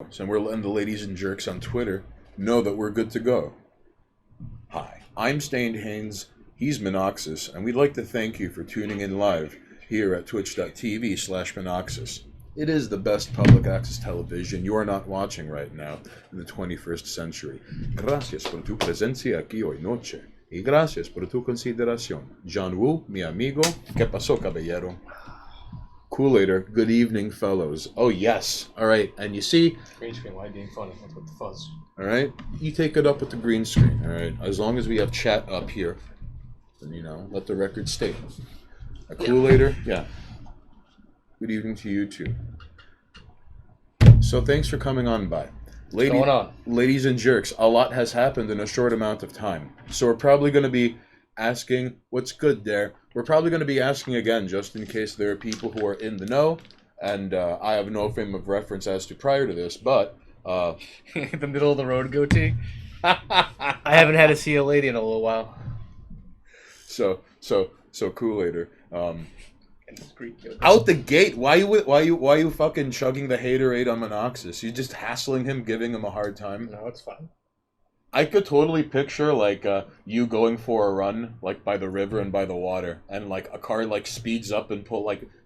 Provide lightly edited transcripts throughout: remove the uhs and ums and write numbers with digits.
And we're letting the ladies and jerks on Twitter know that we're good to go. Hi, I'm Stained Haynes, he's Minoxus, and we'd like to thank you for tuning in live here at twitch.tv/Minoxus. It is the best public access television you are not watching right now in the 21st century. Gracias por tu presencia aquí hoy noche. Y gracias por tu consideración. John Woo, mi amigo. ¿Qué pasó, caballero? Coolator, good evening, fellows. Oh, yes. All right, and you see... Green screen, why being funny? What's with the fuzz? All right, you take it up with the green screen, all right? As long as we have chat up here, then, let the record state. A Coolator, yeah. Good evening to you, too. So thanks for coming on by. What's going on? Ladies and jerks, a lot has happened in a short amount of time. So we're probably going to be asking what's good there. We're probably going to be asking again, just in case there are people who are in the know, and I have no frame of reference as to prior to this, but... the middle of the road goatee? I haven't had to see a lady in a little while. So Coolator. Out the gate, why you fucking chugging the haterade on Monoxus? You just hassling him, giving him a hard time? No, it's fine. I could totally picture you going for a run by the river and by the water, and a car speeds up and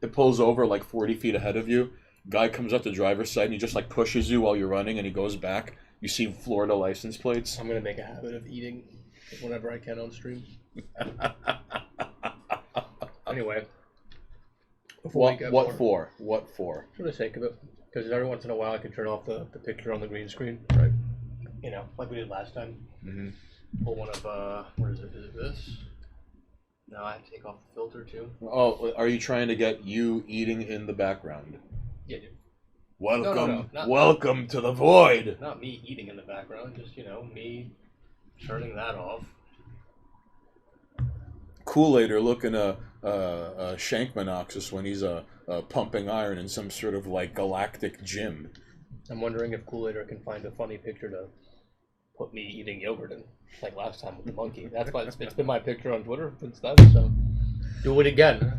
it pulls over 40 feet ahead of you. Guy comes up the driver's side and he just pushes you while you're running, and he goes back. You see Florida license plates. I'm gonna make a habit of eating whenever I can on stream. Anyway, what for? For the sake of it, because every once in a while I can turn off the picture on the green screen. Right. Like we did last time. Mm-hmm. Pull one of what is it? Is it this? No, I have to take off the filter too. Oh, are you trying to get you eating in the background? Yeah, dude. Welcome, no, welcome to the void. Not me eating in the background, just me turning that off. Coolator looking Shank Monoxus when he's pumping iron in some sort of galactic gym. I'm wondering if Coolator can find a funny picture to put me eating yogurt in, like last time with the monkey. That's why it's been my picture on Twitter since then. So do it again.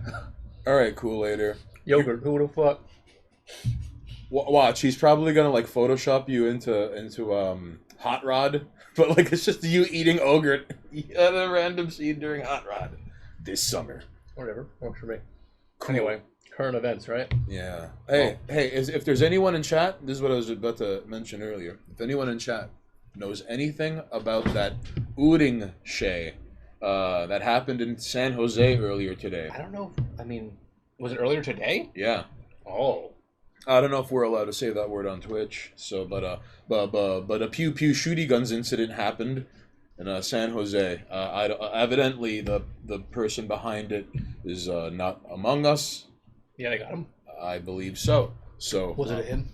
All right, Coolator. Yogurt. Who would have thought? Watch, he's probably gonna Photoshop you into Hot Rod, but it's just you eating yogurt at a random scene during Hot Rod this summer. Whatever, works for me. Cool. Anyway, current events, right? Yeah. Hey, if there's anyone in chat, this is what I was about to mention earlier. If anyone in chat knows anything about that Ooting Shay that happened in San Jose earlier today. I don't know. Was it earlier today? Yeah. Oh. I don't know if we're allowed to say that word on Twitch. So, but a pew shooty guns incident happened in San Jose. Evidently, the person behind it is not among us. Yeah, they got him. I believe so. So was it a him?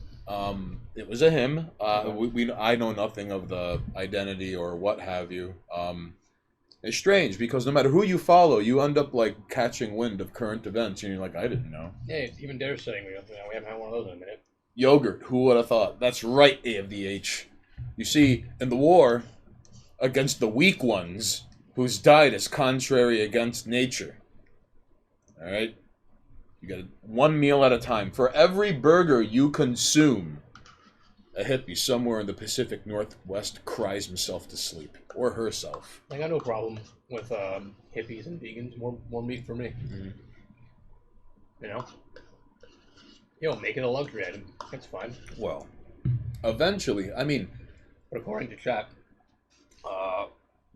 It was a him. I know nothing of the identity or what have you. It's strange because no matter who you follow, you end up catching wind of current events, and you're like, I didn't know. Yeah, even Dare's saying we haven't had one of those in a minute. Yogurt. Who would have thought? That's right, AFDH. You see, in the war against the weak ones, whose diet is contrary against nature. All right, you got one meal at a time. For every burger you consume, a hippie somewhere in the Pacific Northwest cries himself to sleep. Or herself. I got no problem with hippies and vegans. More meat for me. Mm-hmm. Make it a luxury item. It's fine. Well, eventually, But according to chat,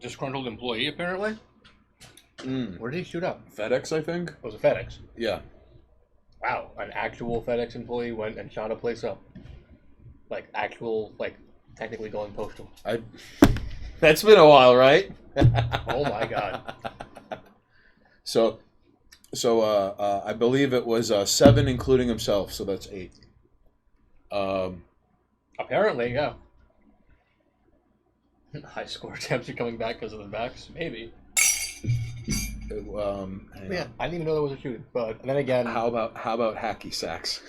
disgruntled employee apparently. Where did he shoot up? FedEx, I think? It was a FedEx. Yeah. Wow, an actual FedEx employee went and shot a place up. Technically going postal. That's been a while, right? Oh my god. So I believe it was 7 including himself, so that's 8. Apparently, yeah. High score attempts are coming back because of the backs, maybe. Yeah, I didn't even know there was a shooting, but then again, how about hacky sacks?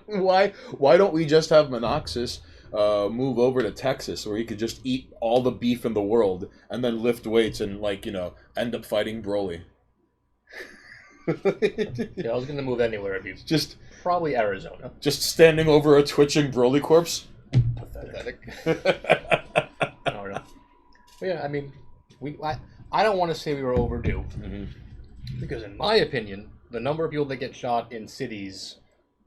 Why don't we just have Monoxus move over to Texas, where he could just eat all the beef in the world and then lift weights and end up fighting Broly? Yeah, I was gonna move anywhere. It'd be Just probably Arizona. standing over a twitching Broly corpse. Pathetic. I don't know. But yeah, I mean, I don't want to say we were overdue because, in my opinion, the number of people that get shot in cities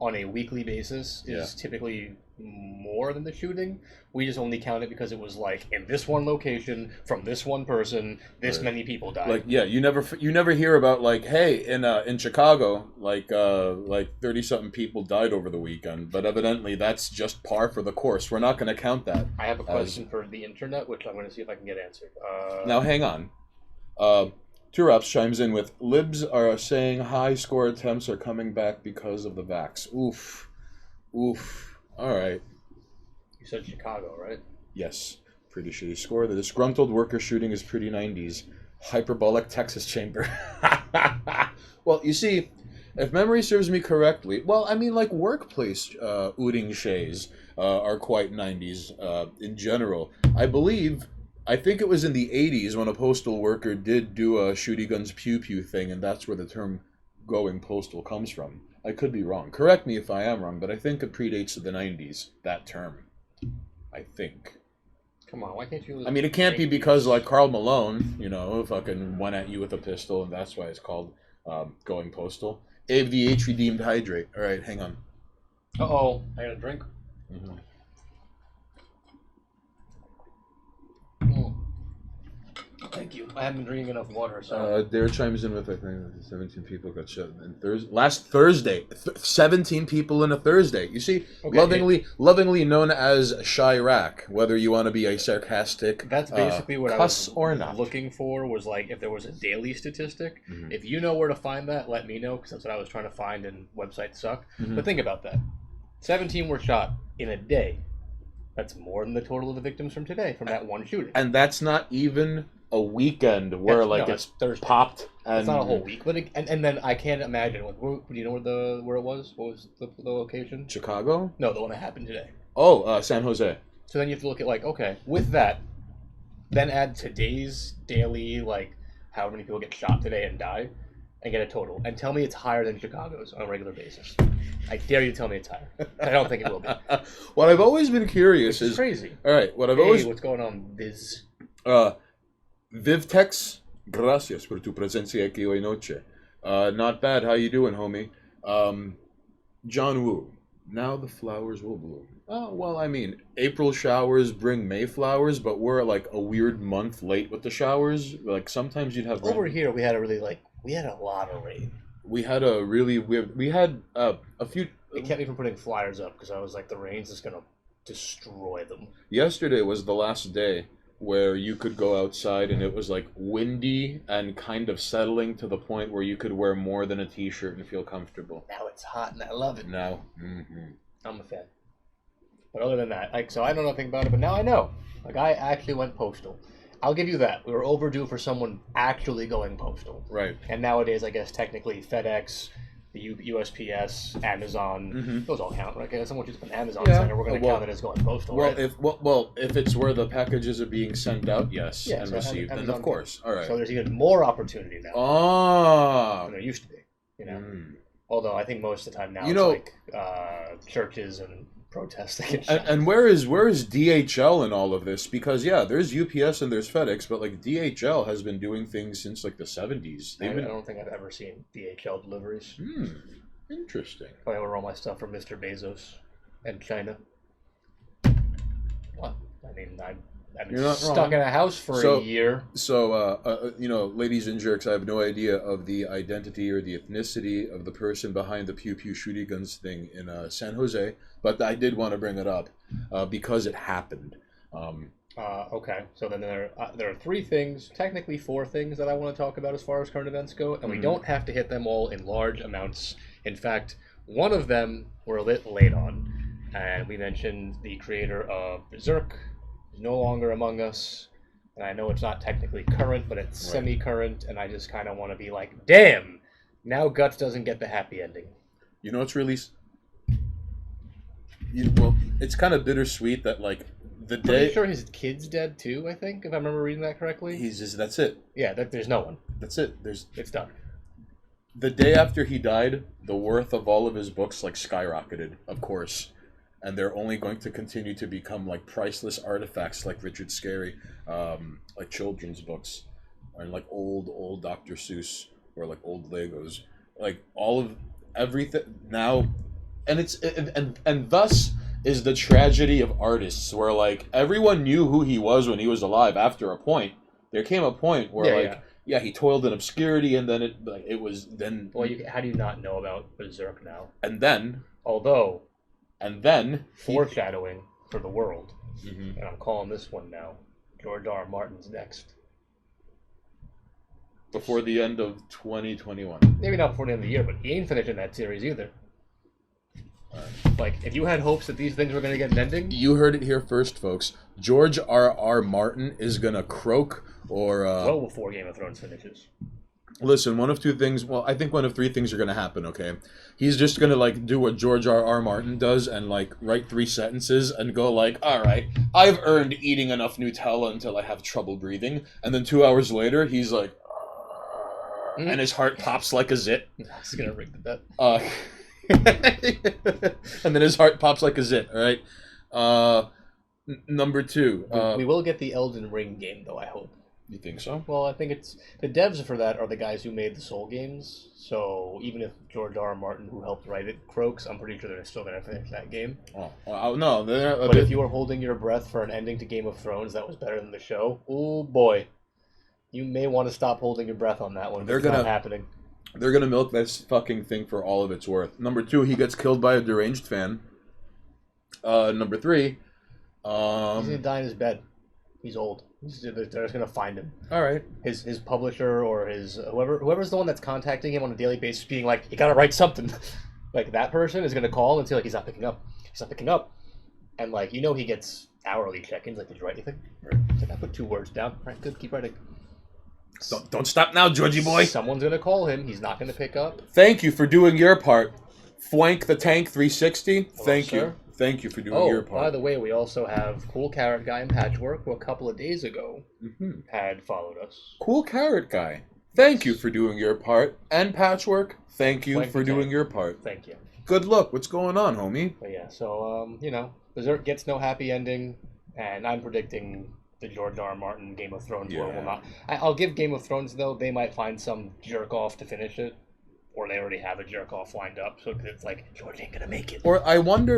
on a weekly basis is typically more than the shooting. We just only count it because it was like in this one location from this one person, this many people died. Like you never hear about like, hey, in Chicago, like 30-something people died over the weekend, but evidently that's just par for the course. We're not going to count that. I have a question for the internet, which I'm going to see if I can get answered. Now hang on. Turaps chimes in with, libs are saying high score attempts are coming back because of the vax. Oof. All right. You said Chicago, right? Yes. Pretty shitty score. The disgruntled worker shooting is pretty 90s. Hyperbolic Texas chamber. Well, you see, if memory serves me correctly, well, I mean, like workplace ooting shays are quite 90s in general. I think it was in the 80s when a postal worker did do a shooty guns pew pew thing, and that's where the term going postal comes from. I could be wrong. Correct me if I am wrong, but I think it predates the 90s, that term. I think. Come on, why can't you... I mean, it can't be because, like, Karl Malone, fucking went at you with a pistol, and that's why it's called going postal. AVH redeemed hydrate. All right, hang on. Uh-oh, I got a drink. Mm-hmm. Thank you. I haven't been drinking enough water, so... Dare chimes in with, I think, 17 people got shot. Last Thursday. 17 people in a Thursday. You see, lovingly known as Chirac, whether you want to be a sarcastic That's basically what I cuss was or not. looking for, was like, if there was a daily statistic. If you know where to find that, let me know, because that's what I was trying to find, and websites suck. But think about that. 17 were shot in a day. That's more than the total of the victims from today, from that one shooting. And that's not even a weekend where it's Thursday. popped. And it's not a whole week, but and then I can't imagine. Do you know where it was? What was the location? Chicago? No, the one that happened today. Oh, San Jose. So then you have to look at okay, with that, then add today's daily how many people get shot today and die, and get a total, and tell me it's higher than Chicago's on a regular basis. I dare you to tell me it's higher. I don't think it will be. What I've always been curious is crazy. All right, what's going on, Viz? Vivtex, gracias por tu presencia aquí hoy noche. Not bad. How you doing, homie? John Woo. Now the flowers will bloom. Oh, well, I mean, April showers bring May flowers, but we're like a weird month late with the showers. Like sometimes you'd have over here. We had we had a lot of rain. We had a really weird. We had a few. It kept me from putting flyers up because I was like, the rain's just gonna destroy them. Yesterday was the last day where you could go outside and it was like windy and kind of settling to the point where you could wear more than a t-shirt and feel comfortable. Now it's hot and I love it. Now, I'm a fan. But other than that, so I know nothing about it, but now I know. I actually went postal. I'll give you that. We were overdue for someone actually going postal. Right. And nowadays, I guess technically FedEx, the USPS, Amazon, those all count, right? Okay, someone just an Amazon center, we're going to count it as going postal, well, right? If it's where the packages are being sent out, yes, and so received, then of course. All right. So there's even more opportunity now than there used to be, Although I think most of the time now it's churches and protesting and where is DHL in all of this? Because there's UPS and there's FedEx, but DHL has been doing things since the 70s. I don't think I've ever seen DHL deliveries. Interesting. I order all my stuff from Mr. Bezos and China. What? I mean, I've been stuck in a house for a year. So, ladies and jerks, I have no idea of the identity or the ethnicity of the person behind the pew pew shooty guns thing in San Jose, but I did want to bring it up because it happened. Okay, so then there are technically four things that I want to talk about as far as current events go, and we don't have to hit them all in large amounts. In fact, one of them we're a bit late on, and we mentioned the creator of Berserk is no longer among us, and I know it's not technically current, but it's semi-current, and I just kind of want to be like, damn, now Guts doesn't get the happy ending. You know what's really... Well, it's kind of bittersweet that the day. Pretty sure his kid's dead too. I think, if I remember reading that correctly. That's it. Yeah, there's no one. That's it. It's done. the day after he died, the worth of all of his books like skyrocketed, of course, and they're only going to continue to become like priceless artifacts, like Richard Scarry, like children's books, and like old Dr. Seuss or like old Legos, like all of everything now, and and thus is the tragedy of artists, where like everyone knew who he was when he was alive. After a point, there came a point where yeah, he toiled in obscurity, and then it was then. Well, how do you not know about Berserk now? And then, foreshadowing for the world, and I'm calling this one now. George R. R. Martin's next. Before the end of 2021. Maybe not before the end of the year, but he ain't finishing that series either. Like, if you had hopes that these things were going to get an ending... You heard it here first, folks. George R. R. Martin is going to croak or... well before Game of Thrones finishes. Listen, one of two things... Well, I think one of three things are going to happen, okay? He's just going to, like, do what George R. R. Martin does and, like, write 3 sentences and go, like, all right, I've earned eating enough Nutella until I have trouble breathing. And then 2 hours later, he's like... And his heart pops like a zit. He's going to rig the bet. And then his heart pops like a zit, all right? Number 2. We will get the Elden Ring game, though, I hope. You think so? Well, I think it's... The devs for that are the guys who made the Soul games, so even if George R. R. Martin, who helped write it, croaks, I'm pretty sure they're still going to finish that game. No. But if you were holding your breath for an ending to Game of Thrones that was better than the show, oh boy, you may want to stop holding your breath on that one. It's not happening. They're going to milk this fucking thing for all of its worth. Number 2, he gets killed by a deranged fan. Number 3... he's going to die in his bed. He's old. They're just going to find him. All right. His publisher or his... Whoever's the one that's contacting him on a daily basis being like, you got to write something. Like, that person is going to call and say, like, he's not picking up. He's not picking up. And, like, you know he gets hourly check-ins. Like, did you write anything? It's like, I put 2 words down. All right, good. Keep writing. Don't stop now, Georgie boy. Someone's going to call him. He's not going to pick up. Thank you for doing your part. Flank the Tank 360. Hello, Thank sir. you. Thank you for doing your part. By the way, we also have Cool Carrot Guy and Patchwork, who a couple of days ago had followed us. Cool Carrot Guy. Thank you for doing your part. And Patchwork, thank you for doing your part. Thank you. Good luck. What's going on, homie? But yeah, so, Berserk gets no happy ending, and I'm predicting the George R. R. Martin Game of Thrones world will not. I'll give Game of Thrones, though, they might find some jerk-off to finish it. Or they already have a jerk-off lined up, so it's like, George ain't gonna make it. Or I wonder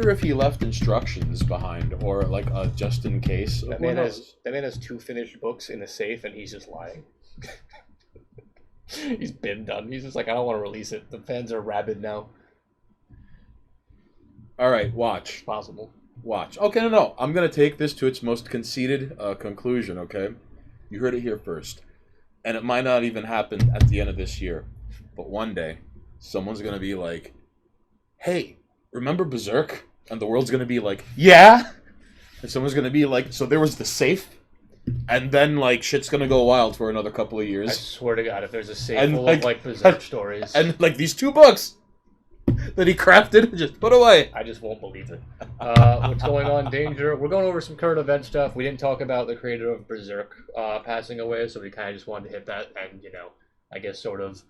if he left instructions behind, or like just in case. That man has 2 finished books in a safe, and he's just lying. He's been done. He's just like, I don't want to release it. The fans are rabid now. All right, watch. It's possible. Watch. Okay, no. I'm gonna take this to its most conceited conclusion. Okay, you heard it here first, and it might not even happen at the end of this year. But one day, someone's going to be like, hey, remember Berserk? And the world's going to be like, yeah? And someone's going to be like, so there was the safe? And then, like, shit's going to go wild for another couple of years. I swear to God, if there's a safe full of, like, Berserk stories. And, like, these 2 books that he crafted and just put away. I just won't believe it. What's going on, Danger? We're going over some current event stuff. We didn't talk about the creator of Berserk passing away, so we kind of just wanted to hit that and, I guess sort of...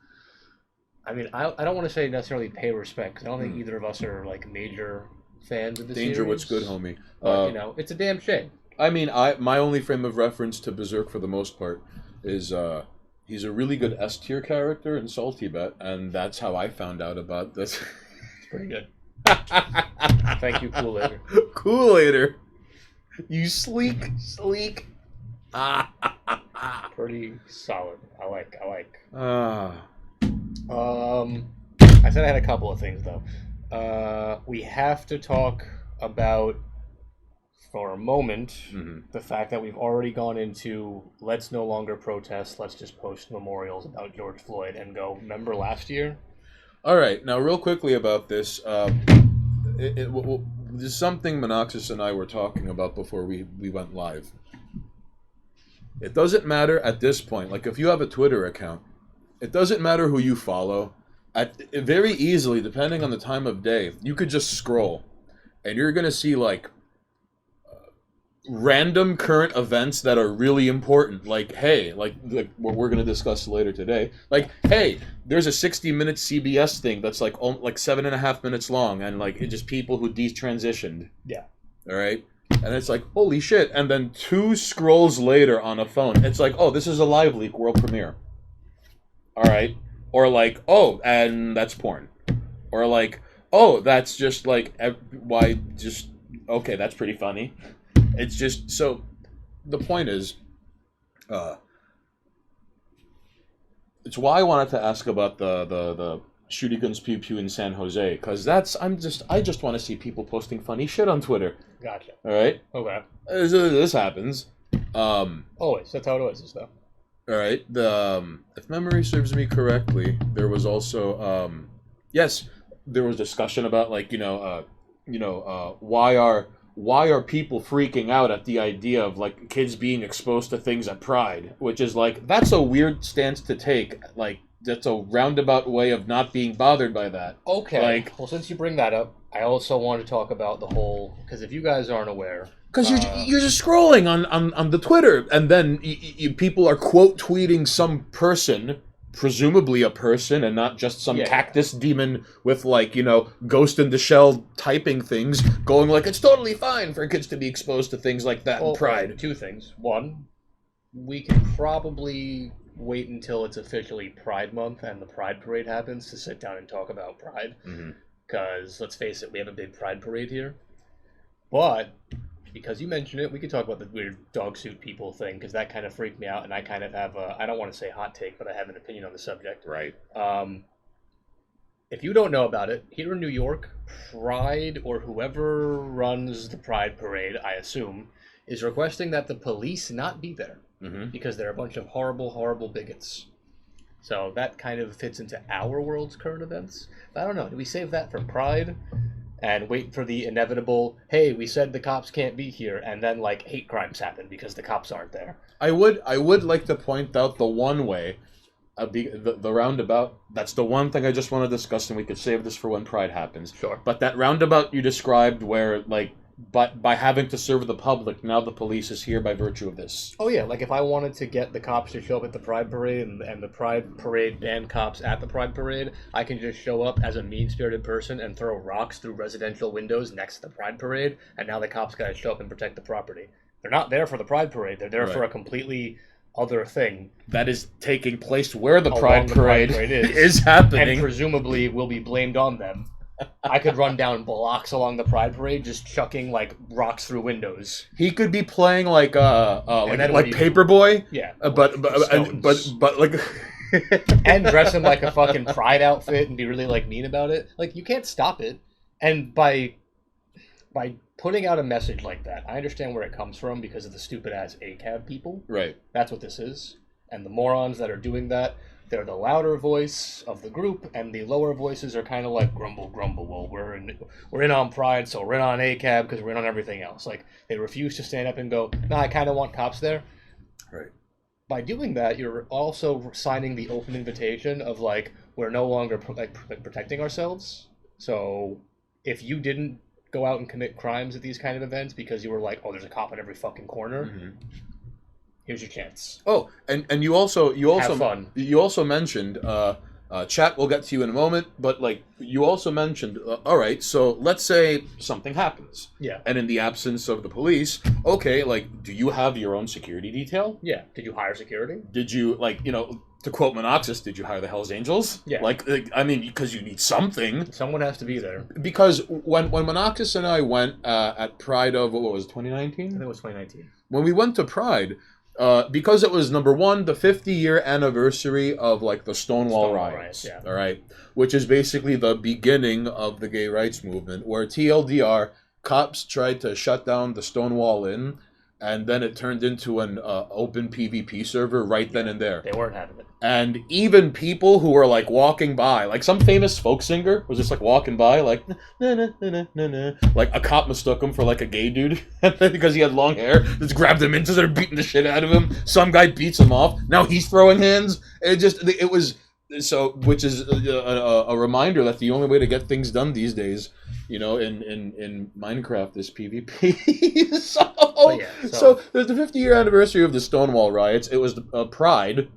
I mean, I don't want to say necessarily pay respect, because I don't think either of us are, like, major fans of the series. Danger, what's good, homie? But, it's a damn shame. I mean, my only frame of reference to Berserk, for the most part, is he's a really good S-tier character in Soul Tibet, and that's how I found out about this. It's pretty good. Thank you, Kool-Ader. Kool-Ader. You sleek. Pretty solid. I like. I said I had a couple of things, though. We have to talk about, for a moment, the fact that we've already gone into let's no longer protest, let's just post memorials about George Floyd and go, remember last year? All right. Now, real quickly about this. There's something Monoxus and I were talking about before we went live. It doesn't matter at this point. Like, if you have a Twitter account, it doesn't matter who you follow. Very easily, depending on the time of day, you could just scroll, and you're going to see, like, random current events that are really important. Like, hey, like what we're going to discuss later today. Like, hey, there's a 60-minute CBS thing that's like 7.5 minutes long, and like it's just people who detransitioned. Yeah. All right. And it's like, holy shit. And then 2 scrolls later on a phone, it's like, oh, this is a live leak world premiere. All right. Or like, oh, and that's porn. Or like, oh, that's just like, why just, okay, that's pretty funny. It's just, so the point is, it's why I wanted to ask about the shooty guns pew pew in San Jose, because I just want to see people posting funny shit on Twitter. Gotcha. All right. Okay. This happens. Always. That's how it always is, though. All right. If memory serves me correctly, there was also yes, there was discussion about like why are people freaking out at the idea of like kids being exposed to things at Pride, which is like that's a weird stance to take. Like that's a roundabout way of not being bothered by that. Okay. Like, well, since you bring that up, I also want to talk about the whole, because if you guys aren't aware, because you're just scrolling on the Twitter, and then people are quote tweeting some person, presumably a person, and not just some cactus demon with like Ghost in the Shell typing things, going like it's totally fine for kids to be exposed to things like that in Pride. 2 things. One, we can probably wait until it's officially Pride Month and the Pride Parade happens to sit down and talk about Pride. Because, let's face it, we have a big Pride Parade here. But, because you mentioned it, we could talk about the weird dog suit people thing, because that kind of freaked me out, and I kind of have I don't want to say hot take, but I have an opinion on the subject. Right. If you don't know about it, here in New York, Pride, or whoever runs the Pride Parade, I assume, is requesting that the police not be there. Because they're a bunch of horrible, horrible bigots. So that kind of fits into our world's current events. But I don't know. Do we save that for Pride and wait for the inevitable, hey, we said the cops can't be here, and then like hate crimes happen because the cops aren't there? I would like to point out the one way, the roundabout. That's the one thing I just want to discuss, and we could save this for when Pride happens. Sure. But that roundabout you described, where like. But by having to serve the public, now the police is here by virtue of this. Oh, yeah. Like, if I wanted to get the cops to show up at the Pride Parade and the Pride Parade banned cops at the Pride Parade, I can just show up as a mean-spirited person and throw rocks through residential windows next to the Pride Parade, and now the cops gotta show up and protect the property. They're not there for the Pride Parade. They're there for a completely other thing. That is taking place where the Pride Parade is happening. And presumably will be blamed on them. I could run down blocks along the Pride Parade just chucking like rocks through windows. He could be playing like Paperboy. Yeah. But like and dress him like a fucking Pride outfit and be really like mean about it. Like you can't stop it. And by putting out a message like that, I understand where it comes from because of the stupid ass ACAB people. Right. That's what this is. And the morons that are doing that, they're the louder voice of the group, and the lower voices are kind of like grumble, grumble. Well, we're in on Pride, so we're in on ACAB because we're in on everything else. Like they refuse to stand up and go, "No, I kind of want cops there." Right. By doing that, you're also signing the open invitation of like we're no longer protecting ourselves. So if you didn't go out and commit crimes at these kind of events because you were like, "Oh, there's a cop at every fucking corner." Here's your chance. Oh, and you also have fun. You also mentioned chat. We'll get to you in a moment, but like you also mentioned. All right, so let's say something happens. Yeah. And in the absence of the police, okay, like, do you have your own security detail? Yeah. Did you hire security? Did you to quote Monoxus, did you hire the Hells Angels? Yeah. Like I mean, because you need something. Someone has to be there. Because when Monoxus and I went at Pride of what was it, 2019? I think it was 2019. When we went to Pride. Because it was number one, the 50-year anniversary of like the Stonewall riots, yeah. all right, which is basically the beginning of the gay rights movement, where TLDR cops tried to shut down the Stonewall Inn, and then it turned into an open PvP server right then and there. They weren't having it. And even people who were like walking by, like some famous folk singer was just like walking by, like na na na na na na. Like a cop mistook him for like a gay dude because he had long hair. Just grabbed him in, started beating the shit out of him. Some guy beats him off. Now he's throwing hands. It was so, which is a reminder that the only way to get things done these days You know, in Minecraft, this PvP. But yeah, So there's the 50-year anniversary of the Stonewall riots. It was the Pride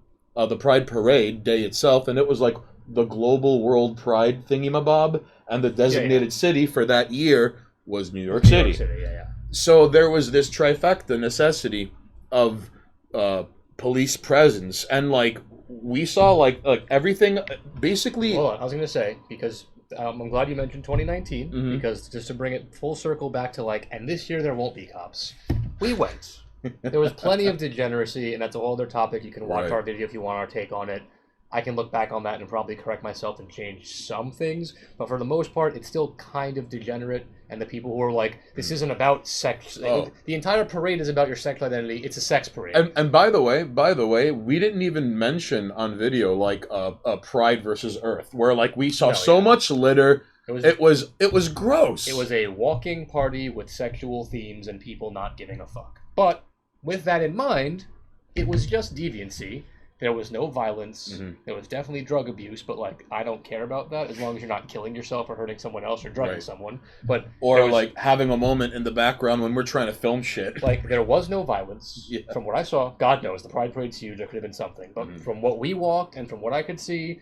Parade day itself, and it was like the global world pride thingamabob, and the designated city for that year was New York City. Yeah. So there was this trifecta necessity of police presence, and like we saw like everything basically. Hold on, I was gonna say, because I'm glad you mentioned 2019, Mhm. because just to bring it full circle back to like, and this year there won't be cops. We went. There was plenty of degeneracy, and that's a whole other topic. You can watch Right. our video if you want our take on it. I can look back on that and probably correct myself and change some things, but for the most part, it's still kind of degenerate. And the people who are like, this isn't about sex. Oh. The entire parade is about your sexual identity. It's a sex parade. And by the way, we didn't even mention on video like Pride versus Earth, where like we saw so much litter. It was gross. It was a walking party with sexual themes and people not giving a fuck. But with that in mind, it was just deviancy. There was no violence. Mm-hmm. There was definitely drug abuse, but like I don't care about that as long as you're not killing yourself or hurting someone else or drugging someone. But or like having a moment in the background when we're trying to film shit. Like there was no violence. Yeah. From what I saw, God knows the Pride Parade's huge. There could have been something, but from what we walked and from what I could see,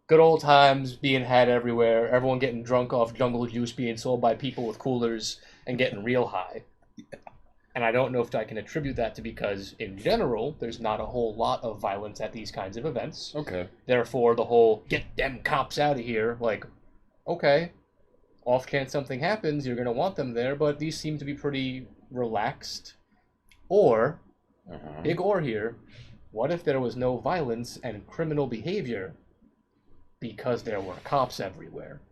good old times being had everywhere. Everyone getting drunk off jungle juice being sold by people with coolers and getting real high. Yeah. And I don't know if I can attribute that to because, in general, there's not a whole lot of violence at these kinds of events. Okay. Therefore, the whole, get them cops out of here, like, okay, off chance something happens, you're going to want them there, but these seem to be pretty relaxed. Or, big or here, what if there was no violence and criminal behavior because there were cops everywhere?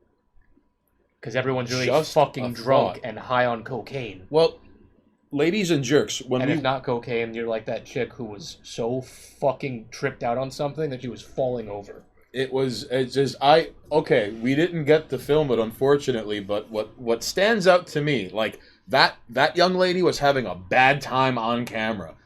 Because everyone's really Just fucking a drunk thought. and high on cocaine. Well, ladies and jerks, And if not cocaine, you're like that chick who was so fucking tripped out on something that she was falling over. We didn't get to film it, unfortunately, but what stands out to me, like that young lady was having a bad time on camera.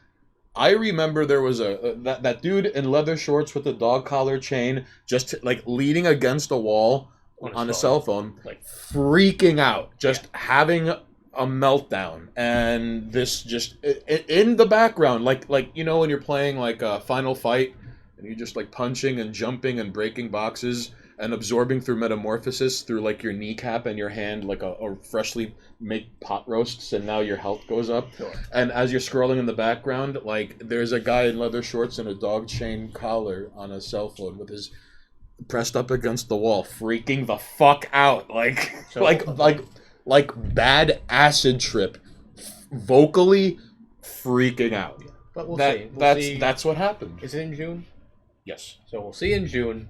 I remember there was that dude in leather shorts with the dog collar chain, just like leaning against a wall on a cell phone, like freaking out, just having a meltdown. And this just in the background, like you know when you're playing like a Final Fight and you're just like punching and jumping and breaking boxes and absorbing through metamorphosis through like your kneecap and your hand, like a freshly made pot roasts, and now your health goes up. Sure. And as you're scrolling in the background, like there's a guy in leather shorts and a dog chain collar on a cell phone with his pressed up against the wall, freaking the fuck out, like So, like bad acid trip, vocally freaking out. But we'll see. That's what happened. Is it in June? Yes. So we'll see in June.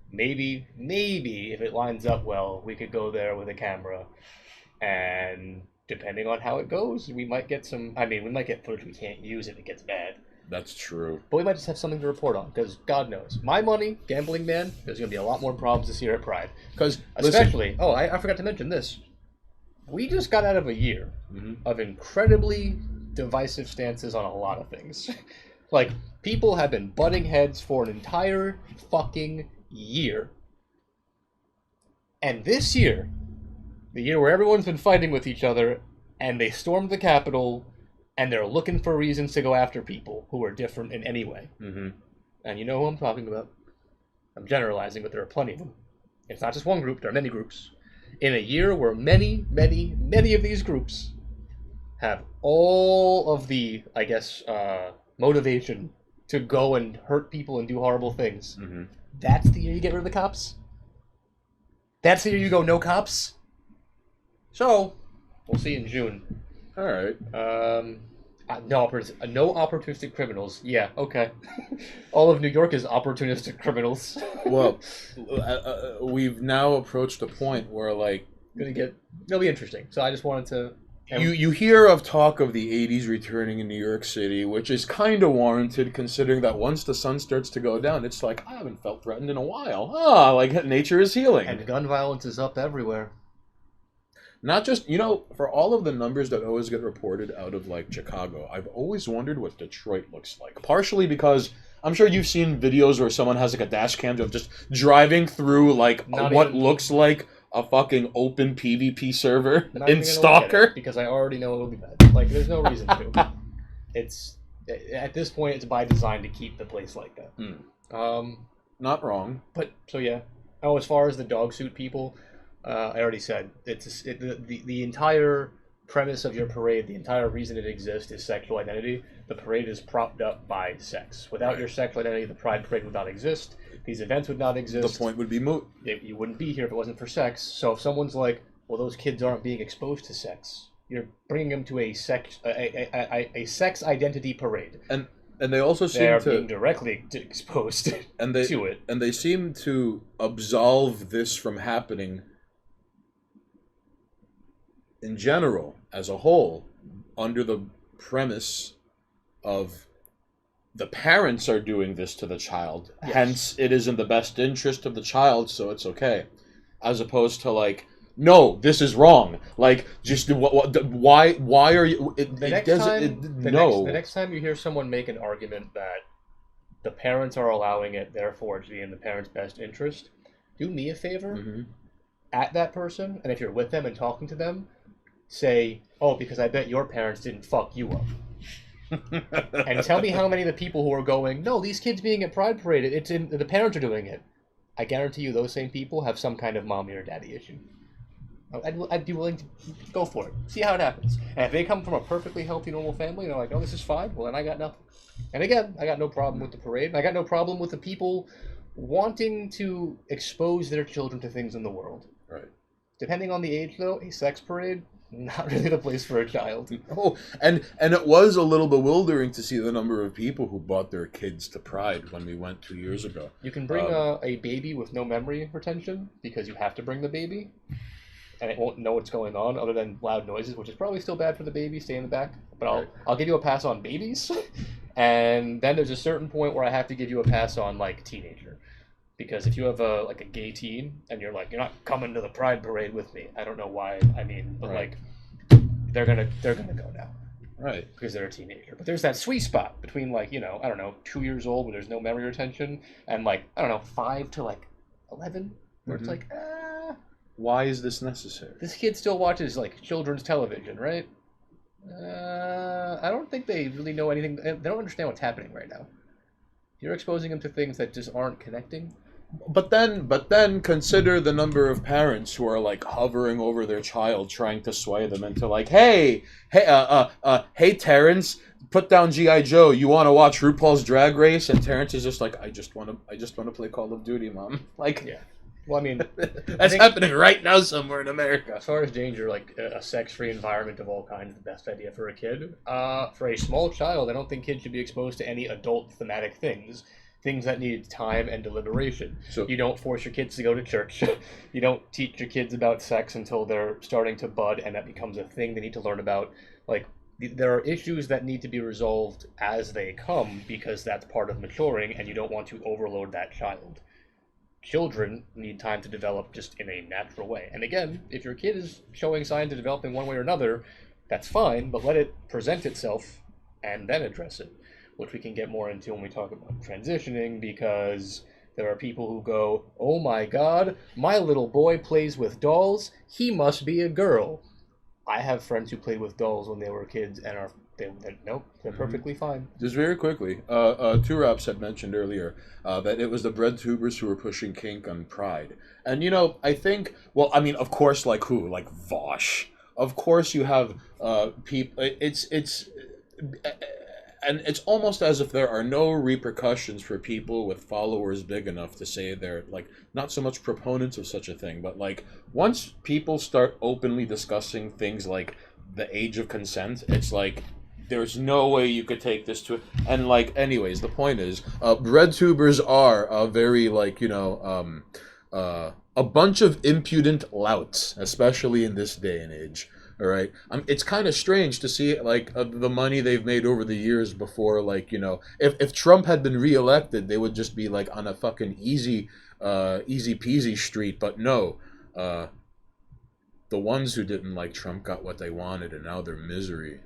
Maybe if it lines up well, we could go there with a camera, and depending on how it goes, we might get some. I mean, we might get footage we can't use if it gets bad. That's true. But we might just have something to report on, because God knows, my money, gambling man, there's going to be a lot more problems this year at Pride. Because especially, I forgot to mention this. We just got out of a year of incredibly divisive stances on a lot of things. Like, people have been butting heads for an entire fucking year. And this year, the year where everyone's been fighting with each other, and they stormed the Capitol, and they're looking for reasons to go after people who are different in any way. Mm-hmm. And you know who I'm talking about. I'm generalizing, but there are plenty of them. It's not just one group, there are many groups. In a year where many, many, many of these groups have all of the, I guess, motivation to go and hurt people and do horrible things. Mm-hmm. That's the year you get rid of the cops? That's the year you go no cops? So, we'll see in June. All right. No opportunistic criminals. Yeah, okay. All of New York is opportunistic criminals. Well, we've now approached a point where, like, it'll be interesting. So I just wanted to. You hear of talk of the 80s returning in New York City, which is kind of warranted considering that once the sun starts to go down, it's like, I haven't felt threatened in a while. Like nature is healing. And gun violence is up everywhere. Not just, for all of the numbers that always get reported out of, like, Chicago, I've always wondered what Detroit looks like. Partially because I'm sure you've seen videos where someone has, like, a dash cam of just driving through, like, looks like a fucking open PvP server Not in even gonna look at Stalker? it, because I already know it'll be bad. Like, there's no reason to. It's at this point, it's by design to keep the place like that. Not wrong. But so yeah. Oh, as far as the dog suit people, I already said the entire premise of your parade, the entire reason it exists is sexual identity. The parade is propped up by sex. Without your sexual identity, the Pride Parade would not exist. These events would not exist. The point would be moot. You wouldn't be here if it wasn't for sex. So if someone's like, well, those kids aren't being exposed to sex, you're bringing them to a sex identity parade. And they also seem They're to being directly exposed to it. And they seem to absolve this from happening in general, as a whole, under the premise of the parents are doing this to the child. Yes. Hence, it is in the best interest of the child, so it's okay. As opposed to, like, no, this is wrong. Like, just why are you? The next time you hear someone make an argument that the parents are allowing it, therefore it's in the parents' best interest, do me a favor, at that person, and if you're with them and talking to them, say, oh, because I bet your parents didn't fuck you up. And tell me how many of the people who are going, no, these kids being at Pride Parade, the parents are doing it. I guarantee you those same people have some kind of mommy or daddy issue. I'd be willing to go for it. See how it happens. And if they come from a perfectly healthy, normal family, and they're like, oh, this is fine, well, then I got nothing. And again, I got no problem with the parade. I got no problem with the people wanting to expose their children to things in the world. Right. Depending on the age, though, a sex parade, not really the place for a child. Oh, and it was a little bewildering to see the number of people who brought their kids to Pride when we went 2 years ago. You can bring a baby with no memory retention, because you have to bring the baby, and it won't know what's going on other than loud noises, which is probably still bad for the baby. Stay in the back. But I'll give you a pass on babies, and then there's a certain point where I have to give you a pass on, like, teenager. Because if you have a gay teen and you're like, you're not coming to the Pride Parade with me, I don't know why. I mean, but like, they're gonna go now, right? Because they're a teenager. But there's that sweet spot between, like, I don't know, 2 years old where there's no memory retention, and, like, I don't know, 5 to like 11 where it's like, why is this necessary? This kid still watches, like, children's television, right? I don't think they really know anything. They don't understand what's happening right now. You're exposing them to things that just aren't connecting. But then consider the number of parents who are, like, hovering over their child, trying to sway them into, like, hey, Terrence, put down G.I. Joe. You want to watch RuPaul's Drag Race? And Terrence is just like, I just want to play Call of Duty, Mom. Like, yeah. Well, I mean, that's happening right now somewhere in America. As far as danger, like a sex-free environment of all kinds, the best idea for a kid. For a small child, I don't think kids should be exposed to any adult thematic things that need time and deliberation. So you don't force your kids to go to church. You don't teach your kids about sex until they're starting to bud, and that becomes a thing they need to learn about. Like, there are issues that need to be resolved as they come, because that's part of maturing, and you don't want to overload that child. Children need time to develop just in a natural way. And again, if your kid is showing signs of developing one way or another, that's fine, but let it present itself and then address it, which we can get more into when we talk about transitioning, because there are people who go, oh my god, my little boy plays with dolls, he must be a girl. I have friends who played with dolls when they were kids and they're perfectly fine. Just very quickly, Two Raps had mentioned earlier that it was the bread tubers who were pushing kink on Pride. And, I think, well, I mean, of course, like who? Like Vosh. Of course you have people, and it's almost as if there are no repercussions for people with followers big enough to say they're, like, not so much proponents of such a thing, but, like, once people start openly discussing things like the age of consent, it's like, there's no way you could take this to... And, like, anyways, the point is, bread tubers are very, like, a bunch of impudent louts, especially in this day and age. All right, it's kind of strange to see, like, the money they've made over the years before, like, if Trump had been reelected, they would just be, like, on a fucking easy peasy street. But no, the ones who didn't like Trump got what they wanted, and now they're misery,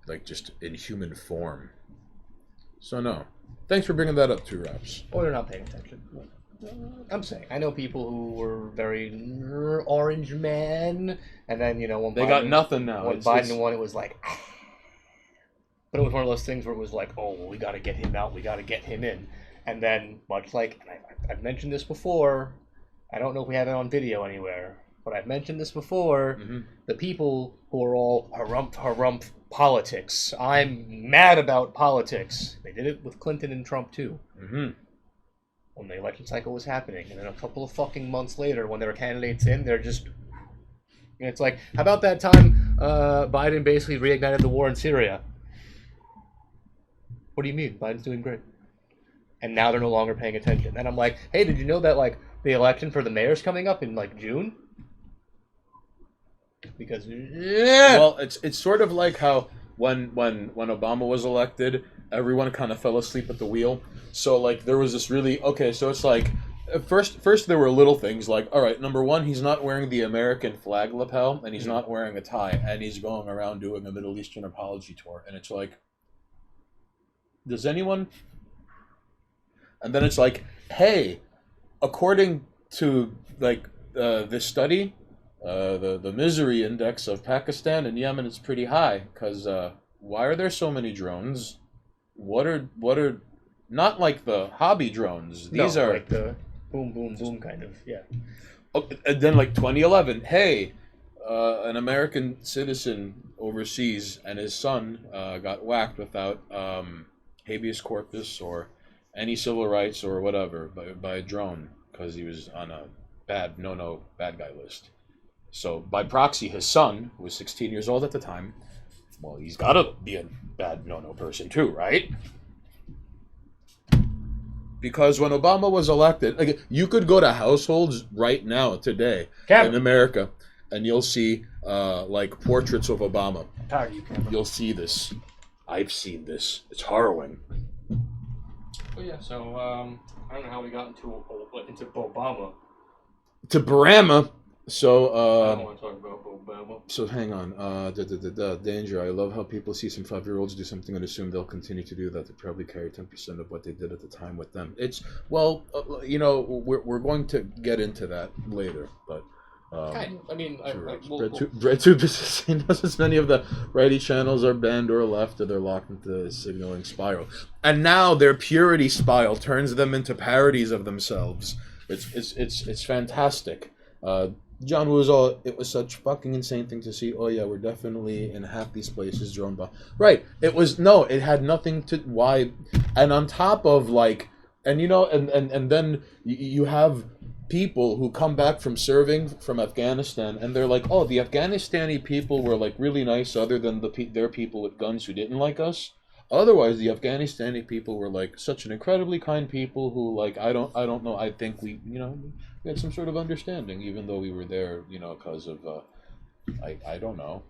like, just in human form. So no, thanks for bringing that up, Two Raps. Or they're not paying attention. I'm saying I know people who were very orange man, and then when They Biden, got nothing now. When Biden won, it was like, but it was one of those things where it was like, oh, well, we got to get him out, we got to get him in, and then much like I've mentioned this before, I don't know if we have it on video anywhere, but I've mentioned this before. Mm-hmm. The people who are all harumph politics. I'm mad about politics. They did it with Clinton and Trump too. Mm-hmm. When the election cycle was happening, and then a couple of fucking months later, when there were candidates in, they're just. It's like, how about that time Biden basically reignited the war in Syria? What do you mean? Biden's doing great. And now they're no longer paying attention. And I'm like, hey, did you know that the election for the mayor's coming up in June? Because well, it's sort of like how when Obama was elected, everyone kind of fell asleep at the wheel. So there was this really so it's like first there were little things like, all right, number one, he's not wearing the American flag lapel, and he's not wearing a tie, and he's going around doing a Middle Eastern apology tour, and it's like, does anyone? And then it's like, hey, according to this study, the misery index of Pakistan and Yemen is pretty high because why are there so many drones? What are not like the hobby drones? These are like the boom boom boom kind of And then 2011, hey, an American citizen overseas and his son got whacked without habeas corpus or any civil rights or whatever by a drone because he was on a bad guy list. So by proxy, his son, who was 16 years old at the time, well, he's got to be a bad no-no person too, right? Because when Obama was elected, you could go to households right now, today, in America, and you'll see portraits of Obama. You'll see this. I've seen this. It's harrowing. Oh yeah, so I don't know how we got into Obama. To Brahma. So I don't want to talk about Obama. So hang on. Danger. I love how people see some 5-year-olds do something and assume they'll continue to do that. They probably carry 10% of what they did at the time with them. It's we're going to get into that later, but. BreadTube is saying as many of the righty channels are banned or left, or they're locked into the signaling spiral, and now their purity spiral turns them into parodies of themselves. It's fantastic. John was it was such fucking insane thing to see. Oh yeah, we're definitely in half these places drone by. Right. It had nothing to why, and on top of and then you have people who come back from serving from Afghanistan, and they're like, oh, the Afghanistani people were really nice, other than their people with guns who didn't like us. Otherwise, the Afghanistani people were such an incredibly kind people who I don't know. I think we had some sort of understanding, even though we were there because of I don't know.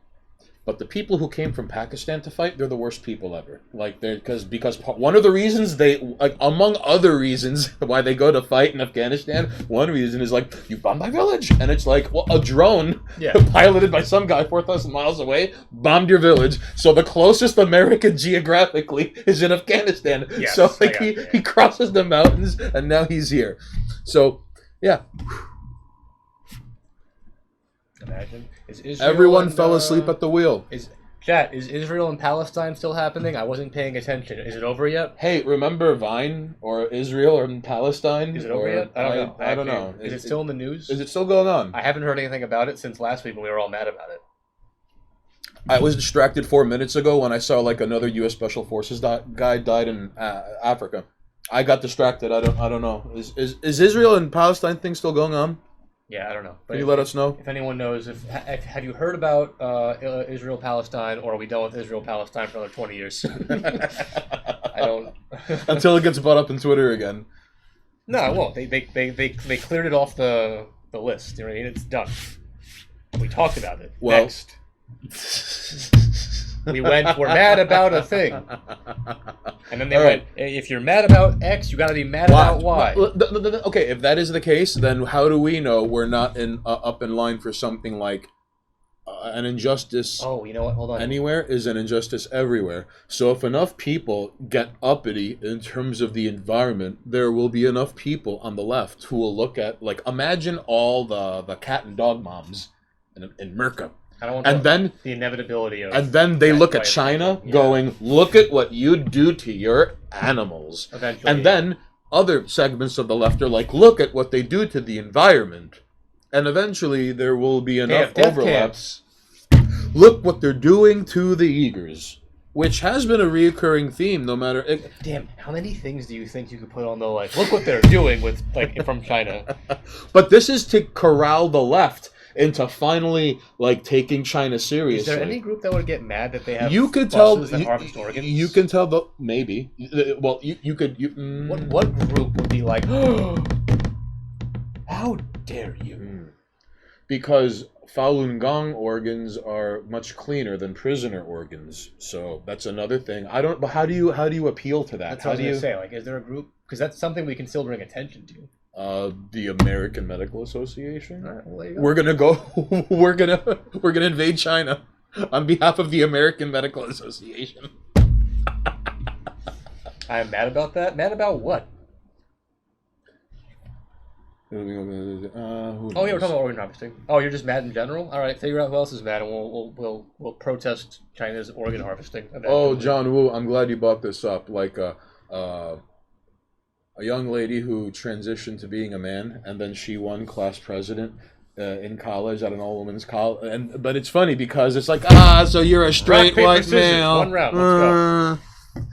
But the people who came from Pakistan to fight, they're the worst people ever. Because one of the reasons among other reasons why they go to fight in Afghanistan, one reason is you bombed my village, and it's a drone piloted by some guy 4,000 miles away bombed your village. So the closest America geographically is in Afghanistan. Yes, so he crosses the mountains and now he's here. So yeah. Imagine. Everyone fell asleep at the wheel. Is Israel and Palestine still happening? I wasn't paying attention. Is it over yet? Hey, remember Vine or Israel or Palestine? Is it over yet? I don't know. Is it still in the news? Is it still going on? I haven't heard anything about it since last week when we were all mad about it. I was distracted 4 minutes ago when I saw another U.S. Special Forces guy died in Africa. I got distracted. I don't know. Is Israel and Palestine thing still going on? Yeah, I don't know. But Can you let us know? If anyone knows, have you heard about Israel-Palestine, or are we done with Israel-Palestine for another 20 years? I don't. Until it gets brought up in Twitter again. No, it won't. They cleared it off the list. You know what I mean? It's done. We talked about it. Well, next. We're mad about a thing. And then they went, if you're mad about X, you got to be mad about Y. Okay, if that is the case, then how do we know we're not up in line for something like an injustice Oh, you know what? Hold on. anywhere is an injustice everywhere. So if enough people get uppity in terms of the environment, there will be enough people on the left who will look at, like, imagine all the cat and dog moms in Merca. I don't want And then the inevitability of. and then they look at fight. China Yeah. going, look at what you do to your animals. Eventually. And then other segments of the left are like, look at what they do to the environment. And eventually there will be enough death overlaps. Look what they're doing to the Uyghurs, which has been a reoccurring theme no matter... Damn, how many things do you think you could put on the, like, look what they're doing with, like, from China? But this is to corral the left into finally, like, taking China seriously. Is there any group that would get mad that they have you could tell that harvest organs? You can tell the maybe. Well, you could. What group would be like? How dare you? Because Falun Gong organs are much cleaner than prisoner organs, so that's another thing. I don't. But how do you appeal to that? That's what I was gonna say. Like, is there a group? Because that's something we can still bring attention to. The American Medical Association. All right, well, there you go. We're gonna go. we're gonna invade China on behalf of the American Medical Association. I'm mad about that. Mad about what? Who Oh, yeah, we're knows? talking about organ harvesting. Oh, you're just mad in general. All right, figure out who else is mad, and we'll protest China's organ harvesting. Eventually. Oh, John Woo, I'm glad you brought this up. Like a young lady who transitioned to being a man, and then she won class president in college at an all-women's college. But it's funny because it's like, so you're a straight Rock, paper, white scissors. male. One round. Let's go.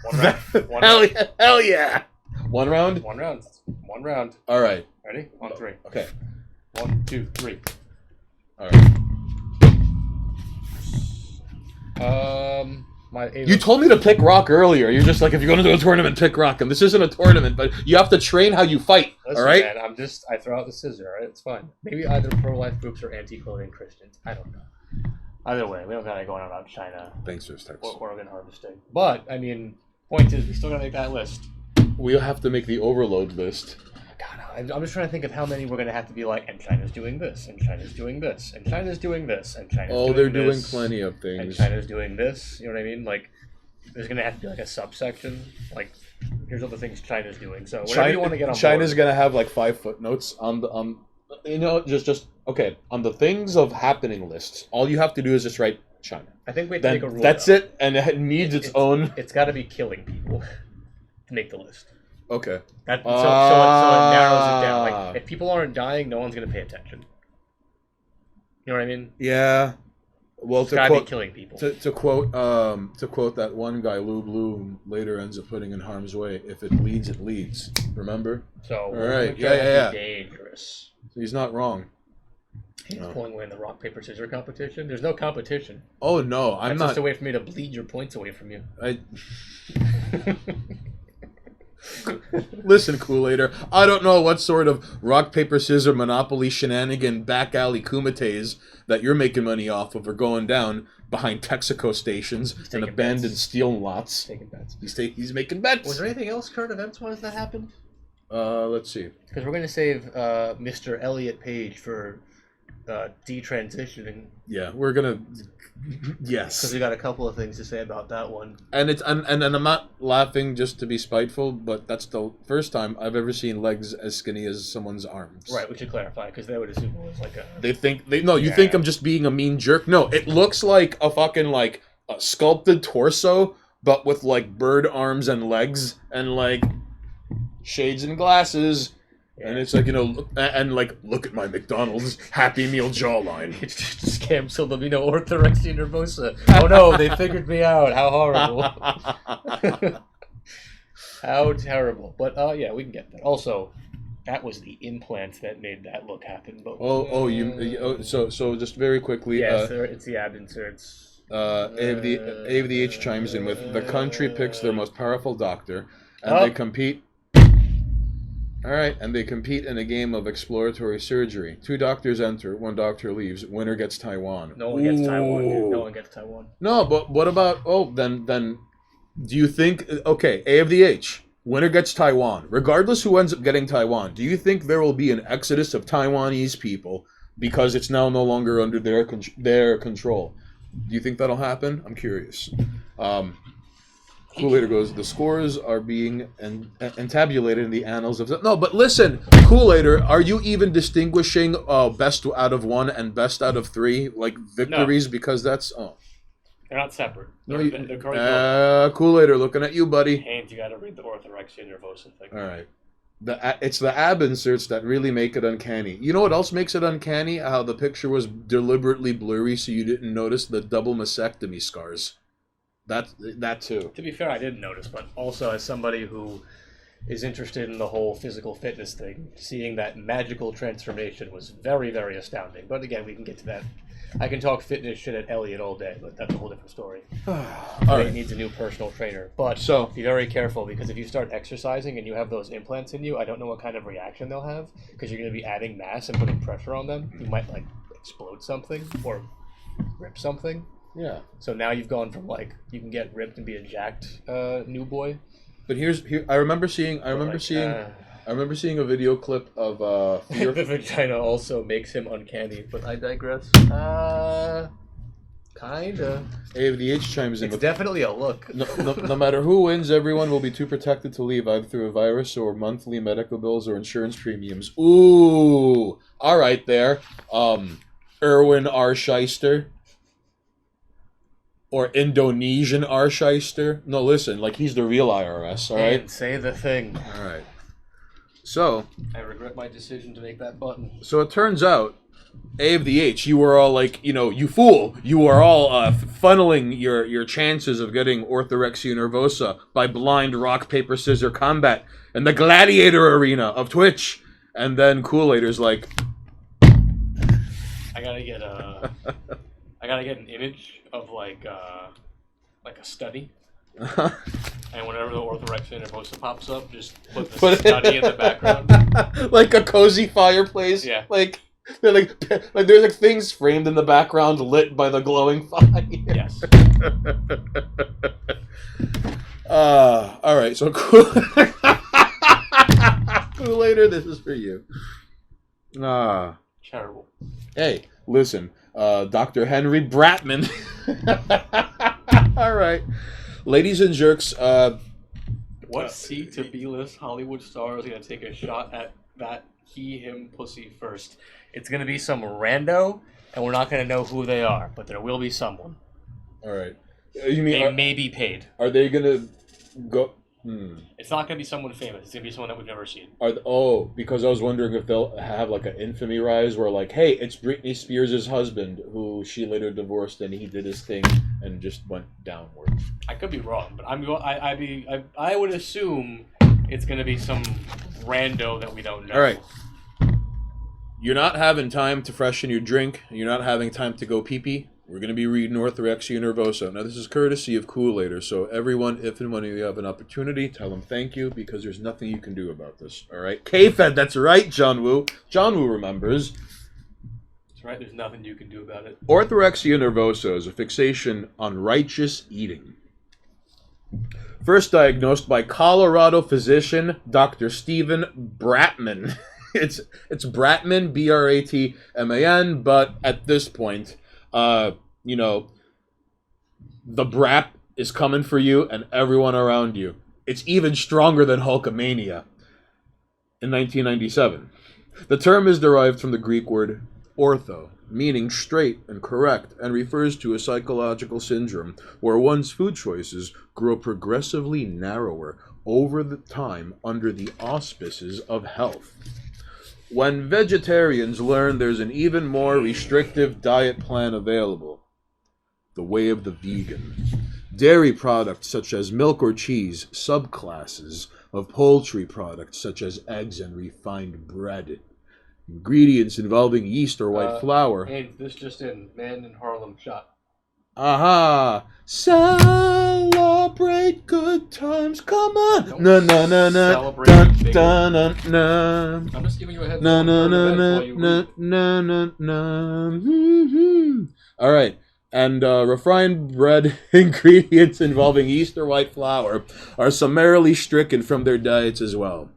One round. One Hell round. yeah! Hell yeah! One round. One round. One round. All right. Ready? On three. Okay. 1, 2, 3. All right. You told me to pick rock earlier. You're just like, if you're going to do a tournament, pick rock. And this isn't a tournament, but you have to train how you fight. Listen, all right? Man, I throw out the scissor. All right, it's fine. Maybe either pro-life groups or anti-clothing Christians. I don't know. Either way, we don't got any going on about China Thanks for this text. or organ harvesting. But I mean, point is, we still gotta make that list. We'll have to make the overload list. God, I'm just trying to think of how many we're gonna have to be like, and China's doing this, and China's doing this, and China's doing this, and China's doing this. They're doing plenty of And things. China's doing this. You know what I mean? Like, there's gonna have to be like a subsection. Like, here's all the things China's doing. So whatever you want to get on China's board. gonna have like 5 footnotes on the just okay on the things of happening lists. All you have to do is just write China. I think we have to Then make a rule. that's though. it, and it needs its own. It's got to be killing people to make the list. Okay. So it narrows it down. Like, if people aren't dying, no one's gonna pay attention. You know what I mean? Yeah. Well, It's gotta be killing people. to quote that one guy, Lou Blue, later ends up putting in harm's way. If it bleeds, it leads. Remember? So All right. we're gonna Yeah. be dangerous. He's not wrong. He's No. pulling away in the rock paper scissors competition. There's no competition. Oh no, I'm That's not. just a way for me to bleed your points away from you. Listen, Kool-Aider, I don't know what sort of rock, paper, scissors, Monopoly shenanigan back alley kumites that you're making money off of are going down behind Texaco stations and taking abandoned bets. steel lots. Taking bets. He's making bets. Was there anything else current events-wise that happened? Let's see. Because we're going to save Mr. Elliot Page for detransitioning. Yeah, we're gonna. Because Yes, we got a couple of things to say about that one. and it's and I'm not laughing just to be spiteful, but that's the first time I've ever seen legs as skinny as someone's arms. Right, we should clarify, because they would assume it was like a... You Yeah. think I'm just being a mean jerk? No, it looks like a fucking like a sculpted torso, but with like bird arms and legs and like shades and glasses. And it's like, look at my McDonald's Happy Meal jawline. It's just a scam, so there'll be no orthorexia nervosa. Oh no, they figured me out. How horrible. How terrible. But yeah, we can get that. Also, that was the implants that made that look happen. But So just very quickly, yes, it's the ab inserts. AVDH chimes in with the country picks their most powerful doctor, and Oh. they compete. All right, and they compete in a game of exploratory surgery. 2 doctors enter, 1 doctor leaves. Winner gets Taiwan. No one gets Taiwan, dude. Ooh. No one gets Taiwan. No, but what about? Then do you think? Okay, AVDH. Winner gets Taiwan. Regardless who ends up getting Taiwan, do you think there will be an exodus of Taiwanese people because it's now no longer under their control. Do you think that'll happen? I'm curious. Kool-Aid goes, the scores are being entabulated in the annals of... No, but listen, Kool-Aid, are you even distinguishing best out of 1 and best out of 3, like victories? No. Because that's... Oh. They're not separate. Kool-Aid, looking at you, buddy. Haynes, you gotta read the orthorexia nervosa thing. All right. It's the ab inserts that really make it uncanny. You know what else makes it uncanny? How the picture was deliberately blurry so you didn't notice the double mastectomy scars. That too. To be fair, I didn't notice, but also as somebody who is interested in the whole physical fitness thing, seeing that magical transformation was very, very astounding. But again, we can get to that. I can talk fitness shit at Elliot all day, but that's a whole different story. He needs a new personal trainer. But be very careful, because if you start exercising and you have those implants in you, I don't know what kind of reaction they'll have, because you're going to be adding mass and putting pressure on them. You might, like, explode something or rip something. Yeah. So now you've gone from, like, you can get ripped and be a jacked new boy. But I remember seeing a video clip of the vagina also makes him uncanny, but I digress. Kinda. AVDH chimes in. It's definitely a look. No matter who wins, everyone will be too protected to leave, either through a virus or monthly medical bills or insurance premiums. Ooh, all right there. Erwin R. Shyster. Or Indonesian R. Shyster. No, listen, like he's the real IRS, all right? And say the thing. All right. So... I regret my decision to make that button. So it turns out, A of the H, you were all like, you fool. You are all funneling your chances of getting orthorexia nervosa by blind rock, paper, scissors combat in the gladiator arena of Twitch. And then Kool-Aid's like... I gotta get an image of like a study. And whenever the orthorexia nervosa pops up, just put the study in the background. Like a cozy fireplace. Yeah. Like there's like things framed in the background lit by the glowing fire. Yes. All right. So Kool-Aid, this is for you. Terrible. Hey, listen. Dr. Henry Bratman. All right. Ladies and jerks. What C to B-list Hollywood star is going to take a shot at that him pussy first? It's going to be some rando, and we're not going to know who they are, but there will be someone. All right. You mean they may be paid. Are they going to go... It's not going to be someone famous. It's going to be someone that we've never seen. Because I was wondering if they'll have like an infamy rise where like, hey, it's Britney Spears' husband who she later divorced and he did his thing and just went downward. I could be wrong, but I would assume it's going to be some rando that we don't know. All right. You're not having time to freshen your drink. You're not having time to go pee-pee. We're going to be reading Orthorexia Nervosa. Now, this is courtesy of Kool-Aid, so everyone, if and when you have an opportunity, tell them thank you, because there's nothing you can do about this, all right? K-Fed, that's right, John Woo. John Woo remembers. That's right, there's nothing you can do about it. Orthorexia Nervosa is a fixation on righteous eating. First diagnosed by Colorado physician Dr. Stephen Bratman. It's Bratman, B-R-A-T-M-A-N, but at this point... the brap is coming for you and everyone around you. It's even stronger than Hulkamania. In 1997, the term is derived from the Greek word ortho, meaning straight and correct, and refers to a psychological syndrome where one's food choices grow progressively narrower over the time under the auspices of health. When vegetarians learn there's an even more restrictive diet plan available, the way of the vegan, dairy products such as milk or cheese, subclasses of poultry products such as eggs and refined bread, ingredients involving yeast or white flour. Hey, this just in, man in Harlem shot. Aha! Celebrate good times. Come on. No. Celebrate Dun. I'm just giving you a heads No. All right. And refined bread ingredients involving yeast or white flour are summarily stricken from their diets as well.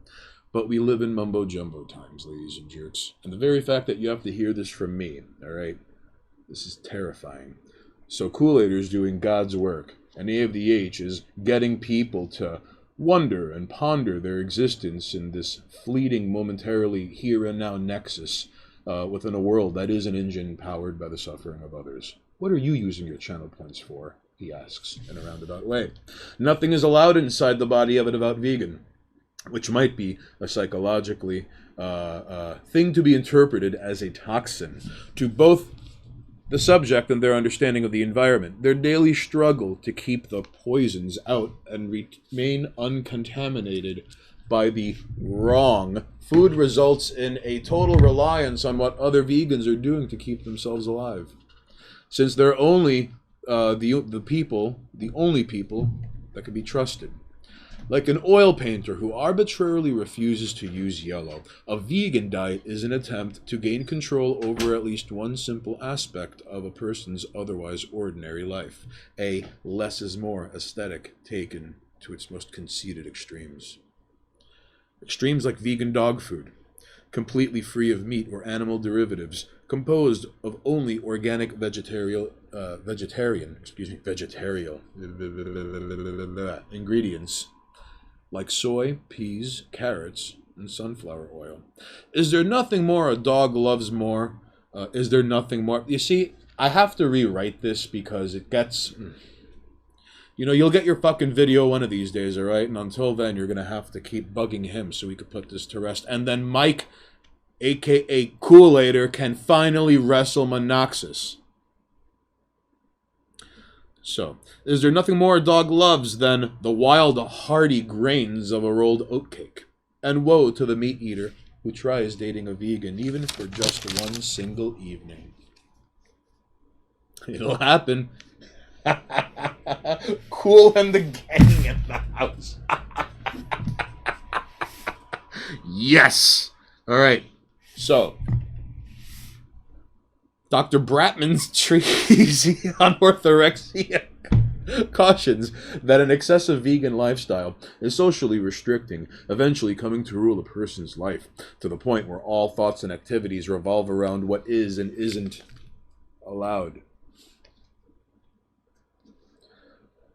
But we live in mumbo-jumbo times, ladies and jerks. And the very fact that you have to hear this from me, all right, this is terrifying. So Kool-Aid is doing God's work, and A of the H is getting people to wonder and ponder their existence in this fleeting, momentarily here and now nexus within a world that is an engine powered by the suffering of others. What are you using your channel points for? He asks in a roundabout way. Nothing is allowed inside the body of a devout vegan, which might be a psychologically thing to be interpreted as a toxin to both the subject and their understanding of the environment, their daily struggle to keep the poisons out and remain uncontaminated by the wrong. Food results in a total reliance on what other vegans are doing to keep themselves alive. Since they're only the only people that can be trusted. Like an oil painter who arbitrarily refuses to use yellow, a vegan diet is an attempt to gain control over at least one simple aspect of a person's otherwise ordinary life. A less is more aesthetic taken to its most conceited extremes. Extremes like vegan dog food, completely free of meat or animal derivatives, composed of only organic vegetarian ingredients, like soy, peas, carrots, and sunflower oil. Is there nothing more a dog loves more? Is there nothing more? You see, I have to rewrite this because it gets... You know, you'll get your fucking video one of these days, all right? And until then, you're going to have to keep bugging him so we can put this to rest. And then Mike, a.k.a. Kool-Aider, can finally wrestle Monoxus. So, is there nothing more a dog loves than the wild, hearty grains of a rolled oatcake? And woe to the meat eater who tries dating a vegan, even for just one single evening. It'll happen. Cool and the gang in the house. Yes! Alright, so Dr. Bratman's treatise on orthorexia cautions that an excessive vegan lifestyle is socially restricting, eventually coming to rule a person's life, to the point where all thoughts and activities revolve around what is and isn't allowed.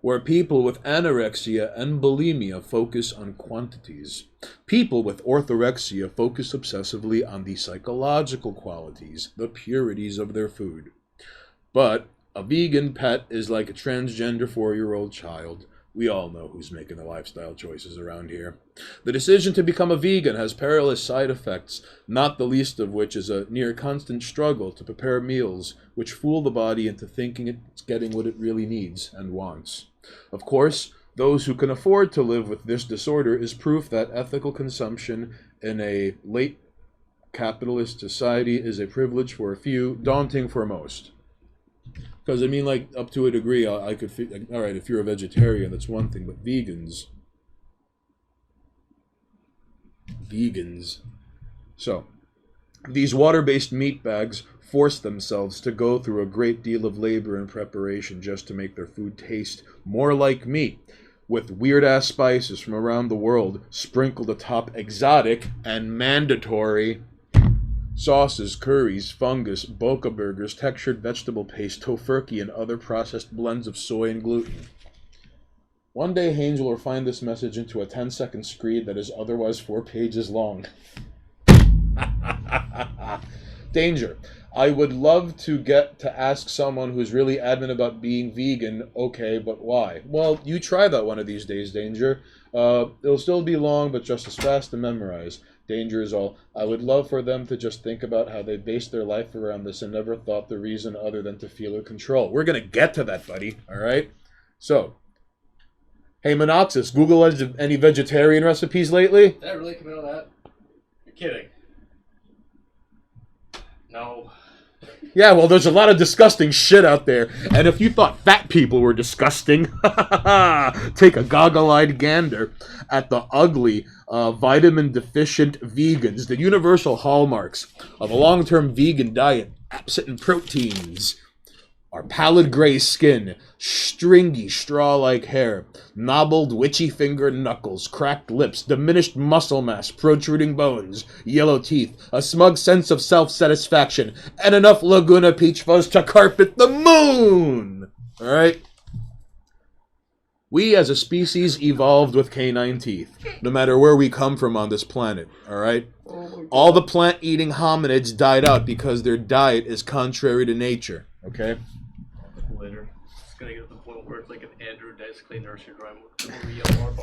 Where people with anorexia and bulimia focus on quantities. People with orthorexia focus obsessively on the psychological qualities, the purities of their food. But a vegan pet is like a transgender 4-year-old child. We all know who's making the lifestyle choices around here. The decision to become a vegan has perilous side effects, not the least of which is a near constant struggle to prepare meals which fool the body into thinking it's getting what it really needs and wants. Of course, those who can afford to live with this disorder is proof that ethical consumption in a late capitalist society is a privilege for a few, daunting for most. Because, I mean, like, up to a degree, I could feel, like, all right, if you're a vegetarian, that's one thing, but vegans. So, these water-based meat bags force themselves to go through a great deal of labor and preparation just to make their food taste more like meat, with weird-ass spices from around the world sprinkled atop exotic and mandatory sauces, curries, fungus, boca burgers, textured vegetable paste, tofurkey, and other processed blends of soy and gluten. One day, Haynes will refine this message into a 10-second screed that is otherwise 4 pages long. Danger. I would love to get to ask someone who's really adamant about being vegan, okay, but why? Well, you try that one of these days, Danger. It'll still be long, but just as fast to memorize. Danger is all. I would love for them to just think about how they based their life around this and never thought the reason other than to feel or control. We're going to get to that, buddy, all right? So, hey, Monoxus, Google any vegetarian recipes lately? Did I really come out of that? You're kidding. No. Yeah, well, there's a lot of disgusting shit out there. And if you thought fat people were disgusting, take a goggle-eyed gander at the ugly, vitamin-deficient vegans, the universal hallmarks of a long-term vegan diet, absent in proteins, are pallid gray skin, stringy straw-like hair, knobbled witchy-fingered knuckles, cracked lips, diminished muscle mass, protruding bones, yellow teeth, a smug sense of self-satisfaction, and enough Laguna peach fuzz to carpet the moon! Alright? We as a species evolved with canine teeth, no matter where we come from on this planet, alright? All the plant-eating hominids died out because their diet is contrary to nature, okay? Later. It's gonna get to the point where it's like an Andrew Dice Clay nursery rhyme with yellow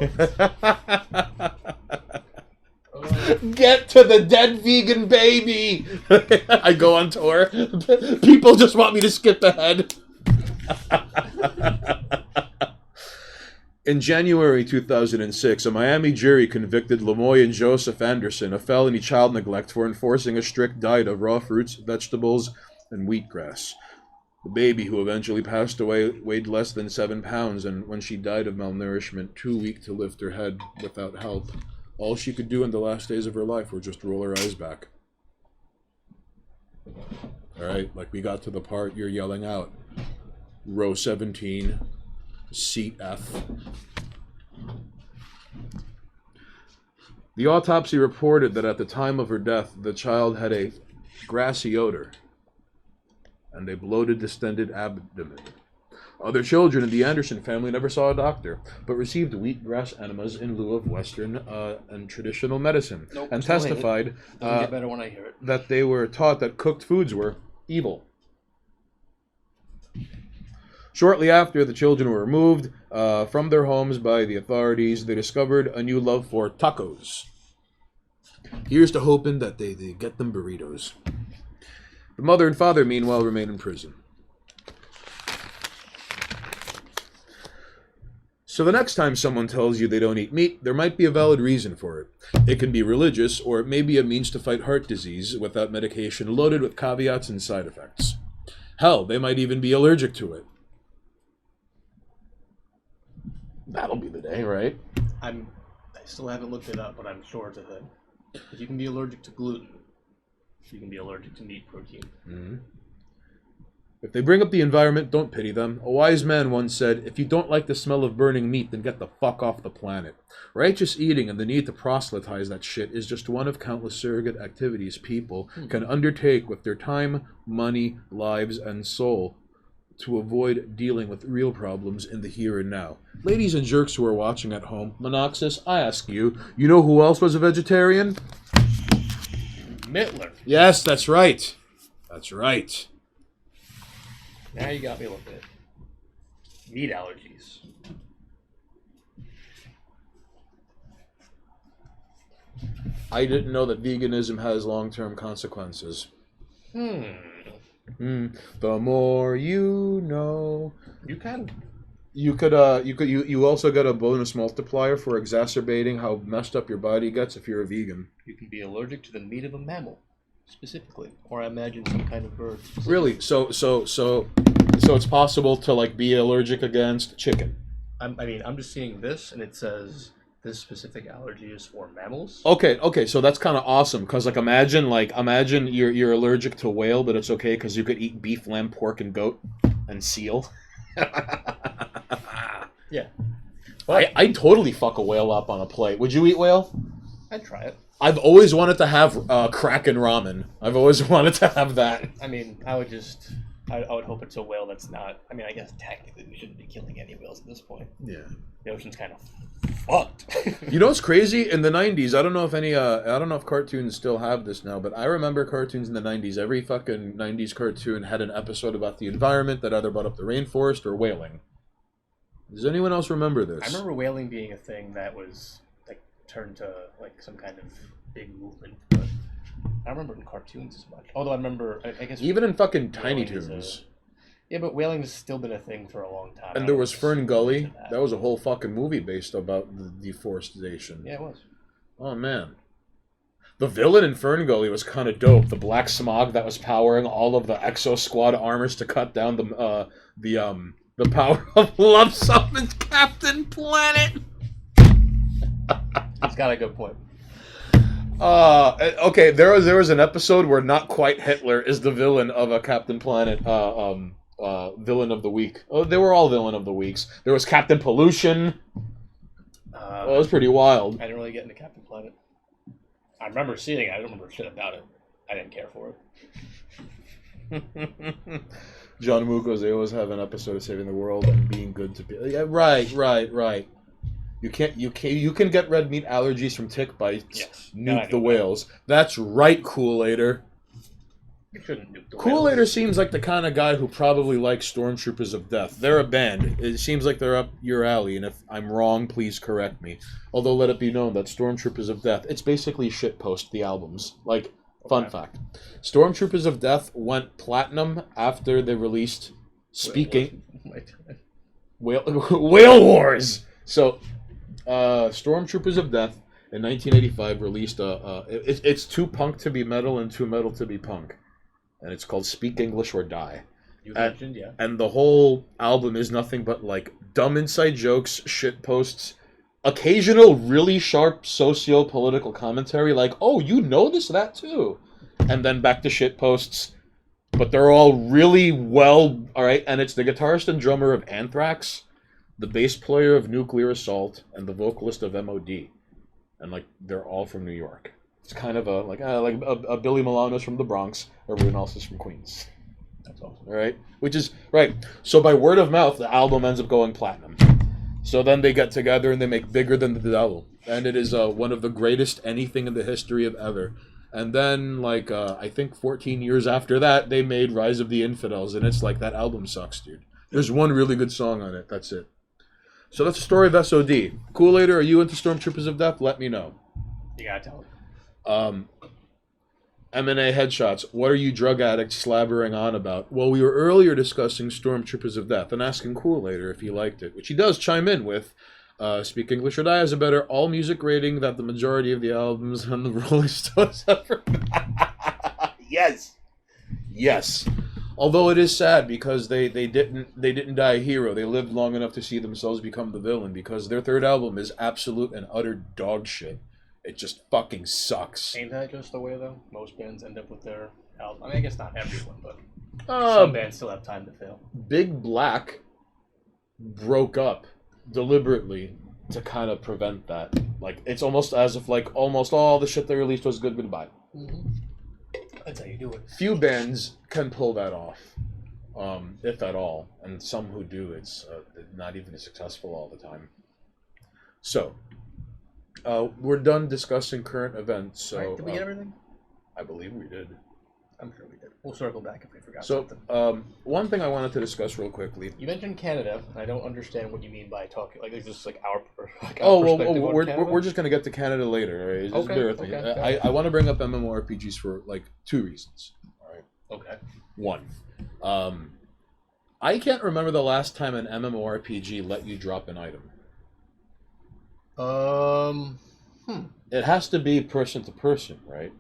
Get to the dead vegan baby! I go on tour. People just want me to skip ahead. In January 2006, a Miami jury convicted Lemoy and Joseph Anderson of felony child neglect for enforcing a strict diet of raw fruits, vegetables, and wheatgrass. The baby, who eventually passed away, weighed less than 7 pounds, and when she died of malnourishment, too weak to lift her head without help, all she could do in the last days of her life were just roll her eyes back. Alright, like we got to the part you're yelling out. Row 17, seat F. The autopsy reported that at the time of her death, the child had a grassy odor and a bloated, distended abdomen. Other children in the Anderson family never saw a doctor, but received wheatgrass enemas in lieu of Western and traditional medicine, and testified Doesn't get better when I hear it. that they were taught that cooked foods were evil. Shortly after the children were removed from their homes by the authorities, they discovered a new love for tacos. Here's to hoping that they get them burritos. The mother and father, meanwhile, remain in prison. So the next time someone tells you they don't eat meat, there might be a valid reason for it. It can be religious, or it may be a means to fight heart disease without medication, loaded with caveats and side effects. Hell, they might even be allergic to it. That'll be the day, right? I still haven't looked it up, but I'm sure it's a thing. If you can be allergic to gluten, you can be allergic to meat protein. Mm-hmm. If they bring up the environment, don't pity them. A wise man once said, if you don't like the smell of burning meat, then get the fuck off the planet. Righteous eating and the need to proselytize that shit is just one of countless surrogate activities people can undertake with their time, money, lives, and soul to avoid dealing with real problems in the here and now. Ladies and jerks who are watching at home, Monoxus, I ask you, you know who else was a vegetarian? Mittler. Yes, that's right. That's right. Now you got me looking at meat allergies. I didn't know that veganism has long-term consequences. The more you know. You also get a bonus multiplier for exacerbating how messed up your body gets if you're a vegan. You can be allergic to the meat of a mammal, specifically, or I imagine some kind of bird. Really? So it's possible to like be allergic against chicken. I'm just seeing this, and it says this specific allergy is for mammals. Okay, so that's kind of awesome because imagine you're allergic to whale, but it's okay because you could eat beef, lamb, pork, and goat, and seal. Yeah, I'd totally fuck a whale up on a plate. Would you eat whale? I'd try it. I've always wanted to have Kraken ramen. I've always wanted to have that. I mean, I would hope it's a whale that's not. I mean, I guess technically we shouldn't be killing any whales at this point. Yeah. The ocean's kind of fucked. You know what's crazy? In the 90s, I don't know if cartoons still have this now, but I remember cartoons in the 90s. Every fucking 90s cartoon had an episode about the environment that either brought up the rainforest or whaling. Does anyone else remember this? I remember whaling being a thing that was like turned to like some kind of big movement, but I don't remember in cartoons as much. Although I remember, I guess even in fucking Tiny whaling Toons. Yeah, but whaling has still been a thing for a long time. And there was Fern Gully. That was a whole fucking movie based about the deforestation. Yeah, it was. Oh man. The villain in Fern Gully was kind of dope. The black smog that was powering all of the Exo Squad armors to cut down the power of Love Summons Captain Planet. He's got a good point. Okay, there was an episode where not quite Hitler is the villain of a Captain Planet Villain of the Week. Oh, they were all Villain of the Weeks. There was Captain Pollution. It was pretty wild. I didn't really get into Captain Planet. I remember seeing it. I don't remember shit about it. I didn't care for it. John Woo goes, they always have an episode of saving the world and being good to people. Yeah, right. You can get red meat allergies from tick bites. Yes. Nuke the whales. That's right, Kool-Ader. You shouldn't nuke the Kool-Ader whales. seems like the kind of guy who probably likes Stormtroopers of Death. They're a band. It seems like they're up your alley, and if I'm wrong, please correct me. Although let it be known that Stormtroopers of Death, it's basically shitpost the albums. Like, fun fact. Stormtroopers of Death went platinum after they released Speaking... Whale Wars! So, Stormtroopers of Death in 1985 released it's too punk to be metal and too metal to be punk. And it's called Speak English or Die. You mentioned, yeah. And the whole album is nothing but like dumb inside jokes, shit posts, occasional really sharp socio-political commentary like, oh, you know that too. And then back to shit posts. But they're all really well, alright, and it's the guitarist and drummer of Anthrax, the bass player of Nuclear Assault, and the vocalist of MOD. And like they're all from New York. It's kind of a Billy Milano's from the Bronx. Everyone else is from Queens. That's awesome. All right, which is right. So by word of mouth, the album ends up going platinum. So then they get together and they make Bigger Than the Devil, and it is one of the greatest anything in the history of ever. And then I think 14 years after that, they made Rise of the Infidels, and it's like that album sucks, dude. There's one really good song on it. That's it. So that's the story of SOD. Kool-Ader, are you into Stormtroopers of Death? Let me know. You gotta tell me. M&A Headshots, what are you drug addicts slabbering on about? Well, we were earlier discussing Stormtroopers of Death and asking Kool-Ader if he liked it, which he does chime in with. Speak English or Die has a better all-music rating that the majority of the albums on the Rolling Stones ever. Yes. Although it is sad because they didn't die a hero. They lived long enough to see themselves become the villain because their third album is absolute and utter dog shit. It just fucking sucks. Ain't that just the way, though? Most bands end up with their album. I mean, I guess not everyone, but some bands still have time to fail. Big Black broke up deliberately to kind of prevent that. Like, it's almost as if, like, almost all the shit they released was good goodbye. Mm-hmm. That's how you do it. Few bands can pull that off, if at all. And some who do, it's not even as successful all the time. So... we're done discussing current events. So, right, did we get everything? I believe we did. I'm sure we did. We'll circle back if we forgot something. One thing I wanted to discuss real quickly. You mentioned Canada, and I don't understand what you mean by talking. Like, it's just like our perspective we're just going to get to Canada later. All right? Just bear with me. I want to bring up MMORPGs for like two reasons. All right. Okay. One, I can't remember the last time an MMORPG let you drop an item. It has to be person to person, right?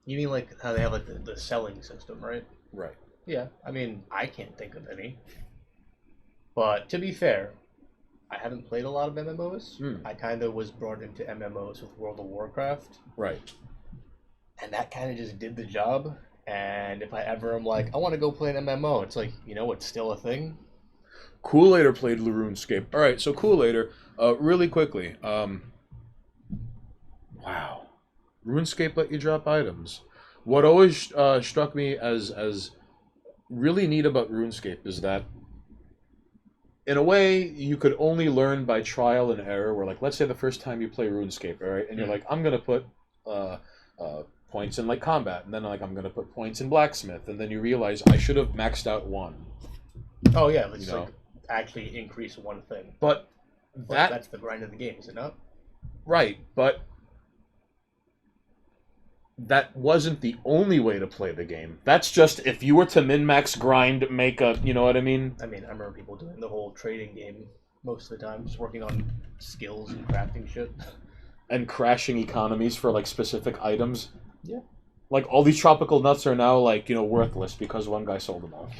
You mean like how they have like the selling system, right? Right. Yeah. I mean, I can't think of any. But to be fair, I haven't played a lot of MMOs. I kind of was brought into MMOs with World of Warcraft. Right. And that kind of just did the job. And if I ever am like, I want to go play an MMO, it's like, you know, it's still a thing. Kool-Ader played RuneScape. All right, so Kool-Ader, really quickly. Wow. RuneScape let you drop items. What always struck me as really neat about RuneScape is that, in a way, you could only learn by trial and error. Where, like, let's say the first time you play RuneScape, all right, and you're like, I'm gonna put points in like combat, and then like I'm gonna put points in blacksmith, and then you realize I should have maxed out one. Oh yeah, let's like actually increase one thing. But that's the grind of the game, is it not? Right, but that wasn't the only way to play the game. That's just if you were to min-max grind, make a, you know what I mean? I mean, I remember people doing the whole trading game most of the time, just working on skills and crafting shit. And crashing economies for, like, specific items. Yeah. Like, all these tropical nuts are now, like, you know, worthless because one guy sold them off.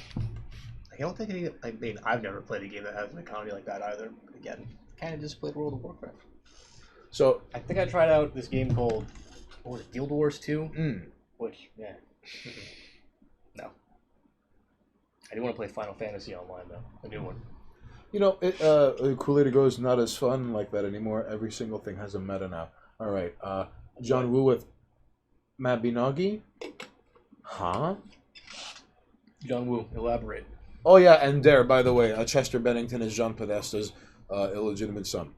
I don't think any... I mean, I've never played a game that has an economy like that either. Again, kind of just played World of Warcraft. So... I think I tried out this game called... What was it? Guild Wars 2? Which, yeah. No. I do want to play Final Fantasy Online though, a new one. You know, Kool-Aid to Go is not as fun like that anymore. Every single thing has a meta now. All right, John Woo with Mabinogi? Huh? John Woo, elaborate. Oh yeah, and there, by the way, Chester Bennington is John Podesta's illegitimate son.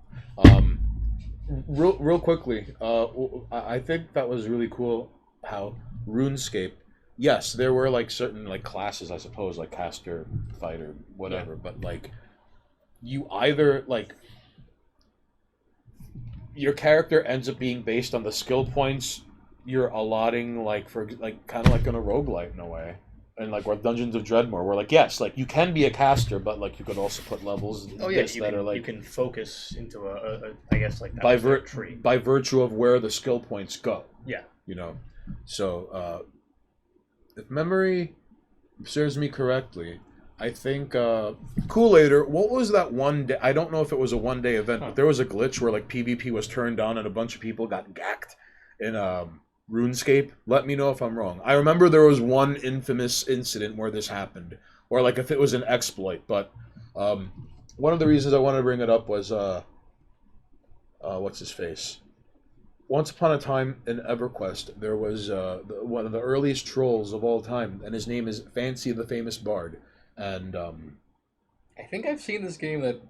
Real quickly, I think that was really cool how RuneScape. Yes, there were like certain like classes, I suppose, like caster, fighter, whatever. But like, you either like your character ends up being based on the skill points you're allotting, like for like kind of like in a roguelite in a way. And like or Dungeons of Dreadmore, where like yes, like you can be a caster, but like you could also put levels. Oh yeah, you can focus into a I guess like that by tree by virtue of where the skill points go. Yeah, you know. So if memory serves me correctly, I think Kool-Aider. What was that one day? I don't know if it was a one-day event, but there was a glitch where like PvP was turned on and a bunch of people got gacked in RuneScape. Let me know if I'm wrong. I remember there was one infamous incident where this happened, or like if it was an exploit. But one of the reasons I wanted to bring it up was what's his face? Once upon a time in EverQuest, there was one of the earliest trolls of all time, and his name is Fancy the Famous Bard. And I think I've seen this game that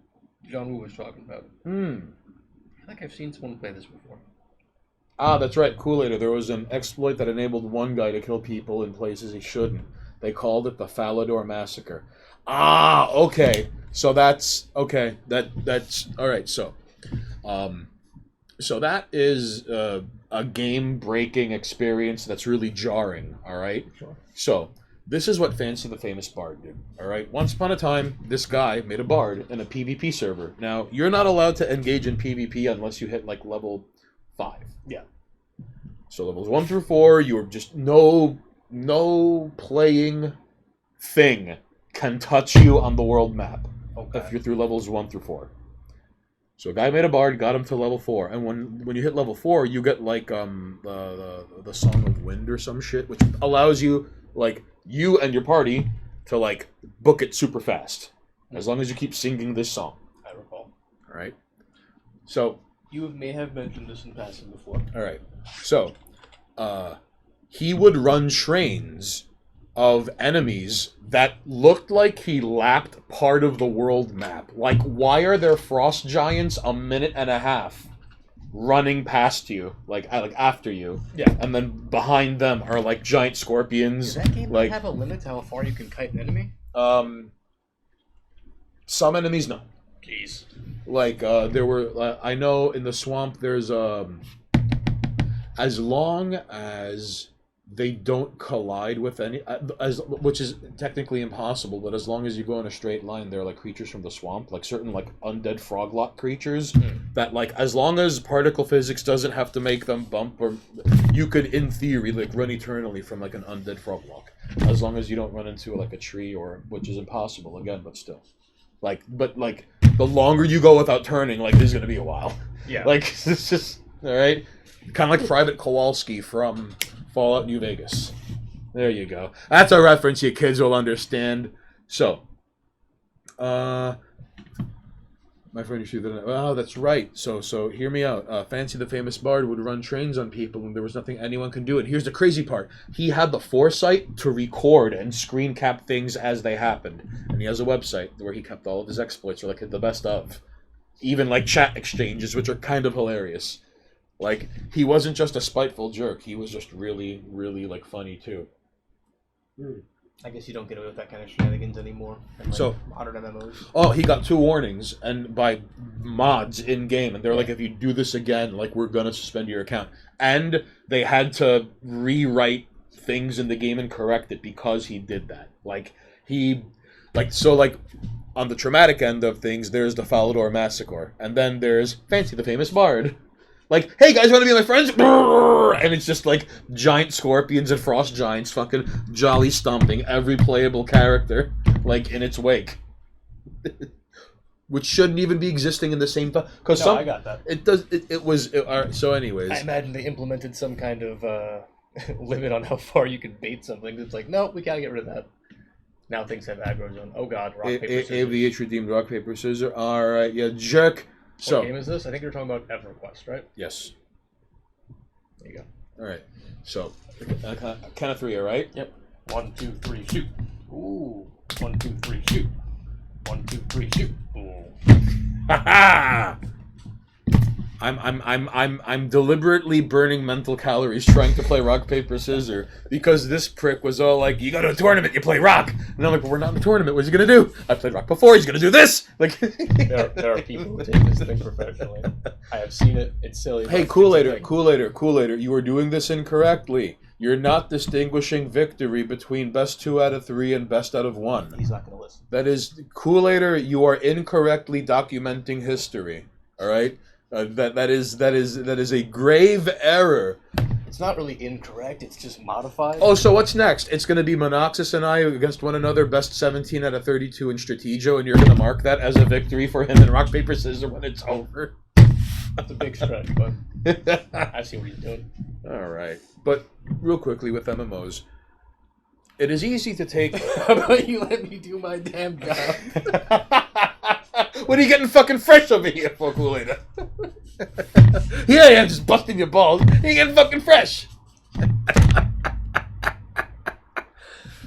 John Woo was talking about. I feel like I've seen someone play this before. Ah, that's right, Kool-Aider. There was an exploit that enabled one guy to kill people in places he shouldn't. They called it the Falador Massacre. Ah, okay. So that's okay. That's all right. So that is a game-breaking experience that's really jarring. All right. Sure. So this is what Fancy the Famous Bard did. All right. Once upon a time, this guy made a bard in a PvP server. Now you're not allowed to engage in PvP unless you hit like level 5. Yeah. So levels 1 through 4, you are just no playing thing can touch you on the world map. Okay. If you're through levels 1 through 4. So a guy made a bard, got him to level 4, and when you hit level 4, you get like the Song of Wind or some shit, which allows you like you and your party to like book it super fast, as long as you keep singing this song. I recall. All right. So. You may have mentioned this in passing before. All right. So, he would run trains of enemies that looked like he lapped part of the world map. Like, why are there frost giants a minute and a half running past you, like after you? Yeah. And then behind them are like giant scorpions. Does that game like have a limit to how far you can kite an enemy? Some enemies no. Jeez. Like there were, I know in the swamp there's as long as they don't collide with any, which is technically impossible, but as long as you go in a straight line, they're like creatures from the swamp, like certain like undead froglock creatures that like as long as particle physics doesn't have to make them bump, or you could in theory like run eternally from like an undead froglock, as long as you don't run into like a tree, or which is impossible again, but still. But the longer you go without turning, like, this is gonna be a while. Yeah. Like, it's just, all right? Kind of like Private Kowalski from Fallout New Vegas. There you go. That's a reference you kids will understand. So, my friend you shoot that. Oh, that's right. So hear me out. Fancy the Famous Bard would run trains on people, and there was nothing anyone could do. And here's the crazy part: he had the foresight to record and screen cap things as they happened. And he has a website where he kept all of his exploits, or like the best of, even like chat exchanges, which are kind of hilarious. Like, he wasn't just a spiteful jerk; he was just really, really like funny too. I guess you don't get away with that kind of shenanigans anymore. In, like, So modern MMOs. Oh, he got 2 warnings, and by mods in game, and they're like, if you do this again, like, we're gonna suspend your account. And they had to rewrite things in the game and correct it because he did that. Like, on the traumatic end of things, there's the Falador Massacre, and then there's Fancy the Famous Bard. Like, hey guys, want to be my friends? And it's just like giant scorpions and frost giants fucking jolly stomping every playable character, like, in its wake. Which shouldn't even be existing in the same time. No, I got that. It does. It was. So, anyways. I imagine they implemented some kind of limit on how far you could bait something. It's like, no, we gotta get rid of that. Now things have aggro zone. Oh god, rock, paper, scissors. AVH redeemed rock, paper, scissors. Alright, yeah, jerk. So, what game is this? I think you're talking about EverQuest, right? yes. There you go. Alright, so, count of three, alright? Yep. 1, 2, 3, shoot. Ooh. 1, 2, 3, shoot. 1, 2, 3, shoot. Ooh. Ha ha! I'm deliberately burning mental calories trying to play rock, paper, scissors because this prick was all like, you go to a tournament, you play rock. And I'm like, but we're not in a tournament, what's he gonna do? I played rock before, he's gonna do this! Like there are people who take this thing professionally. I have seen it, it's silly. Hey, Kool-Ader, you are doing this incorrectly. You're not distinguishing victory between best 2 out of 3 and best out of 1. He's not gonna listen. That is, Kool-Ader, you are incorrectly documenting history. Alright? That is a grave error. It's not really incorrect, it's just modified. Oh, so what's next? It's going to be Monoxus and I against one another, best 17 out of 32 in Strategio, and you're going to mark that as a victory for him in rock, paper, scissors when it's over? That's a big stretch, but I see what he's doing. Alright. But, real quickly with MMOs, it is easy to take... How about you let me do my damn job? What are you getting fucking fresh over here for, Kool-Aid? Here I am just busting your balls. You're getting fucking fresh.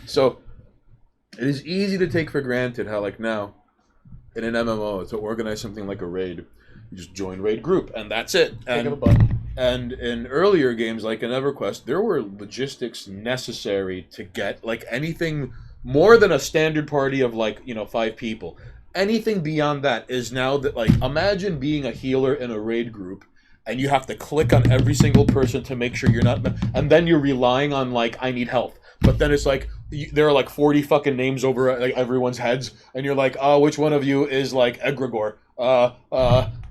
So, it is easy to take for granted how, like now, in an MMO, to organize something like a raid, you just join raid group, and that's it. Click of a button. And in earlier games, like in EverQuest, there were logistics necessary to get, like, anything more than a standard party of, like, 5 people. Anything beyond that is now that, like, imagine being a healer in a raid group and you have to click on every single person to make sure you're not, and then you're relying on, like, I need health. But then it's like, there are like 40 fucking names over like everyone's heads, and you're like, oh, which one of you is like Egregore?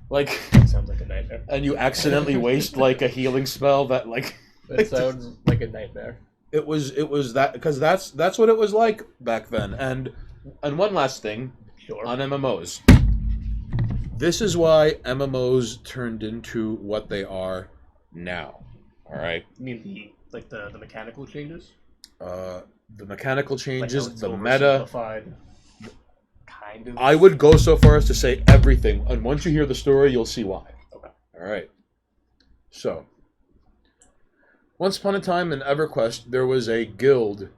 Like. That sounds like a nightmare. And you accidentally waste like a healing spell that like. That sounds like a nightmare. It was that, because that's what it was like back then. And one last thing. Sure. On MMOs. This is why MMOs turned into what they are now. All right. You mean the mechanical changes? The mechanical changes, like the meta. Kind of. I would go so far as to say everything, and once you hear the story, you'll see why. Okay. All right. So, once upon a time in EverQuest, there was a guild,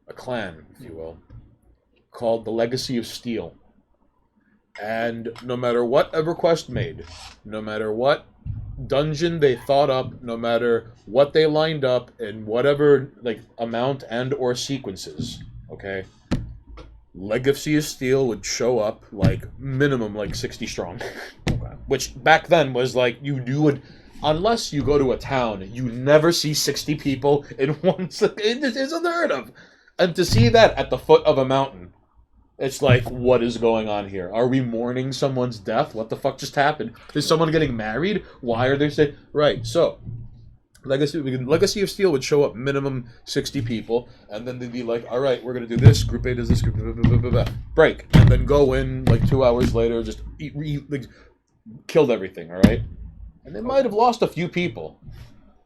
a clan, if you will, called the Legacy of Steel. And no matter what EverQuest made, no matter what dungeon they thought up, no matter what they lined up in whatever like amount and or sequences, okay, Legacy of Steel would show up like minimum like 60 strong. Okay. Which back then was like you would, unless you go to a town, you never see 60 people in one. It is unheard of. And to see that at the foot of a mountain, it's like, what is going on here? Are we mourning someone's death? What the fuck just happened? Is someone getting married? Why are they saying... Right, so, Legacy of Steel would show up minimum 60 people, and then they'd be like, alright, we're going to do this, Group A does this, Group blah, blah, blah, blah, break. And then go in, like, 2 hours later, just killed everything, alright? And they might have lost a few people.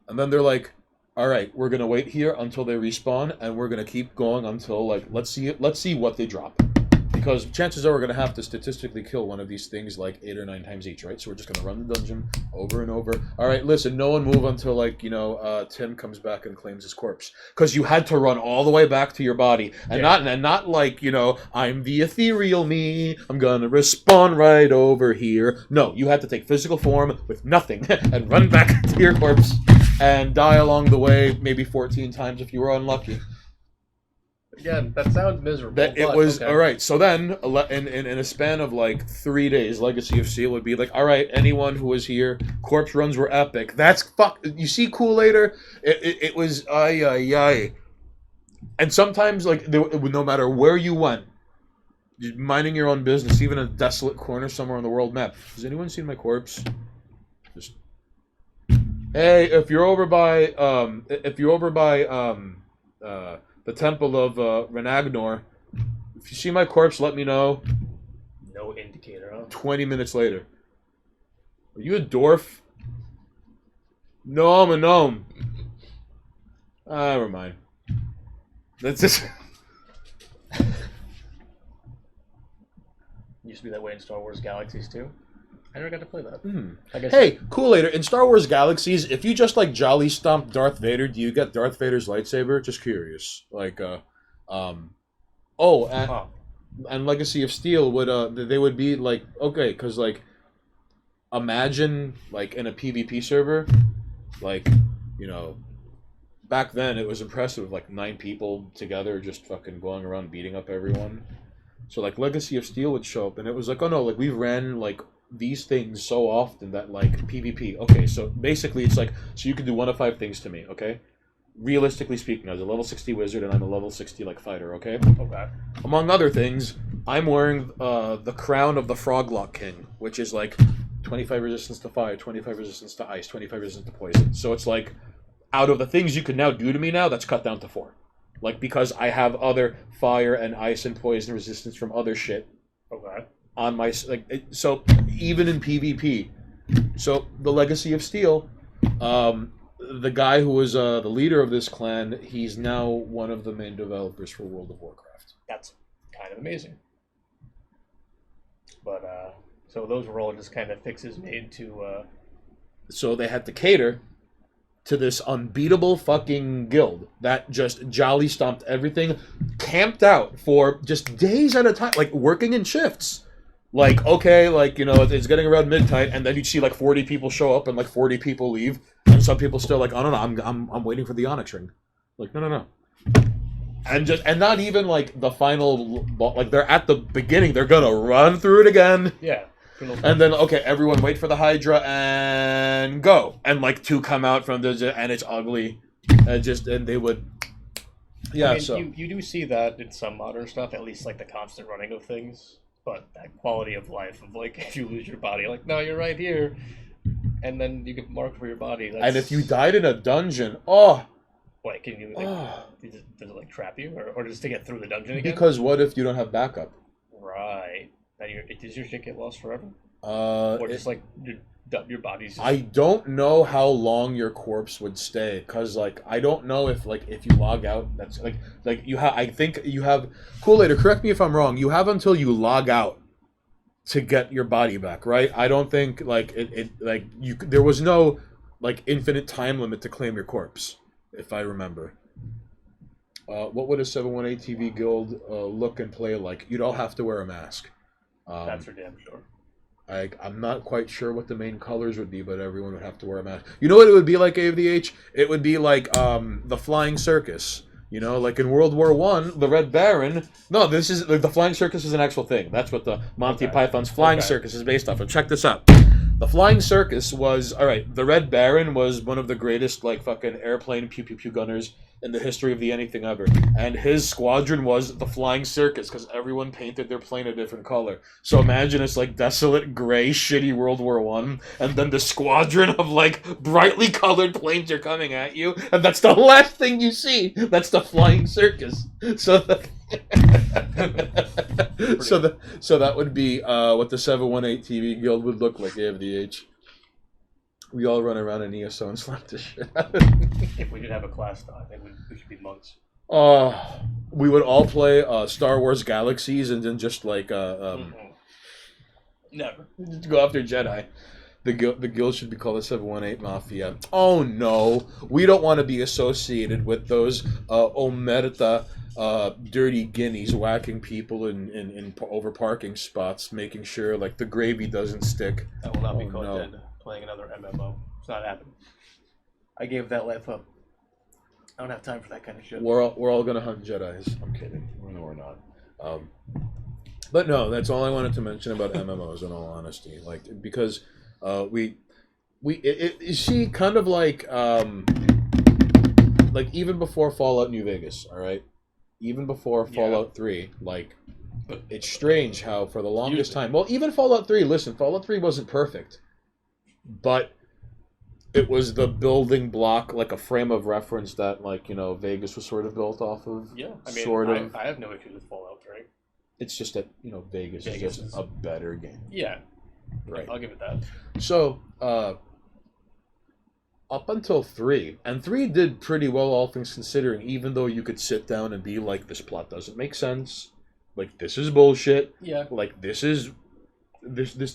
And then they're like, alright, we're going to wait here until they respawn, and we're going to keep going until, like, let's see what they drop. Because chances are we're going to have to statistically kill one of these things like 8 or 9 times each, right? So we're just going to run the dungeon over and over. Alright, listen, no one move until, like, Tim comes back and claims his corpse. Because you had to run all the way back to your body. And not like, I'm the ethereal me, I'm going to respawn right over here. No, you had to take physical form with nothing and run back to your corpse and die along the way, maybe 14 times if you were unlucky. Again, that sounds miserable. It was okay. All right. So then, in a span of like 3 days, Legacy of Steel would be like, all right, anyone who was here, corpse runs were epic. That's fuck. You see, Kool-Ader, it was ay. And sometimes, like, no matter where you went, minding your own business, even a desolate corner somewhere on the world map. Has anyone seen my corpse? Just hey, if you're over by the Temple of Renagnor, if you see my corpse, let me know. No indicator, huh? 20 minutes later. Are you a dwarf? No, I'm a gnome. Never mind. That's just... used to be that way in Star Wars Galaxies too. I never got to play that. I guess Hey, cool later. In Star Wars Galaxies, if you just like jolly stomp Darth Vader, do you get Darth Vader's lightsaber? Just curious. And Legacy of Steel they would be like, okay, because like imagine like in a PvP server, like, you know, back then it was impressive, like 9 people together just fucking going around beating up everyone. So like Legacy of Steel would show up and it was like, oh no, like we ran like these things so often that like PvP. Okay, so basically it's like, so you can do 1 of 5 things to me, okay? Realistically speaking, I was a level 60 wizard and I'm a level 60 like fighter, okay? Okay. Among other things, I'm wearing the crown of the Froglock King, which is like 25 resistance to fire, 25 resistance to ice, 25 resistance to poison. So it's like, out of the things you can now do to me now, that's cut down to 4. Like, because I have other fire and ice and poison resistance from other shit. Okay. On my, like, so even in PvP. So, the Legacy of Steel, the guy who was the leader of this clan, he's now one of the main developers for World of Warcraft. That's kind of amazing. But, so those were all just kind of fixes made to, So they had to cater to this unbeatable fucking guild that just jolly stomped everything, camped out for just days at a time, like working in shifts. Like, okay, like, you know, it's getting around midnight, and then you'd see like 40 people show up and like 40 people leave, and some people still like, oh no, I'm waiting for the Onyx ring. Like, no. And not even like the final, like they're at the beginning, they're gonna run through it again. yeah. And then, okay, everyone wait for the Hydra and go. And like 2 come out from the, and it's ugly. And they would, yeah. I mean, so you do see that in some modern stuff, at least like the constant running of things. But that quality of life of like, if you lose your body, like, no, you're right here, and then you get marked for your body. That's... And if you died in a dungeon, oh. Wait, can you, like, does it like trap you, or just to get through the dungeon again? Because what if you don't have backup? Right. Now does your shit get lost forever? Or just like your body's. Just... I don't know how long your corpse would stay, cause like I don't know if you log out, that's like you have. I think you have. Cool-Later, correct me if I'm wrong. You have until you log out to get your body back, right? I don't think like it like you. There was no like infinite time limit to claim your corpse, if I remember. What would a 718 TV guild look and play like? You'd all have to wear a mask. That's for damn sure. I'm not quite sure what the main colors would be, but everyone would have to wear a mask. You know what it would be like, AVDH? It would be like the Flying Circus. You know, like in World War I, the Red Baron... No, this is... the Flying Circus is an actual thing. That's what the Monty Python's Flying Circus is based off of. Check this out. The Flying Circus was... Alright, the Red Baron was one of the greatest, like, fucking airplane pew-pew-pew gunners in the history of the anything ever. And his squadron was the Flying Circus, because everyone painted their plane a different color. So imagine it's like desolate, gray, shitty World War I, and then the squadron of like brightly colored planes are coming at you, and that's the last thing you see. That's the Flying Circus. So so that would be what the 718 TV guild would look like, AFDH. We all run around in ESO and slap this shit out. If we did have a class, though, I think we should be monks. We would all play Star Wars Galaxies and then just like Never. Just go after Jedi. The guild should be called the 718 Mafia. Oh no, we don't want to be associated with those omerta dirty guineas whacking people in over parking spots, making sure like the gravy doesn't stick. That will not be called dead. Playing another MMO. It's not happening. I gave that life up. I don't have time for that kind of shit. We're all gonna hunt Jedis. I'm kidding. No, we're not. But no, that's all I wanted to mention about MMOs. In all honesty, like because you see, kind of like even before Fallout New Vegas, all right, even before Fallout 3, like it's strange how for the longest time, well, even Fallout 3. Listen, Fallout 3 wasn't perfect. But it was the building block, like a frame of reference that, like, you know, Vegas was sort of built off of. Yeah, I mean, I have no issues with Fallout 3. It's just that, you know, Vegas is just a better game. Yeah, right. I'll give it that. So, up until 3, and 3 did pretty well, all things considering, even though you could sit down and be like, this plot doesn't make sense. like, this is bullshit. Yeah. Like, this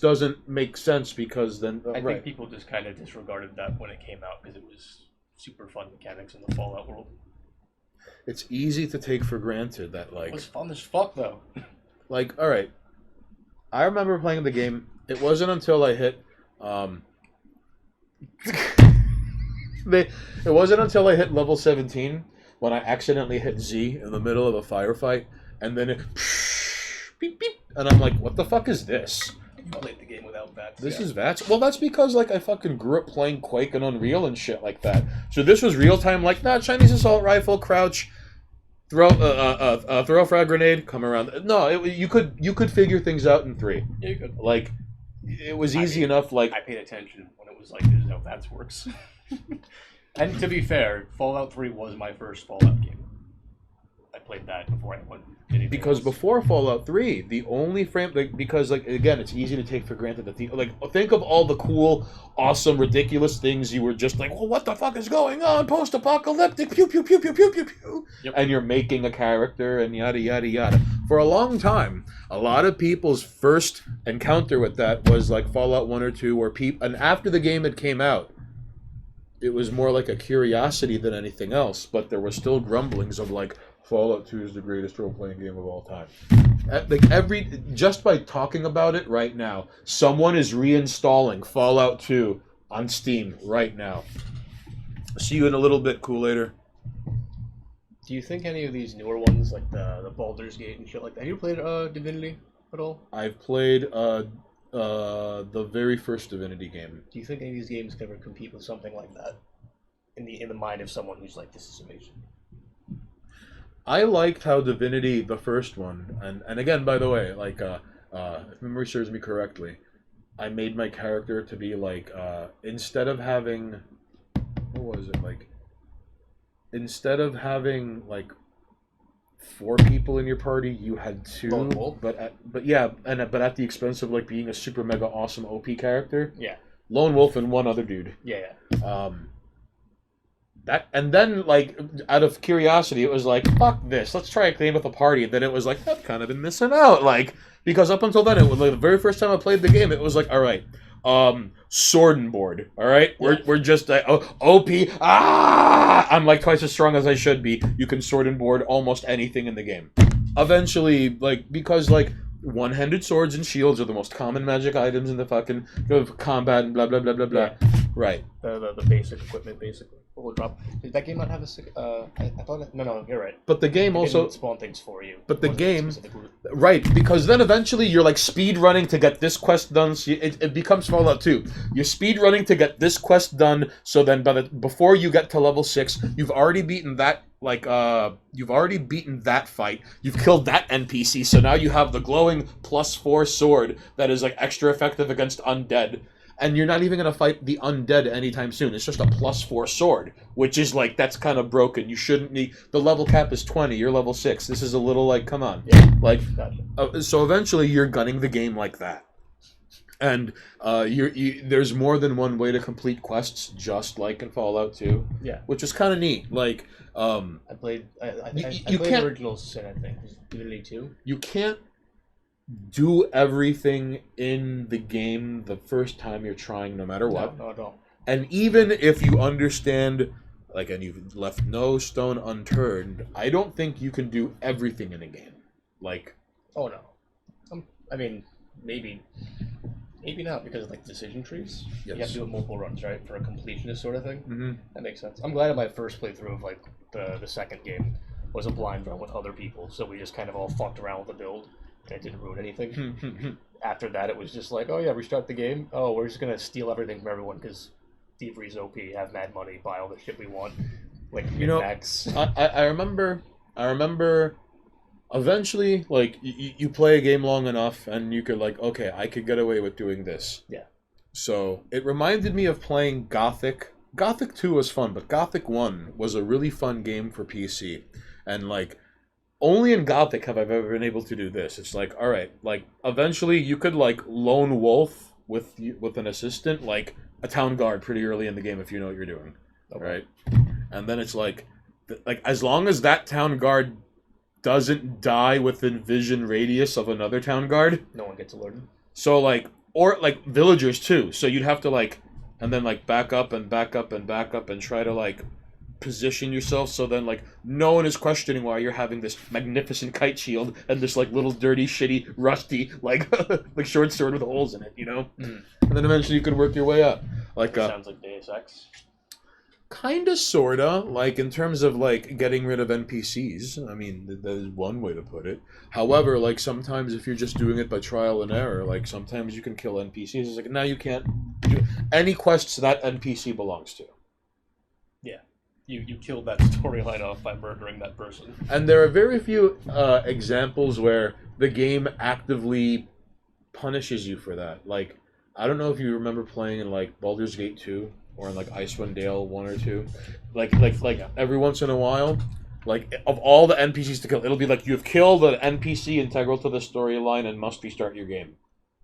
doesn't make sense because then... I think people just kind of disregarded that when it came out because it was super fun mechanics in the Fallout world. It's easy to take for granted that, like... It was fun as fuck, though. Like, alright. I remember playing the game. It wasn't until I hit... It wasn't until I hit level 17 when I accidentally hit Z in the middle of a firefight, and then it... Beep, beep, and I'm like, what the fuck is this? You played the game without VATS. This is VATS? Well, that's because, like, I fucking grew up playing Quake and Unreal and shit like that. So this was real time, like, Chinese assault rifle, crouch, throw a frag grenade, come around. No, you could figure things out in 3. Yeah, you could. Like, it was easy enough. Like, I paid attention when it was like, this is how VATS works. And to be fair, Fallout 3 was my first Fallout game. I played that before I went anything because else. before Fallout 3, the only frame, like, because, like, again, it's easy to take for granted that think of all the cool, awesome, ridiculous things you were just like, well, what the fuck is going on? Post-apocalyptic, pew pew pew pew pew pew pew, Yep. And you're making a character and yada yada yada. For a long time, a lot of people's first encounter with that was like Fallout 1 or 2, and after the game had came out, it was more like a curiosity than anything else, but there were still grumblings of like, Fallout 2 is the greatest role-playing game of all time. Like just by talking about it right now, someone is reinstalling Fallout 2 on Steam right now. See you in a little bit, Kool-Aider. Do you think any of these newer ones, like the Baldur's Gate and shit like that, have you played Divinity at all? I've played the very first Divinity game. Do you think any of these games can ever compete with something like that in the mind of someone who's like, this is amazing? I liked how Divinity, the first one, and again, by the way, like, if memory serves me correctly, I made my character to be like, instead of having, what was it, like, instead of having, like, 4 people in your party, you had 2, Lone Wolf? but at the expense of, like, being a super mega awesome OP character. Yeah. Lone Wolf and one other dude. Yeah. And then, like, out of curiosity, it was like, fuck this, let's try a game with a party. And then it was like, I've kind of been missing out. Like, because up until then, it was like the very first time I played the game, it was like, all right, sword and board, all right? We're just, OP, I'm like twice as strong as I should be. You can sword and board almost anything in the game. Eventually, like, because, like, one-handed swords and shields are the most common magic items in the fucking combat and blah, blah, blah, blah, blah. Yeah. Right. The basic equipment, basically. What will drop? Did that game not have a... I thought... No, you're right. But the game It also... didn't spawn things for you. But the It wasn't game... specifically- Right, because then eventually you're like speed running to get this quest done. So it becomes Fallout 2. You're speed running to get this quest done. So then before you get to level 6, you've already beaten that fight. You've killed that NPC. So now you have the glowing +4 sword that is like extra effective against undead. And you're not even going to fight the undead anytime soon. It's just a +4 sword, which is like, that's kind of broken. You shouldn't need... The level cap is 20. You're level 6. This is a little like, come on. Yeah. Like, Gotcha. so eventually you're gunning the game like that. And there's more than one way to complete quests, just like in Fallout 2. Yeah. Which is kind of neat. Like, I played you played can't- Original Sin, I think. Was Divinity 2? you can't do everything in the game the first time you're trying, no matter what. No, not at all. And even if you understand, like, and you've left no stone unturned, I don't think you can do everything in a game. Like, Oh, no. I mean, maybe not, because of, like, decision trees. You have Yes. to do it multiple runs, right? For a completionist sort of thing. mm-hmm. That makes sense. I'm glad that my first playthrough of, like, the second game was a blind run with other people, so we just kind of all fucked around with the build, and it didn't ruin anything. After that, it was just like, oh yeah, restart the game. Oh, we're just gonna steal everything from everyone because Thievery's OP, have mad money, buy all the shit we want. Like, max. I remember eventually, like, you play a game long enough and you could, like, okay, I could get away with doing this. Yeah. So it reminded me of playing Gothic. Gothic 2 was fun, but Gothic 1 was a really fun game for PC. And, like, only in Gothic have I ever been able to do this. It's like, all right, like, eventually you could, like, lone wolf with an assistant, like a town guard pretty early in the game if you know what you're doing. Okay. Right? And then it's like as long as that town guard doesn't die within vision radius of another town guard. No one gets alerted. So like, or like villagers too. So you'd have to like, and then like back up and back up and back up and try to like position yourself so then like no one is questioning why you're having this magnificent kite shield and this like little dirty, shitty, rusty like like short sword with holes in it, you know. Mm. And then eventually you could work your way up. Like Sounds like Deus Ex. Kinda, sorta, like in terms of like getting rid of NPCs. I mean, that is one way to put it. However, like sometimes if you're just doing it by trial and error, like sometimes you can kill NPCs. It's like now you can't do any quests that NPC belongs to. You killed that storyline off by murdering that person. And there are very few examples where the game actively punishes you for that. Like, I don't know if you remember playing in like Baldur's Gate 2 or in like Icewind Dale 1 or 2. Like every once in a while, like of all the NPCs to kill, it'll be like you've killed an NPC integral to the storyline and must restart your game.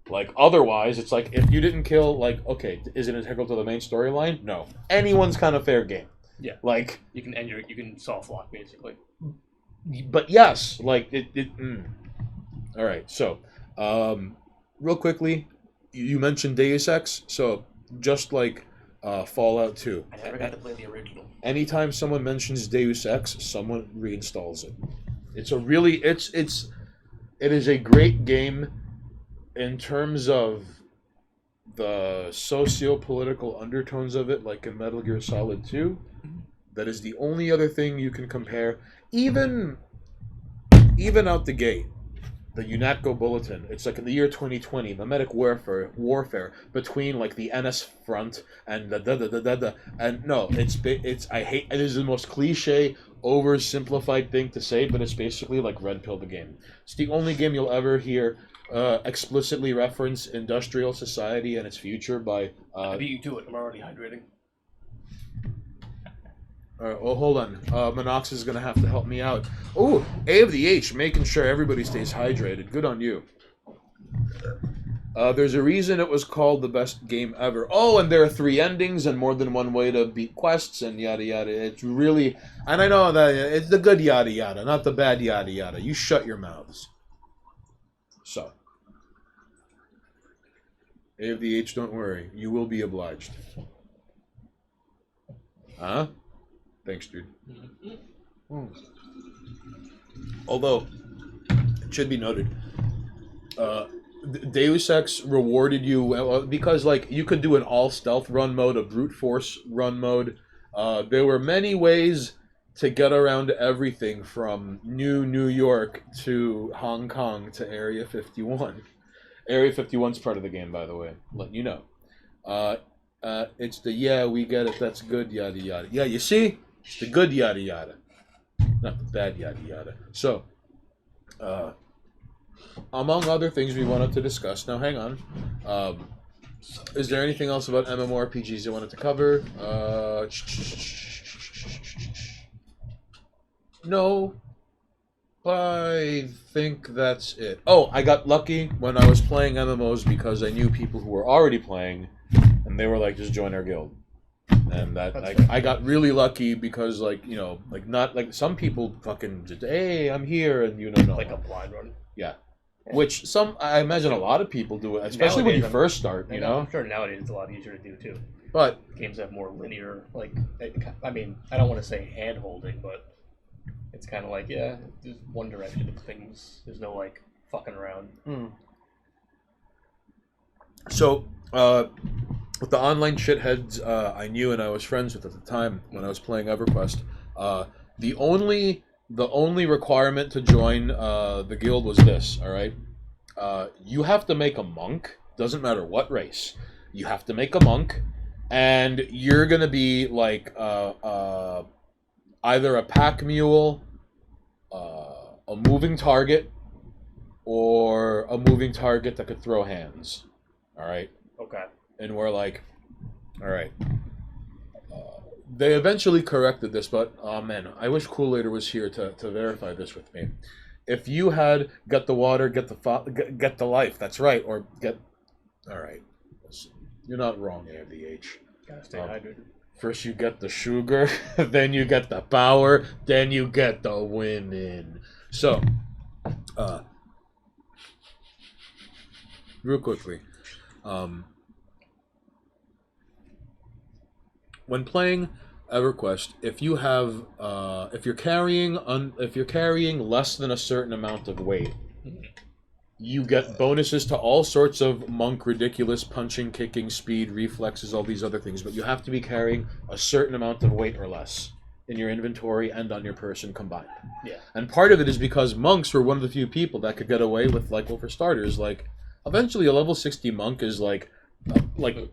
Like otherwise, it's like if you didn't kill, like okay, is it integral to the main storyline? No. Anyone's kind of fair game. Yeah, like you can soft lock basically. But yes, like All right, so real quickly, you mentioned Deus Ex, so just like Fallout 2. I never got to play the original. Anytime someone mentions Deus Ex, someone reinstalls it. It's a really it is a great game in terms of the socio-political undertones of it, like in Metal Gear Solid 2. That is the only other thing you can compare. Even out the gate, the UNATCO bulletin. It's like in the year 2020, mimetic warfare between like the NS front and the and no, it's I hate it is the most cliche, oversimplified thing to say, but it's basically like Red Pill the game. It's the only game you'll ever hear explicitly reference industrial society and its future by. I beat you to it. I'm already hydrating. All right, well, hold on. Minox is going to have to help me out. Oh, A of the H, making sure everybody stays hydrated. Good on you. There's a reason it was called the best game ever. Oh, and there are 3 endings and more than one way to beat quests and yada yada. It's really... And I know that it's the good yada yada, not the bad yada yada. You shut your mouths. So. A of the H, don't worry. You will be obliged. Huh? Thanks, dude. Although, it should be noted, Deus Ex rewarded you because, like, you could do an all-stealth run mode, a brute force run mode. There were many ways to get around everything from New York to Hong Kong to Area 51. Area 51's part of the game, by the way. Let you know. It's the, yeah, we get it, that's good, yada yada. Yeah, you see? It's the good yada yada. Not the bad yada yada. So, among other things we wanted to discuss, now hang on. Is there anything else about MMORPGs you wanted to cover? No. I think that's it. Oh, I got lucky when I was playing MMOs because I knew people who were already playing, and they were like, just join our guild. And that I got really lucky because, like, you know, like not like some people fucking just, hey, I'm here, and you know, like a blind run. Yeah, which I imagine a lot of people do it, especially when you first start. You know, I'm sure nowadays it's a lot easier to do too. But games have more linear, like, I mean, I don't want to say hand holding, but it's kind of like, yeah, there's one direction of things. There's no like fucking around. So, with the online shitheads I knew and I was friends with at the time when I was playing EverQuest, the only requirement to join the guild was this. All right, you have to make a monk. Doesn't matter what race. You have to make a monk, and you're gonna be like either a pack mule, a moving target, or a moving target that could throw hands. All right. Okay. And we're like, all right. They eventually corrected this, but oh man, I wish Kool-Ader was here to verify this with me. If you had get the water, get the life, that's right, or get. All right, listen, you're not wrong, AMDH. Gotta stay hydrated. First you get the sugar, then you get the power, then you get the winning. So, real quickly, when playing EverQuest, if you have, if you're carrying less than a certain amount of weight, you get bonuses to all sorts of monk ridiculous punching, kicking, speed, reflexes, all these other things. But you have to be carrying a certain amount of weight or less in your inventory and on your person combined. Yeah. And part of it is because monks were one of the few people that could get away with, like, well, for starters, like, eventually a level 60 monk is like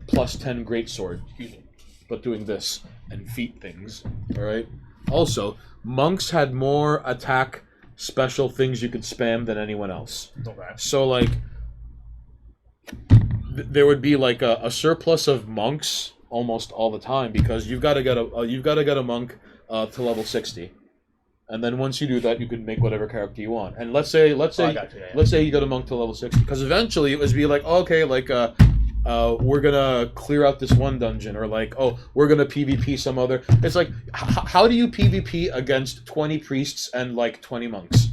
plus 10 greatsword, but doing this and feat things. All right. Also, monks had more attack special things you could spam than anyone else. Okay. So, like, there would be like a surplus of monks almost all the time because you've got to get a monk to level 60, and then once you do that, you can make whatever character you want. And let's say let's say you got a monk to level 60, because eventually it was be like, okay, like we're gonna clear out this one dungeon, or like, oh, we're gonna PvP some other. It's like, how do you PvP against 20 priests and like 20 monks?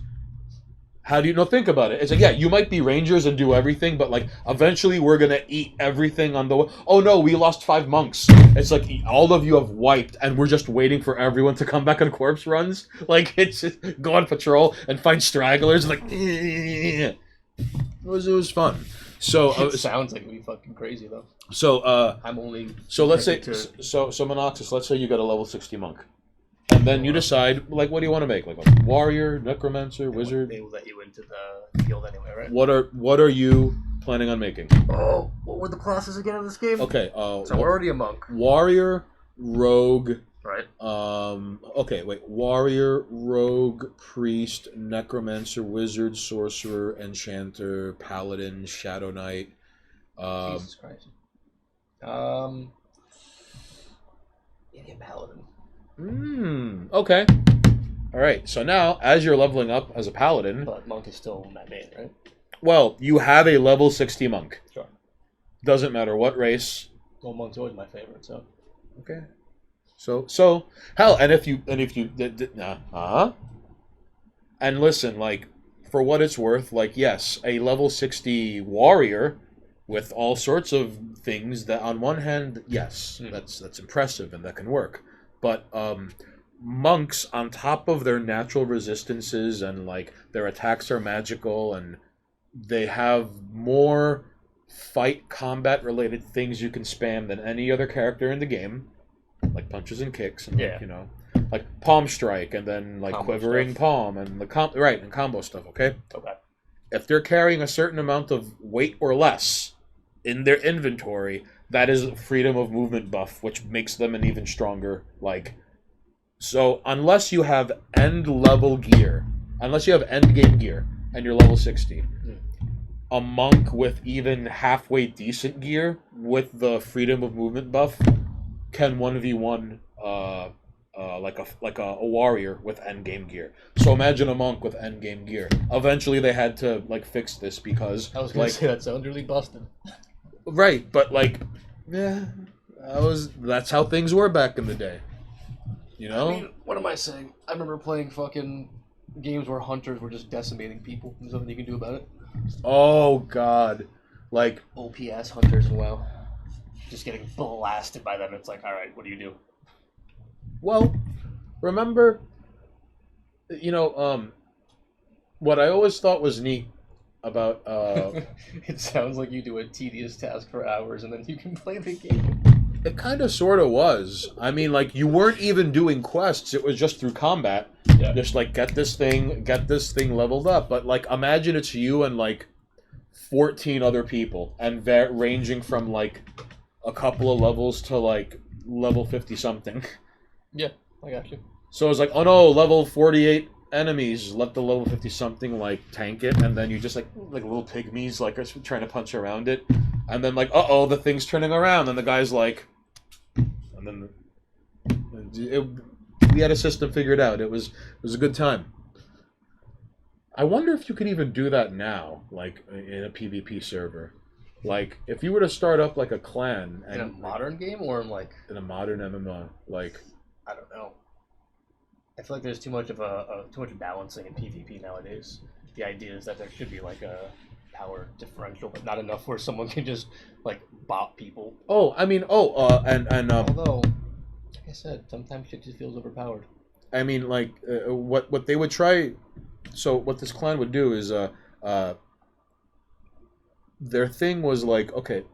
How do you think about it? It's like, yeah, you might be rangers and do everything, but like eventually we're gonna eat everything on the. Oh no, we lost 5 monks. It's like all of you have wiped, and we're just waiting for everyone to come back on corpse runs. Like, it's just go on patrol and find stragglers. Like, it was fun. So it sounds like it'd be fucking crazy though. So I'm only. So let's say so Monoxus. Let's say you got a level 60 monk, and then you decide, like, what do you want to make? Like a warrior, necromancer, wizard. They will let you into the guild anyway, right? What are you planning on making? Oh, what were the classes again in this game? Okay. So we're already a monk. Warrior, rogue. Right. Okay. Wait. Warrior, rogue, priest, necromancer, wizard, sorcerer, enchanter, paladin, shadow knight. Jesus Christ. Maybe a paladin. Okay. All right. So now, as you're leveling up as a paladin, But monk is still my main, right? well, you have a level 60 monk. Sure. Doesn't matter what race. Well, monk's always my favorite, so. Okay. So hell, and if you and listen, like, for what it's worth, like, yes, a level 60 warrior with all sorts of things that, on one hand, yes, that's impressive and that can work, but monks, on top of their natural resistances and like their attacks are magical and they have more fight combat related things you can spam than any other character in the game. Like punches and kicks, and like, like palm strike, and then like combo quivering stuff. palm, and the and combo stuff. Okay. Okay. If they're carrying a certain amount of weight or less in their inventory, that is a freedom of movement buff, which makes them an even stronger. Like, so unless you have end level gear, unless you have end game gear, and you're level 60, a monk with even halfway decent gear with the freedom of movement buff can 1v1 like a warrior with endgame gear. So imagine a monk with endgame gear. Eventually they had to like fix this because I was gonna say that sounds really busted. Right, but like, yeah, that's how things were back in the day. You know? I mean, what am I saying? I remember playing fucking games where hunters were just decimating people. There's nothing you can do about it. Oh god. Like OPS hunters and WoW. Just getting blasted by them. It's like, alright, what do you do? Well, remember, what I always thought was neat about It sounds like you do a tedious task for hours and then you can play the game. it kind of sort of was. I mean, like, you weren't even doing quests, it was just through combat. Yeah. Just like get this thing leveled up. But like, imagine it's you and like 14 other people, and ranging from like a couple of levels to like level 50 something. Yeah, I got you. So it's like, oh no, level 48 enemies, let the level 50 something like tank it, and then you just like little pygmies like are trying to punch around it, and then like, uh-oh, the thing's turning around, and the guy's like, and then we had a system figured out. It was a good time. I wonder if you could even do that now, like in a PvP server. Like, if you were to start up like a clan In a modern game or in like in a modern MMO, like, I don't know. I feel like there's too much balancing in PvP nowadays. The idea is that there should be like a power differential, but not enough where someone can just like bop people. Oh, I mean, Although, like I said, sometimes shit just feels overpowered. I mean, like, what they would try. So what this clan would do is, their thing was like, okay,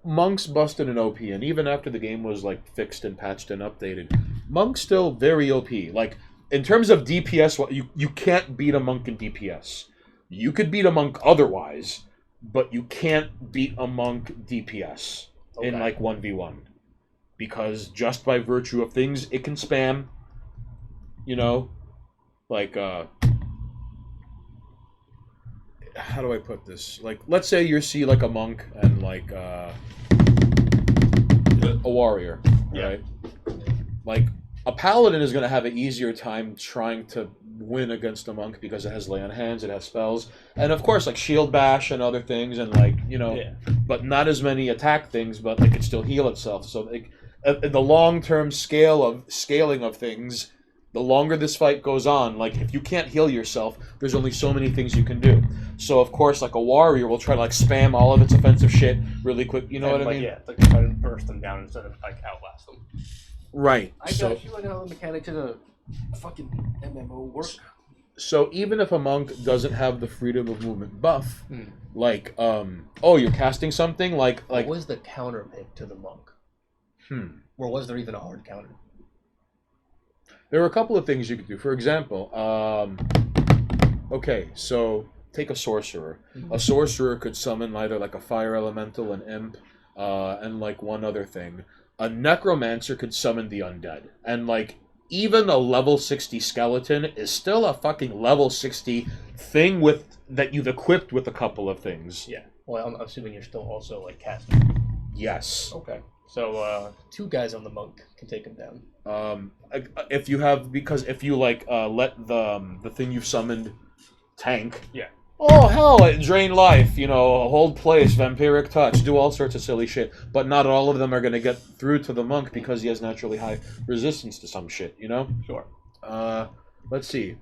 monks busted an OP, and even after the game was like fixed and patched and updated, monks still very OP. Like in terms of DPS, you can't beat a monk in DPS. You could beat a monk otherwise, but you can't beat a monk DPS in like 1v1 because just by virtue of things, it can spam. You know, like how do I put this? Like, let's say you see like a monk and like a warrior, right? Like a paladin is going to have an easier time trying to win against a monk because it has lay on hands, it has spells, and of course like shield bash and other things, and like but not as many attack things, but it can still heal itself. So like in the long-term scaling of things, the longer this fight goes on, like if you can't heal yourself, there's only so many things you can do. So of course, like a warrior will try to like spam all of its offensive shit really quick. You know what I mean? Yeah, like try to burst them down instead of like outlast them. Right. I got you. Like how the mechanics in a fucking MMO work. So even if a monk doesn't have the freedom of movement buff, like oh, you're casting something like what was the counter pick to the monk? Or was there even a hard counter? There are a couple of things you could do. For example, okay, so take a sorcerer. A sorcerer could summon either like a fire elemental, an imp, and like one other thing. A necromancer could summon the undead. And like even a level 60 skeleton is still a fucking level 60 thing that you've equipped with a couple of things. Yeah. Well, I'm assuming you're still also like casting. Yes. Okay. So 2 guys on the monk can take him down. If you have, because if you like let the thing you've summoned tank. Yeah. Oh hell! Drain life, hold place, vampiric touch, do all sorts of silly shit. But not all of them are gonna get through to the monk because he has naturally high resistance to some shit. Sure. Let's see.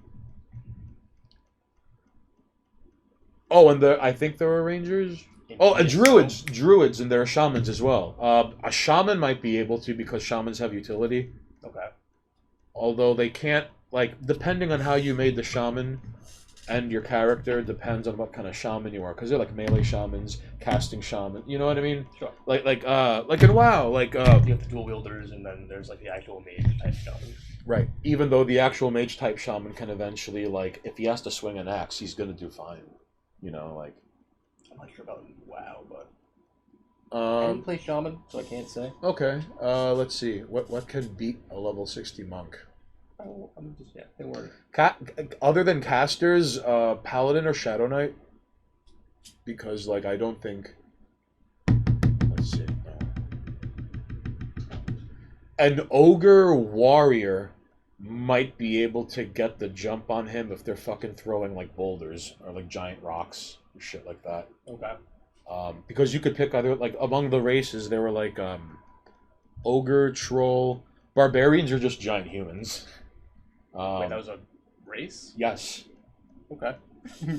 Oh, and I think there are rangers. Oh, druids, and there are shamans as well. A shaman might be able to because shamans have utility. Okay. Although they can't, like, depending on how you made the shaman and your character depends on what kind of shaman you are. Because they're like melee shamans, casting shaman. You know what I mean? Sure. Like in WoW, like you have the dual wielders, and then there's like the actual mage type shaman. Right. Even though the actual mage type shaman can eventually, like, if he has to swing an axe, he's gonna do fine. Like. I'm not sure about WoW, but I didn't play shaman, so I can't say. Okay. Let's see. What can beat a level 60 monk? They weren't. Other than casters, paladin or shadow knight? Because like I don't think. Let's see. An ogre warrior might be able to get the jump on him if they're fucking throwing like boulders or like giant rocks or shit like that. Okay. Because you could pick either, like, among the races there were like ogre, troll, barbarians are just giant humans. Wait, that was a race? Yes. Okay.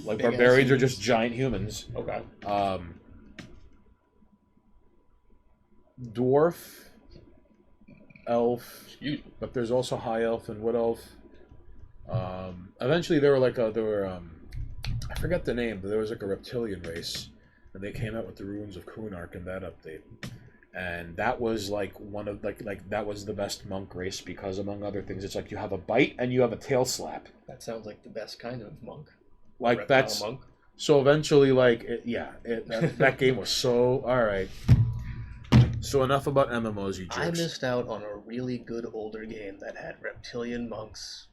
Like barbarians are just giant humans. Okay. Dwarf, elf, but there's also high elf and wood elf. Eventually there were I forget the name, but there was like a reptilian race, and they came out with the ruins of Kunark in that update, and that was like one of like that was the best monk race because among other things, it's like you have a bite and you have a tail slap. That sounds like the best kind of monk. Like that's monk. So eventually, like that game was so alright. So enough about MMOs, you jerks. I missed out on a really good older game that had reptilian monks.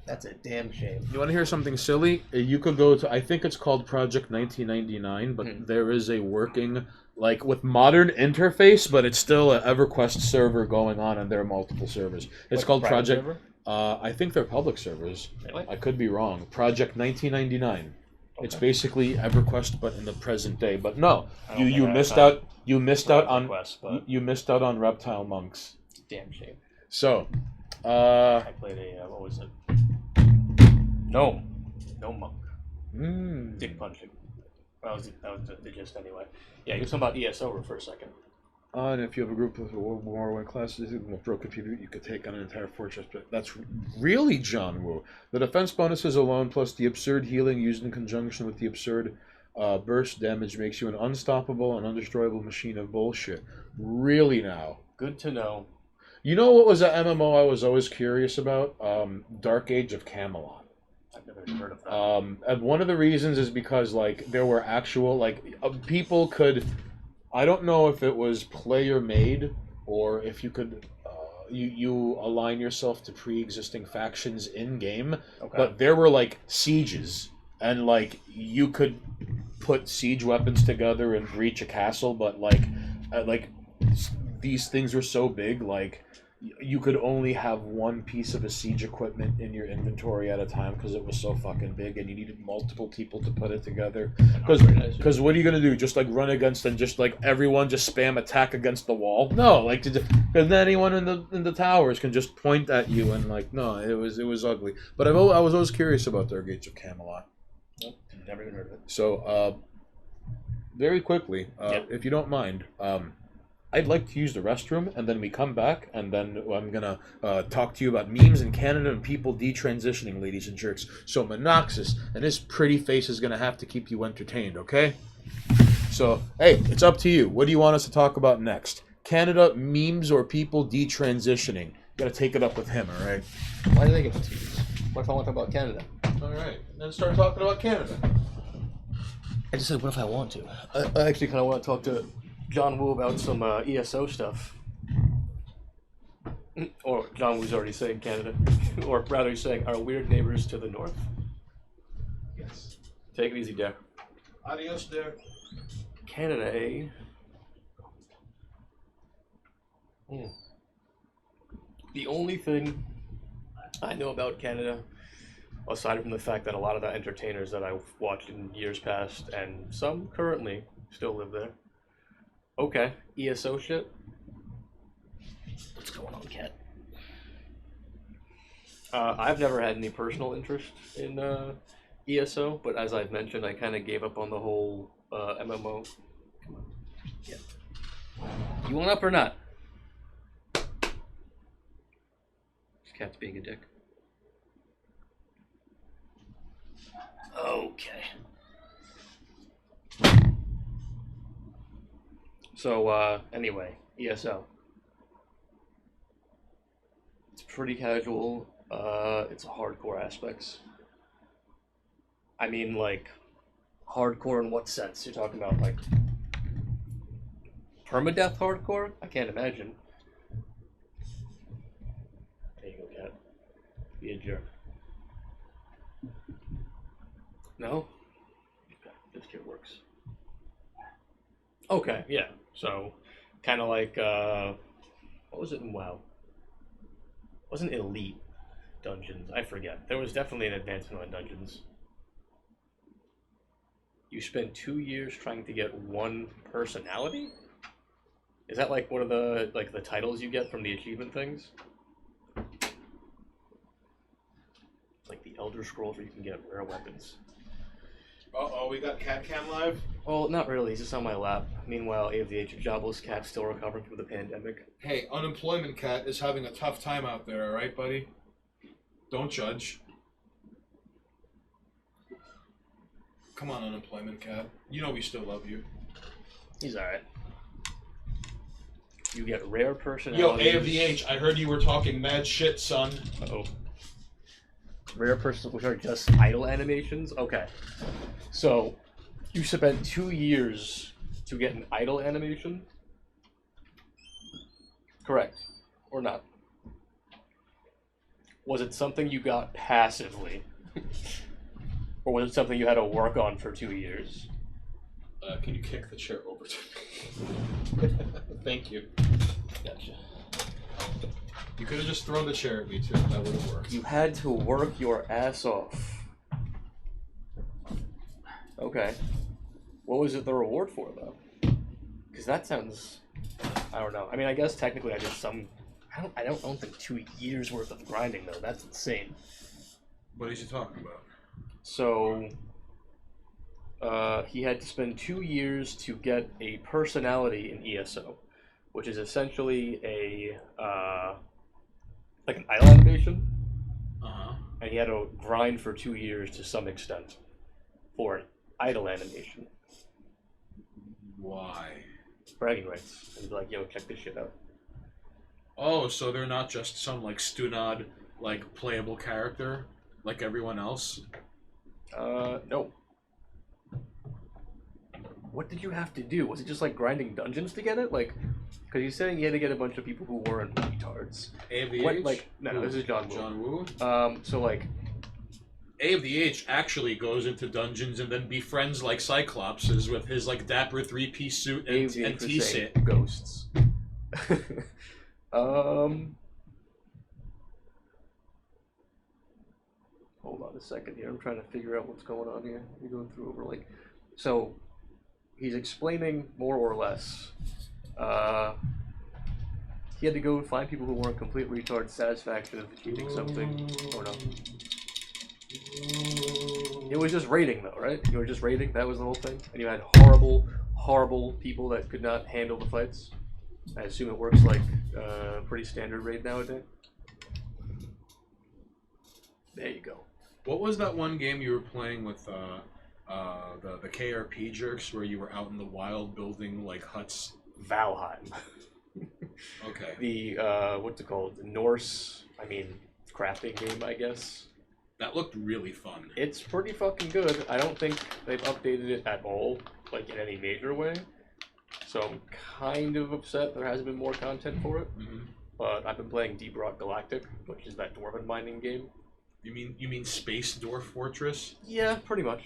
That's a damn shame. You want to hear something silly? You could go to, I think it's called Project 1999, but there is a working, like, with modern interface, but it's still an EverQuest server going on, and there are multiple servers. It's called Project... Server? I think they're public servers. Really? I could be wrong. Project 1999. Okay. It's basically EverQuest, but in the present day. But no, you missed out. You missed out on. You missed out on reptile monks. Damn shame. So, I played a what was it? No monk. Dick punching. That was the gist anyway. Yeah, you were talking about ESO for a second. And if you have a group of more one classes, with pro computer, you could take on an entire fortress. But that's really John Woo. The defense bonuses alone, plus the absurd healing used in conjunction with the absurd burst damage, makes you an unstoppable and undestroyable machine of bullshit. Really now. Good to know. You know what was an MMO I was always curious about? Dark Age of Camelot. I've never heard of that. And one of the reasons is because like there were actual people could. I don't know if it was player made or if you could you align yourself to pre-existing factions in game. Okay. But there were like sieges and like you could put siege weapons together and breach a castle, but like these things were so big like you could only have one piece of a siege equipment in your inventory at a time because it was so fucking big and you needed multiple people to put it together. Because what are you going to do? Just like run against and just like everyone just spam attack against the wall? No, like because then anyone in the towers can just point at you and like no, it was ugly. But I was always curious about Dark Age of Camelot. Nope, never even heard of it. So very quickly, if you don't mind, I'd like to use the restroom, and then we come back, and then I'm going to talk to you about memes in Canada and people detransitioning, ladies and jerks. So Monoxus and his pretty face is going to have to keep you entertained, okay? So, hey, it's up to you. What do you want us to talk about next? Canada, memes, or people detransitioning? You got to take it up with him, all right? Why do they get to tease? What if I want to talk about Canada? All right, then start talking about Canada. I just said, what if I want to? I actually kind of want to talk to John Woo about some ESO stuff. Or John Woo's already saying Canada. Or rather he's saying our weird neighbors to the north. Yes. Take it easy, Derek. Adios, there. Canada, eh? The only thing I know about Canada, aside from the fact that a lot of the entertainers that I've watched in years past, and some currently, still live there. Okay, ESO shit. What's going on, Cat? I've never had any personal interest in ESO, but as I've mentioned, I kind of gave up on the whole MMO. Come on. Yeah. You want up or not? This cat's being a dick. Okay. So, anyway, ESO. It's pretty casual. It's hardcore aspects. I mean, like, hardcore in what sense? You're talking about, like, permadeath hardcore? I can't imagine. There you go, cat. Be a jerk. No? Okay, this kid works. Okay, yeah. So, kind of like, what was it in WoW? It wasn't Elite Dungeons, I forget. There was definitely an advancement on Dungeons. You spent 2 years trying to get one personality? Is that like one of the, like, the titles you get from the achievement things? It's like the Elder Scrolls where you can get rare weapons. Uh-oh, we got Cat Cam live? Well, not really. He's just on my lap. Meanwhile, AVH, jobless cat, still recovering from the pandemic. Hey, Unemployment Cat is having a tough time out there, alright, buddy? Don't judge. Come on, Unemployment Cat. You know we still love you. He's alright. You get rare Yo, personalities. AVH, I heard you were talking mad shit, son. Uh-oh. Rare persons, which are just idle animations? Okay. So, you spent 2 years to get an idle animation? Correct. Or not? Was it something you got passively? Or was it something you had to work on for 2 years? Can you kick the chair over to me? Thank you. Gotcha. You could have just thrown the chair at me, too. That would have worked. You had to work your ass off. Okay. What was it the reward for, though? Because that sounds... I don't know. I mean, I guess technically I did some I don't think 2 years worth of grinding though. That's insane. What is he talking about? So, he had to spend 2 years to get a personality in ESO, which is essentially a like an idle animation. And he had to grind for 2 years to some extent for an idle animation. Why? Bragging rights. And be like, yo, check this shit out. Oh, so they're not just some like stunad like playable character like everyone else? No. What did you have to do? Was it just like grinding dungeons to get it? Like, because he's saying he had to get a bunch of people who weren't retards. A of the What, H? like, no, this is John Woo. John Woo? So like, A of the H actually goes into dungeons and then befriends like Cyclopses with his like dapper 3-piece suit A of the and H was T-sit. saying ghosts. Hold on a second here. I'm trying to figure out what's going on here. We're going through over like, so he's explaining more or less. He had to go find people who weren't complete retards, satisfaction of achieving something. Oh no. It was just raiding though, right? You were just raiding, that was the whole thing? And you had horrible, horrible people that could not handle the fights? I assume it works like pretty standard raid nowadays. There you go. What was that one game you were playing with the KRP jerks where you were out in the wild building like huts? Valheim. Okay. The what's it called? The Norse, crafting game, I guess. That looked really fun. It's pretty fucking good. I don't think they've updated it at all, like in any major way. So I'm kind of upset there hasn't been more content for it. Mm-hmm. But I've been playing Deep Rock Galactic, which is that dwarven mining game. You mean Space Dwarf Fortress? Yeah, pretty much.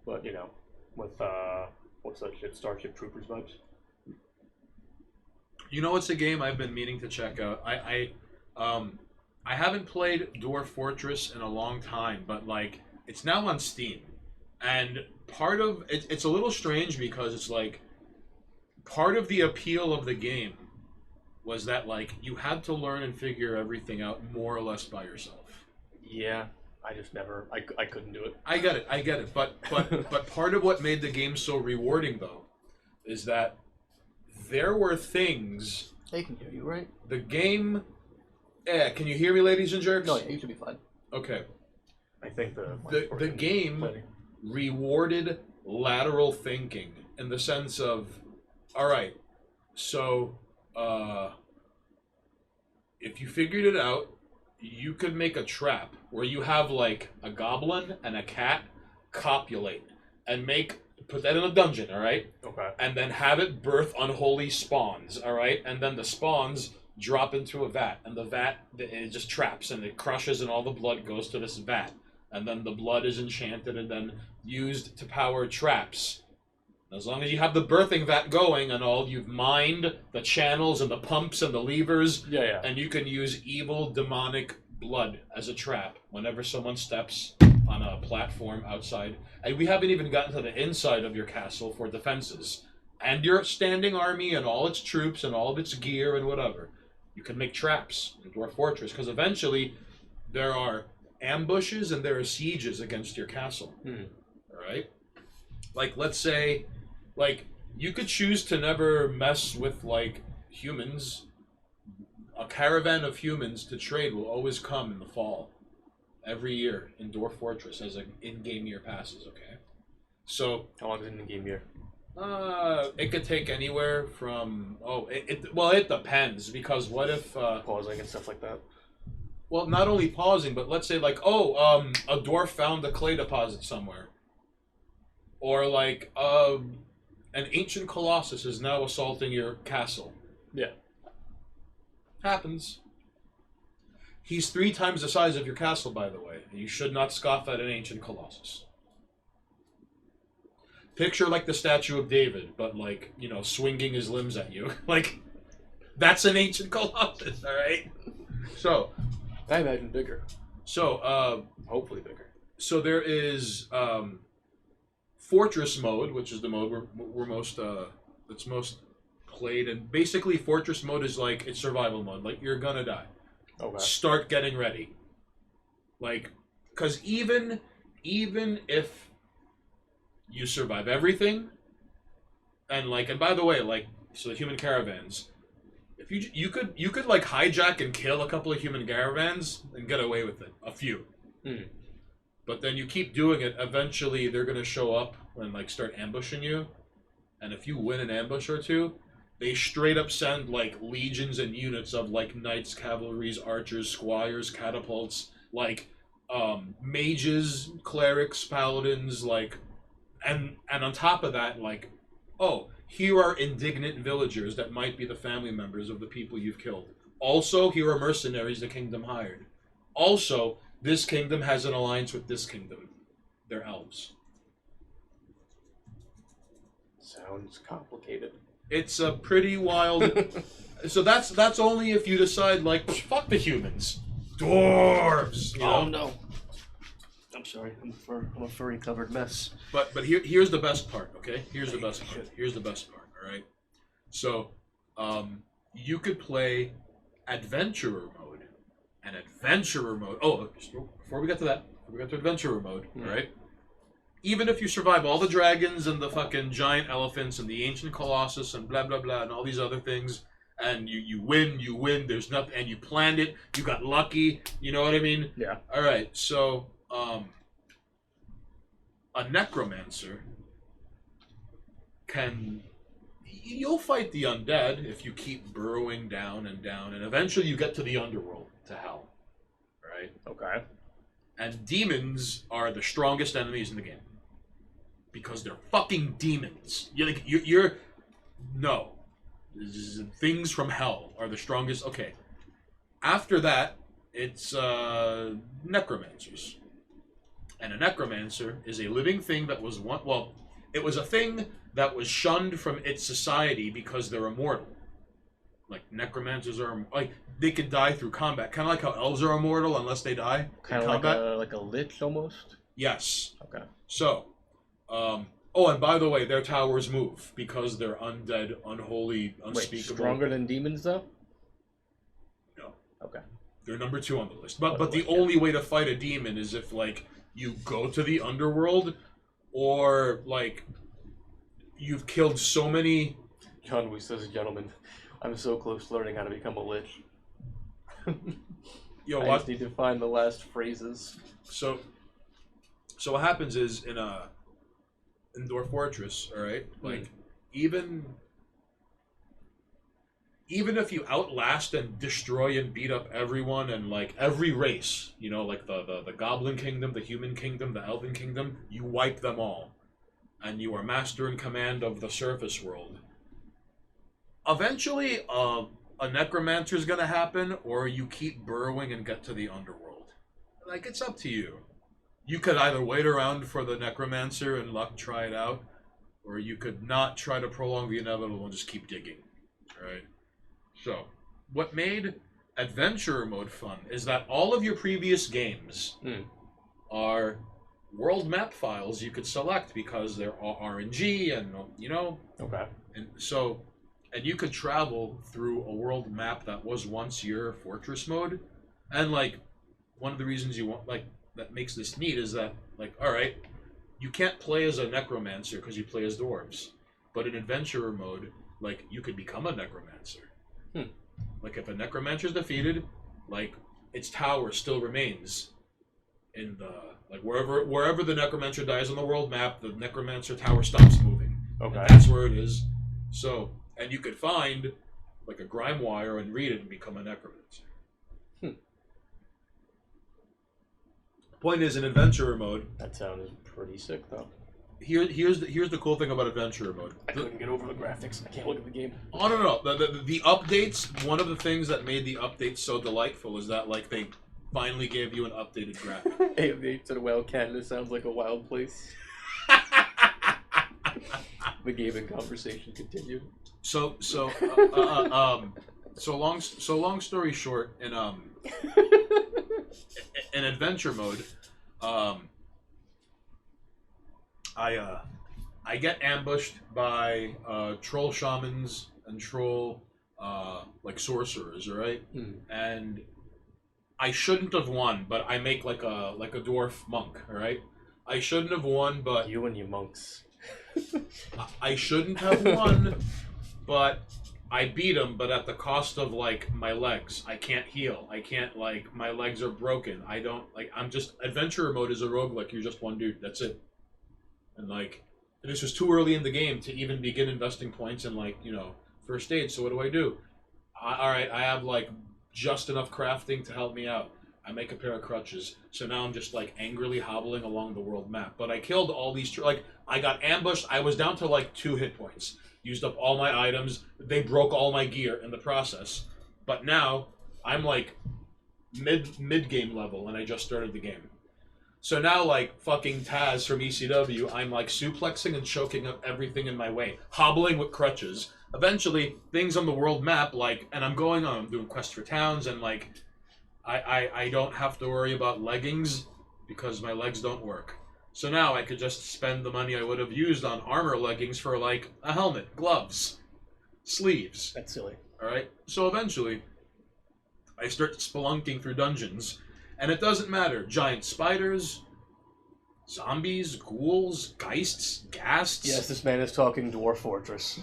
But you know, with what's that shit? Starship Troopers vibes. You know, it's a game I've been meaning to check out. I haven't played Dwarf Fortress in a long time, but like it's now on Steam, and part of it's a little strange because it's like part of the appeal of the game was that like you had to learn and figure everything out more or less by yourself. Yeah, I just never. I couldn't do it. I get it. But part of what made the game so rewarding though is that there were things. They can hear you, right? The game. Can you hear me, ladies and jerks? No, yeah, you should be fine. Okay. I think the game rewarded lateral thinking in the sense of, all right, so if you figured it out, you could make a trap where you have like a goblin and a cat copulate and put that in a dungeon, all right? Okay. And then have it birth unholy spawns, all right? And then the spawns drop into a vat, and the vat, it just traps, and it crushes, and all the blood goes to this vat. And then the blood is enchanted and then used to power traps. As long as you have the birthing vat going and all, you've mined the channels and the pumps and the levers, yeah. And you can use evil demonic blood as a trap whenever someone steps on a platform outside. And we haven't even gotten to the inside of your castle for defenses. And your standing army and all its troops and all of its gear and whatever. You can make traps in Dwarf Fortress, because eventually there are ambushes and there are sieges against your castle. Alright? Like, let's say, like, you could choose to never mess with, like, humans. A caravan of humans to trade will always come in the fall. Every year in Dwarf Fortress as an in-game year passes, okay? So... How long is an in-game year? It could take anywhere from it depends, because what if Pausing and stuff like that. well, not only pausing, but let's say like a dwarf found a clay deposit somewhere, or like an ancient colossus is now assaulting your castle. Yeah, happens. He's 3 times the size of your castle, by the way. You should not scoff at an ancient colossus. Picture like the statue of David, but like, you know, swinging his limbs at you. Like, that's an ancient colossus, all right? So, I imagine bigger. So, hopefully bigger. So there is Fortress mode, which is the mode we're most that's most played, and basically Fortress mode is like it's survival mode. Like you're gonna die. Okay. Start getting ready. Like, because even if you survive everything, and by the way, like, so the human caravans, if you could like hijack and kill a couple of human caravans and get away with it, a few. But then you keep doing it, eventually they're gonna show up and like start ambushing you, and if you win an ambush or two, they straight up send like legions and units of like knights, cavalries, archers, squires, catapults, like mages, clerics, paladins, like, and on top of that, like, oh, here are indignant villagers that might be the family members of the people you've killed. Also, here are mercenaries the kingdom hired. Also, this kingdom has an alliance with this kingdom. They're elves. Sounds complicated. It's a pretty wild. So that's only if you decide like fuck the humans, dwarves. You know? Oh no! I'm sorry. I'm a furry covered mess. But here's the best part. Okay, here's the best part. Here's the best part. All right. So, you could play adventurer mode, and adventurer mode. Oh, before we get to that, before we get to adventurer mode, all right. Even if you survive all the dragons and the fucking giant elephants and the ancient colossus and blah blah blah and all these other things, and you win, there's nothing, and you planned it, you got lucky, you know what I mean? Yeah. All right, so a necromancer you'll fight the undead if you keep burrowing down, and eventually you get to the underworld, to hell, right? Okay. And demons are the strongest enemies in the game. Because they're fucking demons. You're no. Things from hell are the strongest. Okay. After that, it's necromancers. And a necromancer is a living thing that was it was a thing that was shunned from its society because they're immortal. Like, necromancers are, like, they could die through combat. Kind of like how elves are immortal unless they die in combat. Like a lich almost? Yes. Okay. So, oh, and by the way, their towers move because they're undead, unholy, unspeakable. Wait, stronger than demons, though? No. Okay. They're number 2 on the list. But the only way to fight a demon is if, like, you go to the underworld, or, like, you've killed so many... John Weiss says, gentlemen, I'm so close to learning how to become a lich. Yo, I what? just need to find the last phrases. So what happens is in Dwarf Fortress, all right, like even if you outlast and destroy and beat up everyone and like every race, you know, like the Goblin Kingdom, the Human Kingdom, the Elven Kingdom, you wipe them all, and you are master in command of the surface world. Eventually, a necromancer is gonna happen, or you keep burrowing and get to the underworld. Like, it's up to you. You could either wait around for the necromancer and luck try it out, or you could not try to prolong the inevitable and just keep digging. Alright? So, what made adventurer mode fun is that all of your previous games are world map files you could select because they're all RNG and, you know? Okay. And so... And you could travel through a world map that was once your fortress mode. And, like, one of the reasons you want, like, that makes this neat is that, like, alright, you can't play as a necromancer because you play as dwarves. But in adventurer mode, like, you could become a necromancer. Like, if a necromancer is defeated, like, its tower still remains in the, like, wherever the necromancer dies on the world map, the necromancer tower stops moving. Okay. And that's where it is. So... And you could find, like, a grime wire and read it and become a necromancer. Point is, in adventurer mode... That sounds pretty sick, though. Here's the cool thing about adventurer mode. I couldn't get over the graphics. I can't look at the game. Oh, no. The updates, one of the things that made the updates so delightful is that, like, they finally gave you an updated graphic. Hey, said, well, Canada sounds like a wild place. The gaming conversation continued. So long story short, in adventure mode, I get ambushed by troll shamans and troll like sorcerers, all right? And I shouldn't have won, but I make like a dwarf monk, all right? I shouldn't have won, but You and your monks. I shouldn't have won, but I beat him, but at the cost of like my legs. I can't heal. I can't like my legs are broken. I don't like I'm just adventurer mode is a roguelike. You're just one dude. That's it. And like this was too early in the game to even begin investing points in like, you know, first aid. So what do? Alright, I have like just enough crafting to help me out. I make a pair of crutches. So now I'm just like angrily hobbling along the world map. But I killed all these like I got ambushed. I was down to like 2 hit points. Used up all my items. They broke all my gear in the process. But now I'm like mid game level, and I just started the game. So now, like fucking Taz from ECW, I'm like suplexing and choking up everything in my way, hobbling with crutches. Eventually, things on the world map, like, and I'm going on, I'm doing quests for towns, and like, I don't have to worry about leggings because my legs don't work. So now I could just spend the money I would have used on armor leggings for like a helmet, gloves, sleeves. That's silly. Alright? So eventually, I start spelunking through dungeons, and it doesn't matter. Giant spiders, zombies, ghouls, geists, ghasts. Yes, this man is talking Dwarf Fortress.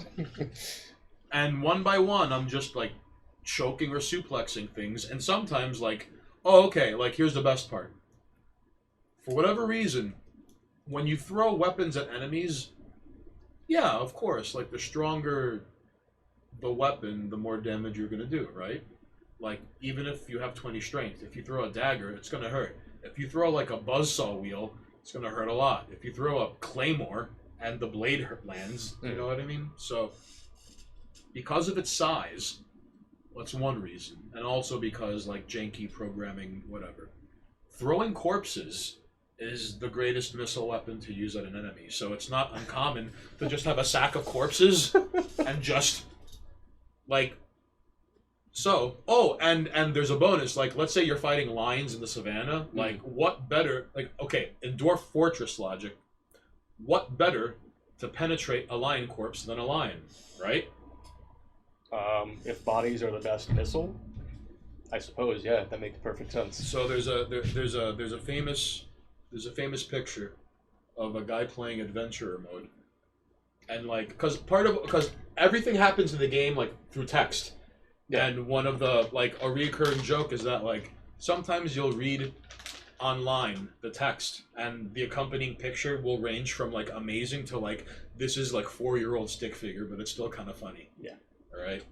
And one by one, I'm just like choking or suplexing things, and sometimes like, oh, okay, like here's the best part. For whatever reason, when you throw weapons at enemies, yeah, of course, like the stronger the weapon, the more damage you're gonna do, right? Like, even if you have 20 strength, if you throw a dagger, it's gonna hurt. If you throw like a buzzsaw wheel, it's gonna hurt a lot. If you throw a claymore and the blade lands, you know what I mean? So, because of its size, that's one reason. And also because, like, janky programming, whatever. Throwing corpses is the greatest missile weapon to use at an enemy. So it's not uncommon to just have a sack of corpses and just, like... So, oh, and there's a bonus. Like, let's say you're fighting lions in the savannah. Like, what better... Like, okay, in Dwarf Fortress logic, what better to penetrate a lion corpse than a lion, right? If bodies are the best missile, I suppose, yeah, that makes perfect sense. So there's a famous picture of a guy playing adventurer mode, and like because everything happens in the game like through text, and one of the like a recurring joke is that like sometimes you'll read online the text and the accompanying picture will range from like amazing to like this is like 4-year-old stick figure, but it's still kind of funny. Yeah. All right.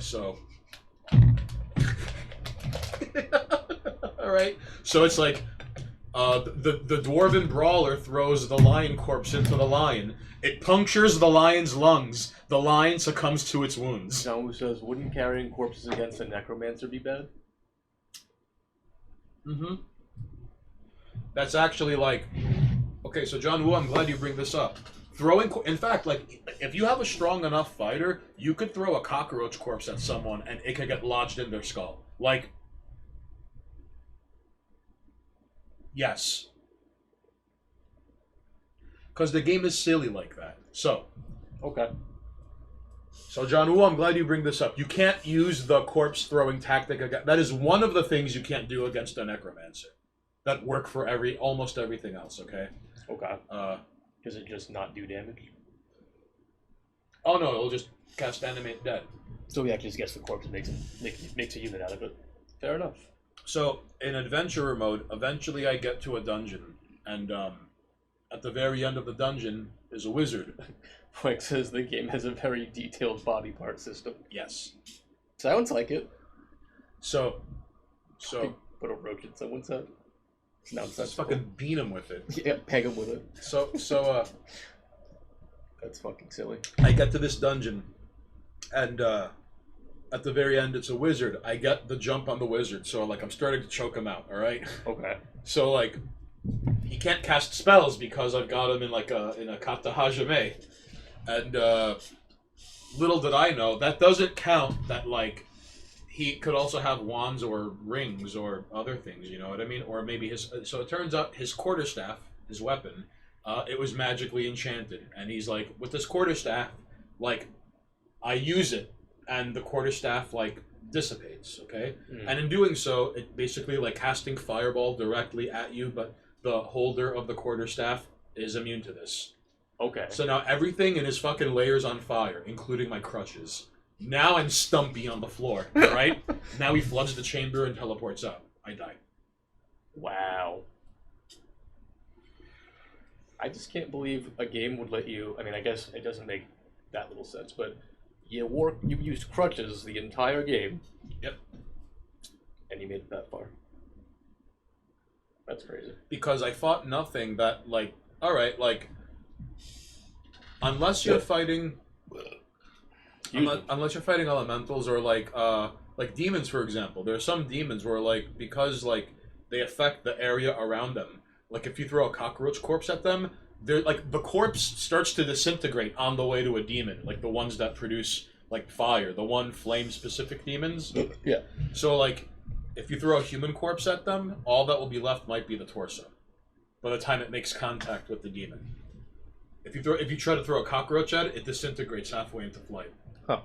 So. All right. So it's like the dwarven brawler throws the lion corpse into the lion. It punctures the lion's lungs. The lion succumbs to its wounds. John Woo says, wouldn't carrying corpses against a necromancer be bad? Mm-hmm. That's actually like... Okay, so John Woo, I'm glad you bring this up. In fact, like, if you have a strong enough fighter, you could throw a cockroach corpse at someone and it could get lodged in their skull. Like... Yes. Because the game is silly like that. So. Okay. So, John Woo, I'm glad you bring this up. You can't use the corpse throwing tactic against... That is one of the things you can't do against a necromancer. That work for almost everything else, okay? Okay. Does it just not do damage? Oh, no, it'll just cast Animate Dead. So he actually just gets the corpse and makes a unit out of it. Fair enough. So, in adventurer mode, eventually I get to a dungeon, and at the very end of the dungeon is a wizard. Frank says the game has a very detailed body part system. Yes. Sounds like it. So... Put a roach in someone's head. Let's fucking beat him with it. Yeah, peg him with it. So That's fucking silly. I get to this dungeon, and at the very end, it's a wizard. I get the jump on the wizard, so like I'm starting to choke him out. All right. Okay. So like, he can't cast spells because I've got him in like a kata hajime, and little did I know that doesn't count. That like, he could also have wands or rings or other things. You know what I mean? Or maybe his. So it turns out his quarterstaff, his weapon, it was magically enchanted, and he's like with this quarterstaff, like. I use it, and the quarterstaff like dissipates. Okay, Mm. and in doing so, it basically like casting fireball directly at you, but the holder of the quarterstaff is immune to this. Okay. So now everything in his fucking layer's on fire, including my crutches. Now I'm stumpy on the floor, right? Now he floods the chamber and teleports out. I die. Wow. I just can't believe a game would let you. I mean, I guess it doesn't make that little sense, but you used crutches the entire game. Yep. And you made it that far. That's crazy. Because I fought nothing that, like, alright, like, unless you're fighting... Unless you're fighting elementals or, like demons, for example. There are some demons where, like, because, like, they affect the area around them. Like, if you throw a cockroach corpse at them, they're, like, the corpse starts to disintegrate on the way to a demon. Like, the ones that produce, like, fire. The one flame-specific demons. Yeah. So, like, if you throw a human corpse at them, all that will be left might be the torso. By the time it makes contact with the demon. If you try to throw a cockroach at it, it disintegrates halfway into flight. Huh.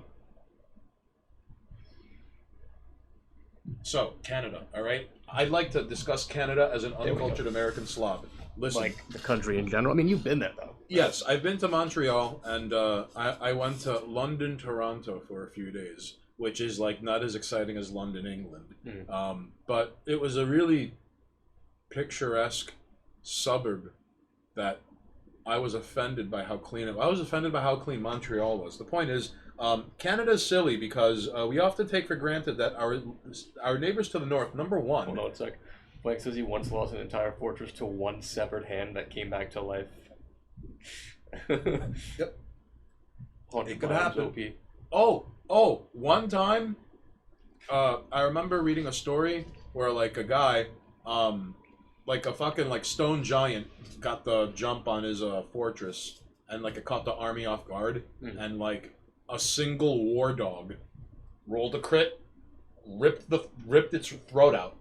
So, Canada, alright? I'd like to discuss Canada as an uncultured American slob. Listen. Like the country in general. I mean, you've been there though. Yes, I've been to Montreal, and I went to London, Toronto for a few days, which is like not as exciting as London, England. But it was a really picturesque suburb that I was offended by how clean I was offended by how clean Montreal was. The point is, Canada's silly because we often take for granted that our neighbors to the north, number one. Hold on a sec. Blake says he once lost an entire fortress to one severed hand that came back to life. Yep. It could happen. Oh, one time, I remember reading a story where like a guy, like a fucking like stone giant got the jump on his fortress and like it caught the army off guard and like a single war dog rolled a crit, ripped its throat out,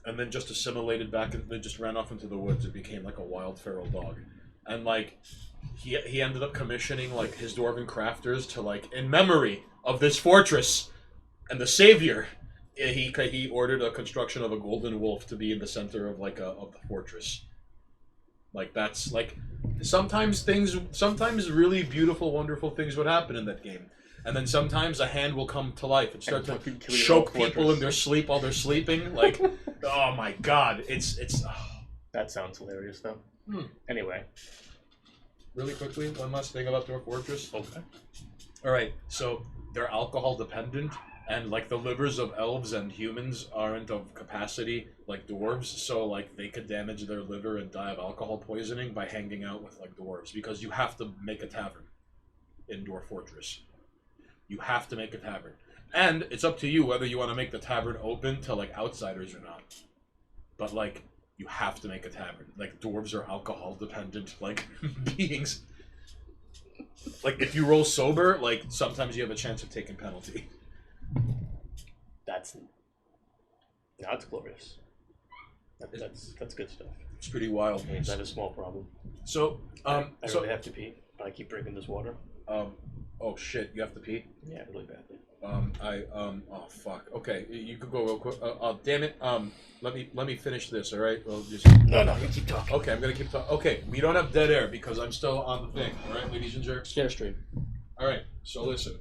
and then just assimilated back and then just ran off into the woods and became like a wild feral dog. And like he ended up commissioning like his dwarven crafters to like in memory of this fortress and the savior. He ordered a construction of a golden wolf to be in the center of like of the fortress. Like that's like sometimes really beautiful, wonderful things would happen in that game, and then sometimes a hand will come to life and start to choke people in their sleep while they're sleeping. Like, oh my god, it's. Oh. That sounds hilarious though. Anyway, really quickly, one last thing about Dwarf Fortress. Okay. All right, so they're alcohol dependent. And, like, the livers of elves and humans aren't of capacity like dwarves, so, like, they could damage their liver and die of alcohol poisoning by hanging out with, like, dwarves, because you have to make a tavern in Dwarf Fortress. You have to make a tavern. And it's up to you whether you want to make the tavern open to, like, outsiders or not. But, like, you have to make a tavern. Like, dwarves are alcohol-dependent, like, beings. Like, if you roll sober, like, sometimes you have a chance of taking penalty. That's glorious. That's good stuff. It's pretty wild. That is a small problem. So, I really have to pee, but I keep drinking this water. Oh shit, you have to pee? Yeah, really badly. Oh fuck. Okay, you could go real quick. Damn it. Let me finish this. All right. Well, just. No, you keep talking. Okay, I'm gonna keep talking. Okay, we don't have dead air because I'm still on the thing. All right, ladies and jerks. Share stream. All right. So listen.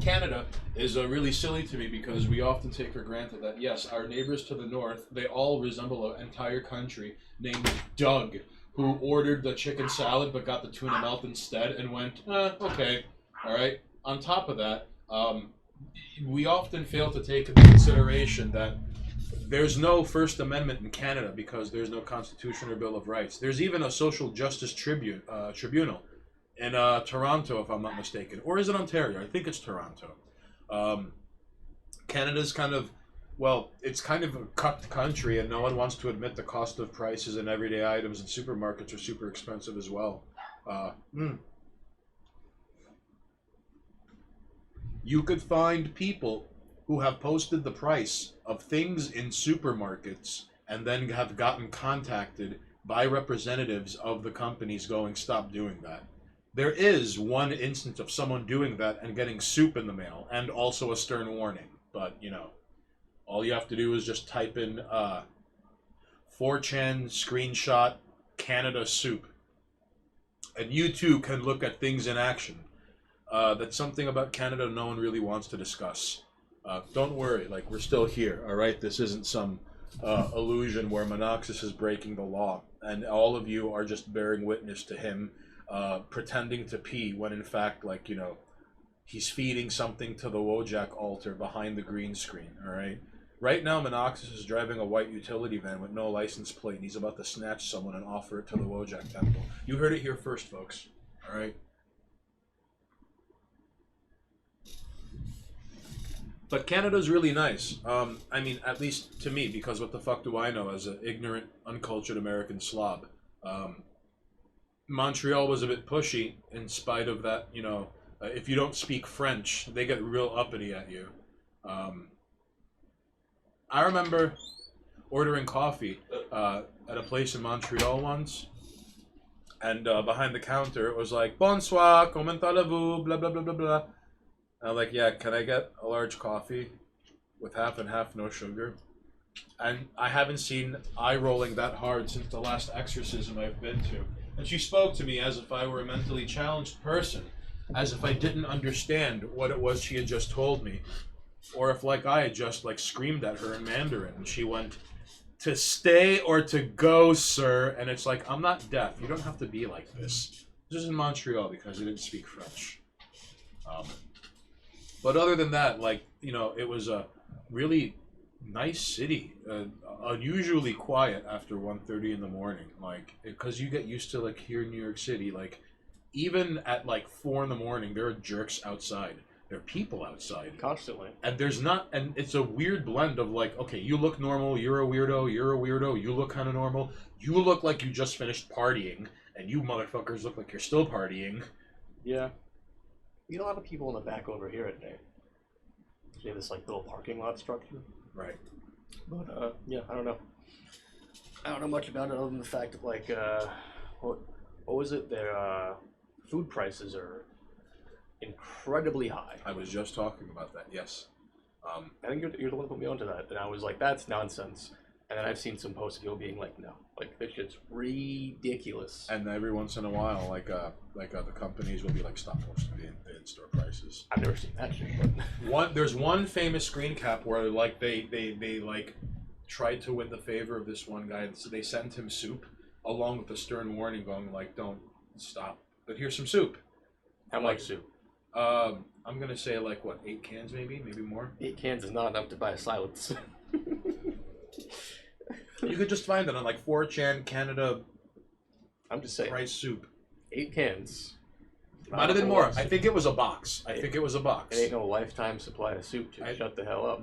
Canada is really silly to me because we often take for granted that, yes, our neighbors to the north, they all resemble an entire country named Doug, who ordered the chicken salad but got the tuna melt instead and went, okay, all right. On top of that, we often fail to take into consideration that there's no First Amendment in Canada because there's no Constitution or Bill of Rights. There's even a social justice tribunal in Toronto, if I'm not mistaken. Or is it Ontario? I think it's Toronto. Canada's kind of, well, it's kind of a cucked country, and no one wants to admit the cost of prices and everyday items in supermarkets are super expensive as well. You could find people who have posted the price of things in supermarkets and then have gotten contacted by representatives of the companies going, stop doing that. There is one instance of someone doing that and getting soup in the mail, and also a stern warning. But, you know, all you have to do is just type in 4chan screenshot Canada soup. And you too can look at things in action. That's something about Canada no one really wants to discuss. Don't worry, like, we're still here, all right? This isn't some illusion where Monoxis is breaking the law, and all of you are just bearing witness to him pretending to pee when, in fact, like, you know, he's feeding something to the Wojak altar behind the green screen, all right? Right now, Monoxis is driving a white utility van with no license plate, and he's about to snatch someone and offer it to the Wojak temple. You heard it here first, folks, all right? But Canada's really nice. I mean, at least to me, because what the fuck do I know as an ignorant, uncultured American slob? Montreal was a bit pushy in spite of that, you know, if you don't speak French, they get real uppity at you. I remember ordering coffee at a place in Montreal once, and behind the counter it was like, bonsoir, comment allez-vous, blah, blah, blah, blah, blah. And I'm like, yeah, can I get a large coffee with half and half, no sugar? And I haven't seen eye rolling that hard since the last exorcism I've been to. And she spoke to me as if I were a mentally challenged person, as if I didn't understand what it was she had just told me, or if, like, I had just, like, screamed at her in Mandarin. And she went, to stay or to go, sir. And it's like, I'm not deaf. You don't have to be like this. This is in Montreal because I didn't speak French. But other than that, like, you know, it was a really nice city. Unusually quiet after 1:30 in the morning. Like, because you get used to, like, here in New York City, like, even at, like, 4 in the morning, there are jerks outside. There are people outside. Constantly. And there's not, and it's a weird blend of, like, okay, you look normal, you're a weirdo, you look kind of normal, you look like you just finished partying, and you motherfuckers look like you're still partying. Yeah. We get a lot of people in the back over here at night. They have this, like, little parking lot structure. Right. But, yeah, I don't know. I don't know much about it other than the fact that, like, what was it? Their food prices are incredibly high. I was just talking about that, yes. I think you're the one who put me onto that. And I was like, that's nonsense. And then I've seen some posts of people being like, no, like, this shit's ridiculous. And every once in a while, the companies will be like, stop posting the in-store prices. I've never seen that shit. But There's one famous screen cap where, like, they like tried to win the favor of this one guy, so they sent him soup along with a stern warning, going like, don't stop, but here's some soup. how much soup? I'm gonna say, like, what, 8 cans, maybe more. 8 cans is not enough to buy a silence. You could just find it on, like, 4chan Canada. I'm just saying. Price soup. 8 cans. Might have been more. I think it was a box. I think it was a box. It ain't no lifetime supply of soup. Just shut the hell up.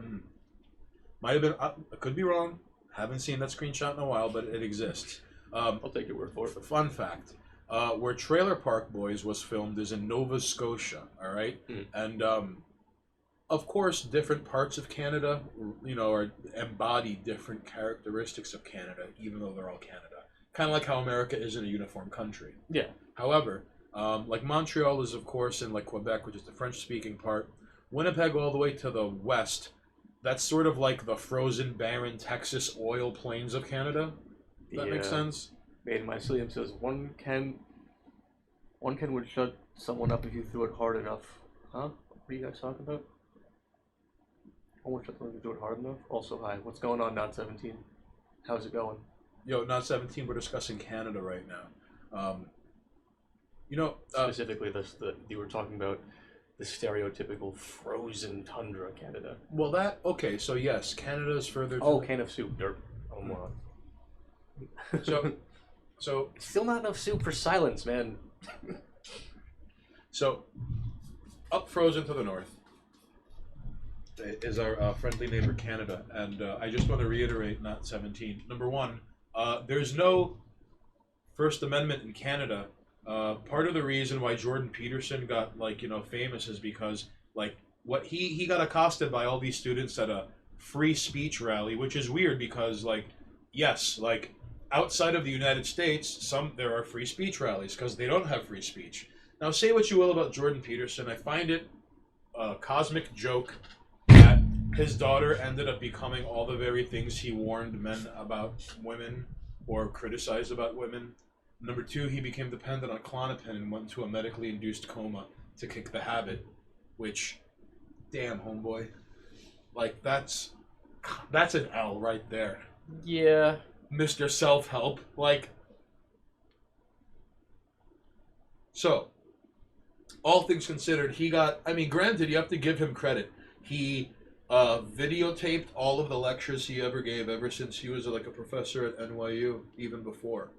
Might have been. I could be wrong. Haven't seen that screenshot in a while, but it exists. I'll take your word for it. Fun fact. Where Trailer Park Boys was filmed is in Nova Scotia, all right? And, of course, different parts of Canada, you know, embody different characteristics of Canada, even though they're all Canada. Kind of like how America isn't a uniform country. Yeah. However, like, Montreal is, of course, in, like, Quebec, which is the French-speaking part. Winnipeg all the way to the west, that's sort of like the frozen, barren Texas oil plains of Canada. Does that make sense? Made in Mycelium says one can would shut someone up if you threw it hard enough. Huh? What are you guys talking about? One would shut someone if you threw it hard enough. Also, hi. What's going on, Not 17? How's it going? Yo, Not 17. We're discussing Canada right now. You know, specifically you were talking about the stereotypical frozen tundra Canada. Well, okay. So yes, Canada is further. Can of soup, dirt. Oh, moron. So still not enough soup for silence, man. So, up frozen to the north is our friendly neighbor Canada, and I just want to reiterate, Not 17. Number one, there's no First Amendment in Canada. Part of the reason why Jordan Peterson got, like, you know, famous is because, like, what he got accosted by all these students at a free speech rally, which is weird because, like, yes, like, outside of the United States, there are free speech rallies because they don't have free speech. Now, say what you will about Jordan Peterson. I find it a cosmic joke that his daughter ended up becoming all the very things he warned men about women or criticized about women. Number two, he became dependent on Klonopin and went into a medically induced coma to kick the habit, which, damn, homeboy. Like, that's an L right there. Yeah. Mr. Self-Help. Like, so, all things considered, he got, I mean, granted, you have to give him credit. He videotaped all of the lectures he ever gave ever since he was like a professor at NYU, even before.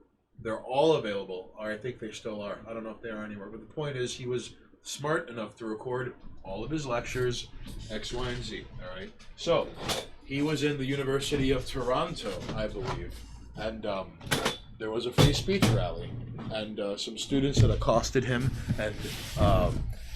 They're all available, or I think they still are. I don't know if they are anymore, but the point is he was smart enough to record all of his lectures, X, Y, and Z, all right? So, he was in the University of Toronto, I believe, and there was a free speech rally, and some students had accosted him, and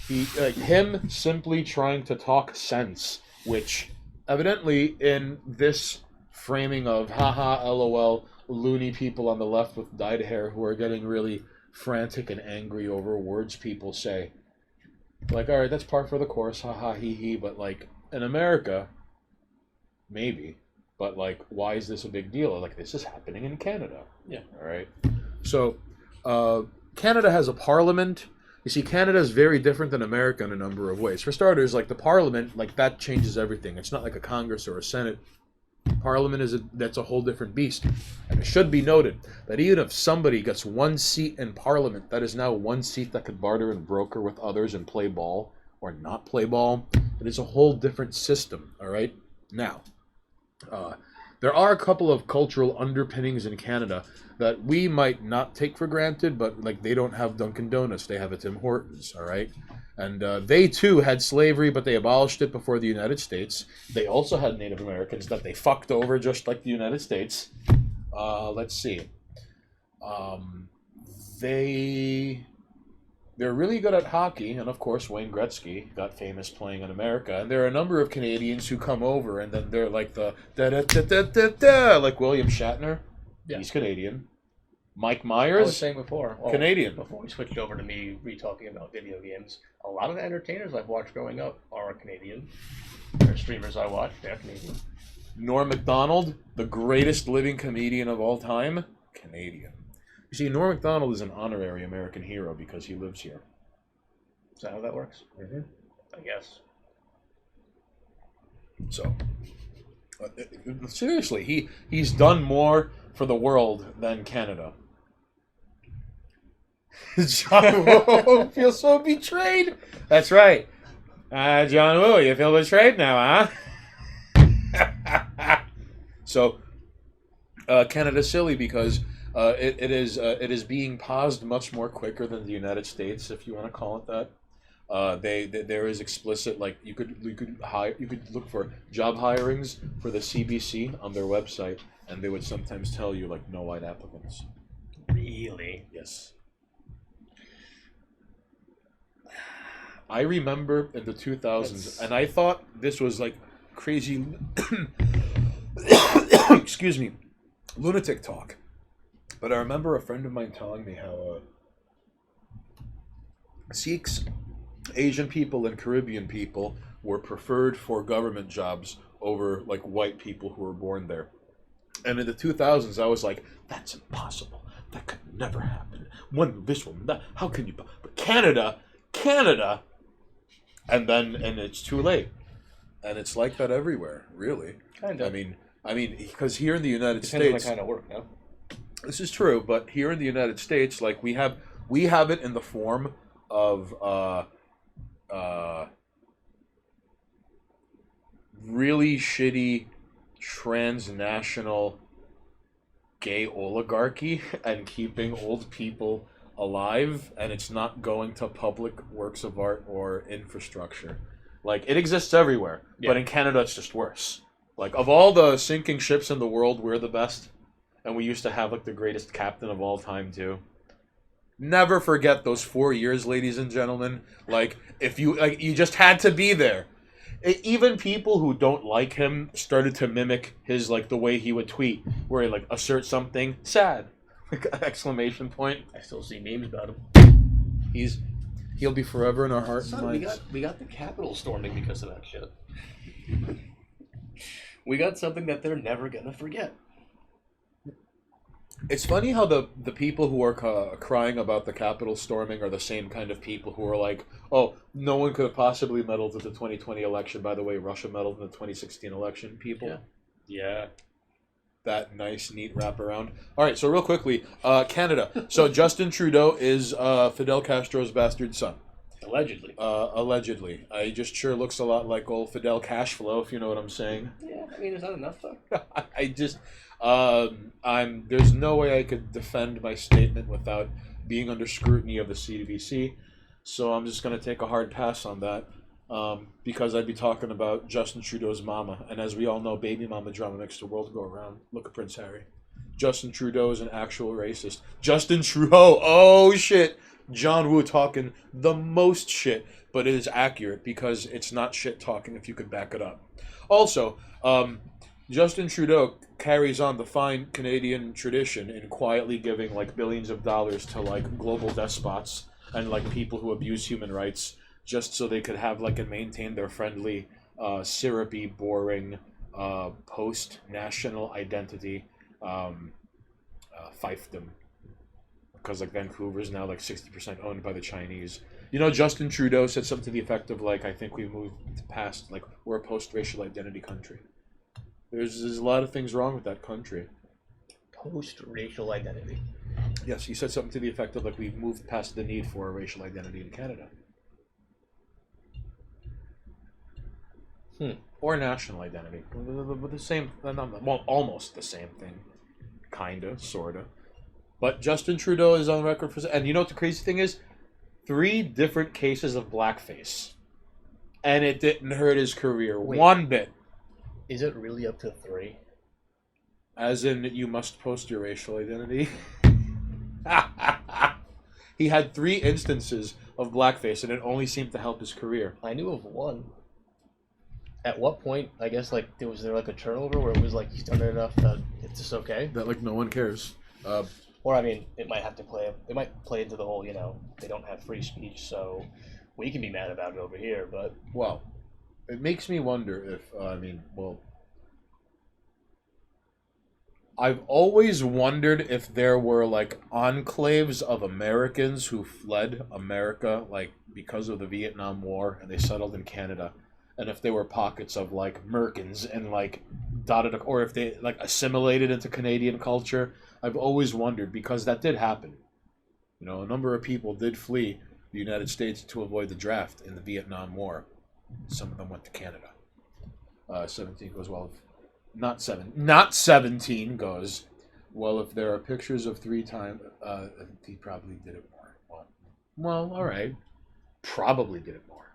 him simply trying to talk sense, which evidently in this framing of haha lol loony people on the left with dyed hair who are getting really frantic and angry over words people say, like, all right, that's par for the course, haha hee hee, but like in America maybe, but like, why is this a big deal? Like, this is happening in Canada. Yeah. All right. So Canada has a parliament. You see, Canada is very different than America in a number of ways. For starters, like the parliament, like that changes everything. It's not like a Congress or a Senate. Parliament that's a whole different beast. And it should be noted that even if somebody gets one seat in Parliament, that is now one seat that could barter and broker with others and play ball or not play ball. It is a whole different system. All right. Now, there are a couple of cultural underpinnings in Canada that we might not take for granted, but like they don't have Dunkin' Donuts, they have a Tim Hortons, all right? And they too had slavery, but they abolished it before the United States. They also had Native Americans that they fucked over just like the United States. Let's see. They're really good at hockey, and of course Wayne Gretzky got famous playing in America. And there are a number of Canadians who come over, and then they're like the da-da-da-da-da-da, like William Shatner. Yeah. He's Canadian. Mike Myers. I was saying before, Canadian. Before we switched over to me re-talking about video games, a lot of the entertainers I've watched growing up are Canadian. They're streamers I watch, they're Canadian. Norm Macdonald, the greatest living comedian of all time, Canadian. You see, Norm Macdonald is an honorary American hero because he lives here. Is that how that works? Mm-hmm. I guess. So, seriously, he's done more for the world than Canada. John Woo feels so betrayed. That's right. John Woo, you feel betrayed now, huh? So, Canada's silly because it is being paused much more quicker than the United States, if you want to call it that. There is explicit, like you could look for job hirings for the CBC on their website, and they would sometimes tell you like no white applicants. Really? Yes. I remember in the 2000s, and I thought this was like crazy. Excuse me, lunatic talk. But I remember a friend of mine telling me how Sikhs, Asian people, and Caribbean people were preferred for government jobs over like white people who were born there. And in the 2000s, I was like, that's impossible. That could never happen. When this will not, how can you? But Canada, and it's too late. And it's like that everywhere, really. Kind of. I mean, because here in the United Depends on States, the kind of work, no? This is true, but here in the United States, like we have it in the form of really shitty transnational gay oligarchy and keeping old people alive, and it's not going to public works of art or infrastructure. Like, it exists everywhere, but in Canada it's just worse. Like, of all the sinking ships in the world, we're the best. And we used to have, like, the greatest captain of all time, too. Never forget those 4 years, ladies and gentlemen. Like, if you, like, you just had to be there. Even people who don't like him started to mimic his, like, the way he would tweet, where he, like, assert something sad. Like, exclamation point. I still see memes about him. He'll be forever in our hearts and Son, we minds. got the Capitol storming because of that shit. We got something that they're never gonna forget. It's funny how the people who are crying about the Capitol storming are the same kind of people who are like, oh, no one could have possibly meddled with the 2020 election. By the way, Russia meddled in the 2016 election, people. Yeah. That nice, neat wraparound. All right, so real quickly, Canada. So Justin Trudeau is Fidel Castro's bastard son. Allegedly. Allegedly. He just sure looks a lot like old Fidel Cashflow, if you know what I'm saying. Yeah, I mean, is that enough, though? I just... there's no way I could defend my statement without being under scrutiny of the CBC, so I'm just going to take a hard pass on that, because I'd be talking about Justin Trudeau's mama, and as we all know, baby mama drama makes the world go around. Look at Prince Harry. Justin Trudeau is an actual racist. Justin Trudeau, oh shit! John Woo talking the most shit, but it is accurate because it's not shit talking if you could back it up. Also, Justin Trudeau carries on the fine Canadian tradition in quietly giving like billions of dollars to like global despots and like people who abuse human rights just so they could have like and maintain their friendly, syrupy, boring, post-national identity fiefdom. Because like Vancouver is now like 60% owned by the Chinese. You know, Justin Trudeau said something to the effect of like, I think we've moved past, like, we're a post-racial identity country. There's a lot of things wrong with that country. Post-racial identity. Yes, he said something to the effect of like, we've moved past the need for a racial identity in Canada. Or national identity. The same, well, almost the same thing. Kinda, sorta. But Justin Trudeau is on record for... And you know what the crazy thing is? 3 different cases of blackface. And it didn't hurt his career one bit. Is it really up to 3? As in, you must post your racial identity? He had 3 instances of blackface, and it only seemed to help his career. I knew of 1. At what point, I guess, like, was there like a turnover where it was like, he's done it enough that it's just okay? That, like, no one cares. Or, I mean, it might play into the whole, you know, they don't have free speech, so we can be mad about it over here, but... Well, it makes me wonder if, I've always wondered if there were, like, enclaves of Americans who fled America, like, because of the Vietnam War, and they settled in Canada, and if there were pockets of, like, Merkins and, like, or if they, like, assimilated into Canadian culture. I've always wondered, because that did happen. You know, a number of people did flee the United States to avoid the draft in the Vietnam War. Some of them went to Canada. 17 goes, well, not 17 goes, well, if there are pictures of 3 times, he probably did it more. Well, all right. Probably did it more.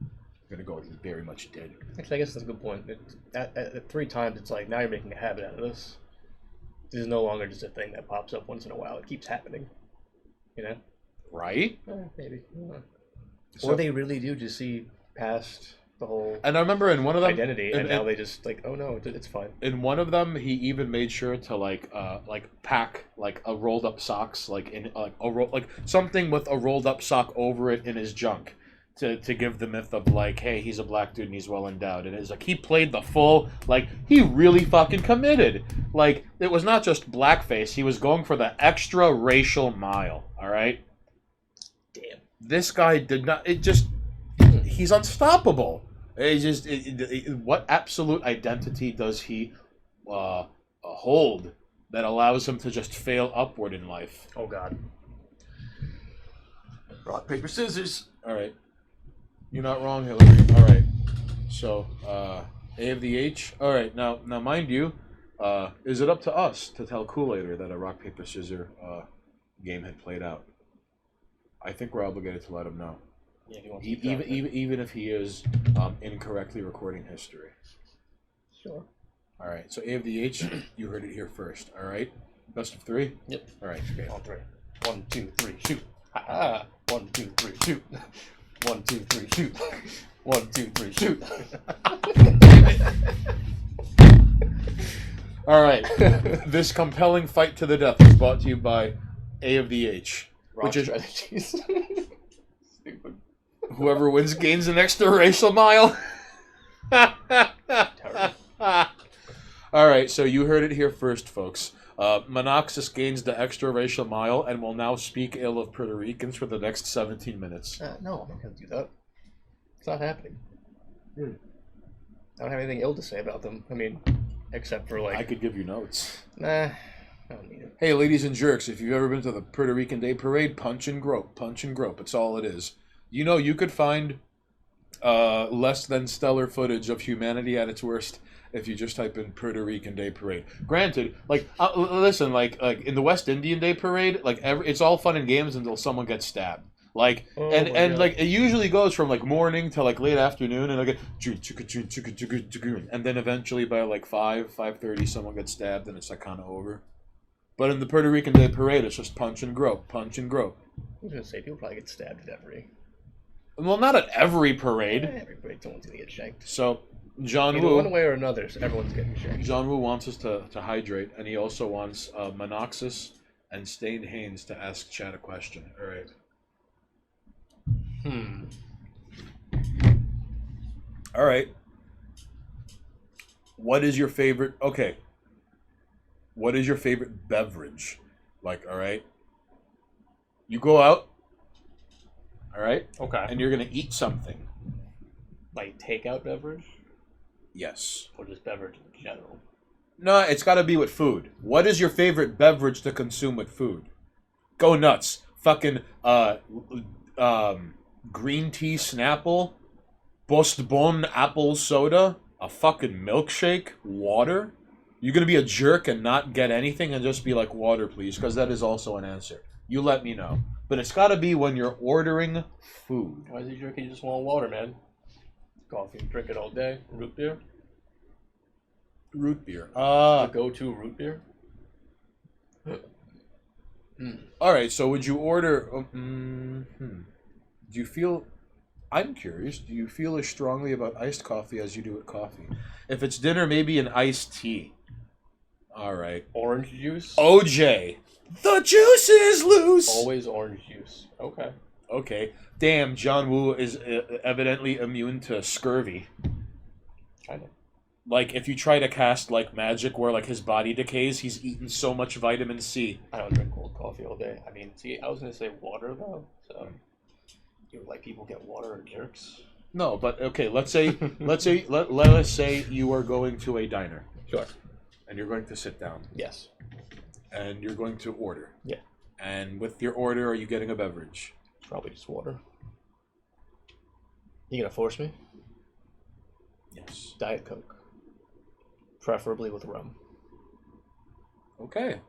I'm going to go with he very much did. Actually, I guess that's a good point. At 3 times, it's like, now you're making a habit out of this. This is no longer just a thing that pops up once in a while. It keeps happening. You know? Right? Maybe. So, or they really do just see past the whole and I remember in one of them identity, and now they just like, oh no, it's fine. In one of them, he even made sure to like pack like a rolled up socks, like in like something with a rolled up sock over it in his junk. To give the myth of like, hey, he's a black dude and he's well endowed. And it's like he played the full, like, he really fucking committed. Like, it was not just blackface, he was going for the extra racial mile, alright? Damn. This guy did not, he's unstoppable. What absolute identity does he hold that allows him to just fail upward in life? Oh god. Rock, paper, scissors. Alright. You're not wrong, Hillary. All right. So, A of the H. All right. Now, mind you, is it up to us to tell Kool-Aider that a rock paper scissors game had played out? I think we're obligated to let him know. Yeah, if you want to even if he is incorrectly recording history. Sure. All right. So A of the H. You heard it here first. All right. Best of 3. Yep. All right. Okay. On 3. 1, 2, 3, shoot. Ha 1, 2, 3, shoot. 1, 2, 3, shoot. 1, 2, 3, shoot. All right. This compelling fight to the death is brought to you by A of the H, Rock strategies. Stupid. Whoever wins gains an extra racial mile. Terrible. All right, so you heard it here first, folks. Monoxis gains the extra racial mile and will now speak ill of Puerto Ricans for the next 17 minutes. No, I'm not going to do that. It's not happening. Hmm. I don't have anything ill to say about them. I mean, except for like... I could give you notes. Nah, I don't need it. Hey, ladies and jerks, if you've ever been to the Puerto Rican Day Parade, punch and grope. Punch and grope. It's all it is. You know, you could find less than stellar footage of humanity at its worst if you just type in Puerto Rican Day Parade. Granted, like, listen, like in the West Indian Day Parade, like it's all fun and games until someone gets stabbed. Like, and like it usually goes from like morning to like late afternoon, and like, and then eventually by like 5:30, someone gets stabbed, and it's like kind of over. But in the Puerto Rican Day Parade, it's just punch and grope, punch and grope. I was going to say, people probably get stabbed at every... Well, not at every parade. Every parade, someone's going to get shanked. So, John Either Woo... one way or another, so everyone's getting shanked. John Woo wants us to hydrate, and he also wants Monoxis and Stained Haynes to ask Chad a question. All right. All right. What is your favorite... Okay. What is your favorite beverage? Like, all right. You go out. All right. Okay. And you're going to eat something. Like takeout beverage? Yes. Or just beverage in general? No, it's got to be with food. What is your favorite beverage to consume with food? Go nuts. Fucking green tea Snapple, Bostbon apple soda, a fucking milkshake, water. You're going to be a jerk and not get anything and just be like, water, please, because that is also an answer. You let me know. But it's got to be when you're ordering food. Why is he jerking? You just want water, man. Coffee, drink it all day. Root beer? Root beer. The go-to root beer? All right, so would you order... Do you feel... I'm curious. Do you feel as strongly about iced coffee as you do with coffee? If it's dinner, maybe an iced tea. All right. Orange juice? OJ. The juice is loose. Always orange juice. Okay. Okay. Damn, John Woo is evidently immune to scurvy. Kind of. Like, if you try to cast, like, magic where, like, his body decays, he's eaten so much vitamin C. I don't drink cold coffee all day. I mean, see, I was going to say water, though. So, you like people get water or jerks? No, but, okay, let us say you are going to a diner. Sure. And you're going to sit down. Yes. And you're going to order. Yeah. And with your order, are you getting a beverage? Probably just water. You gonna force me? Yes. Diet Coke. Preferably with rum. Okay.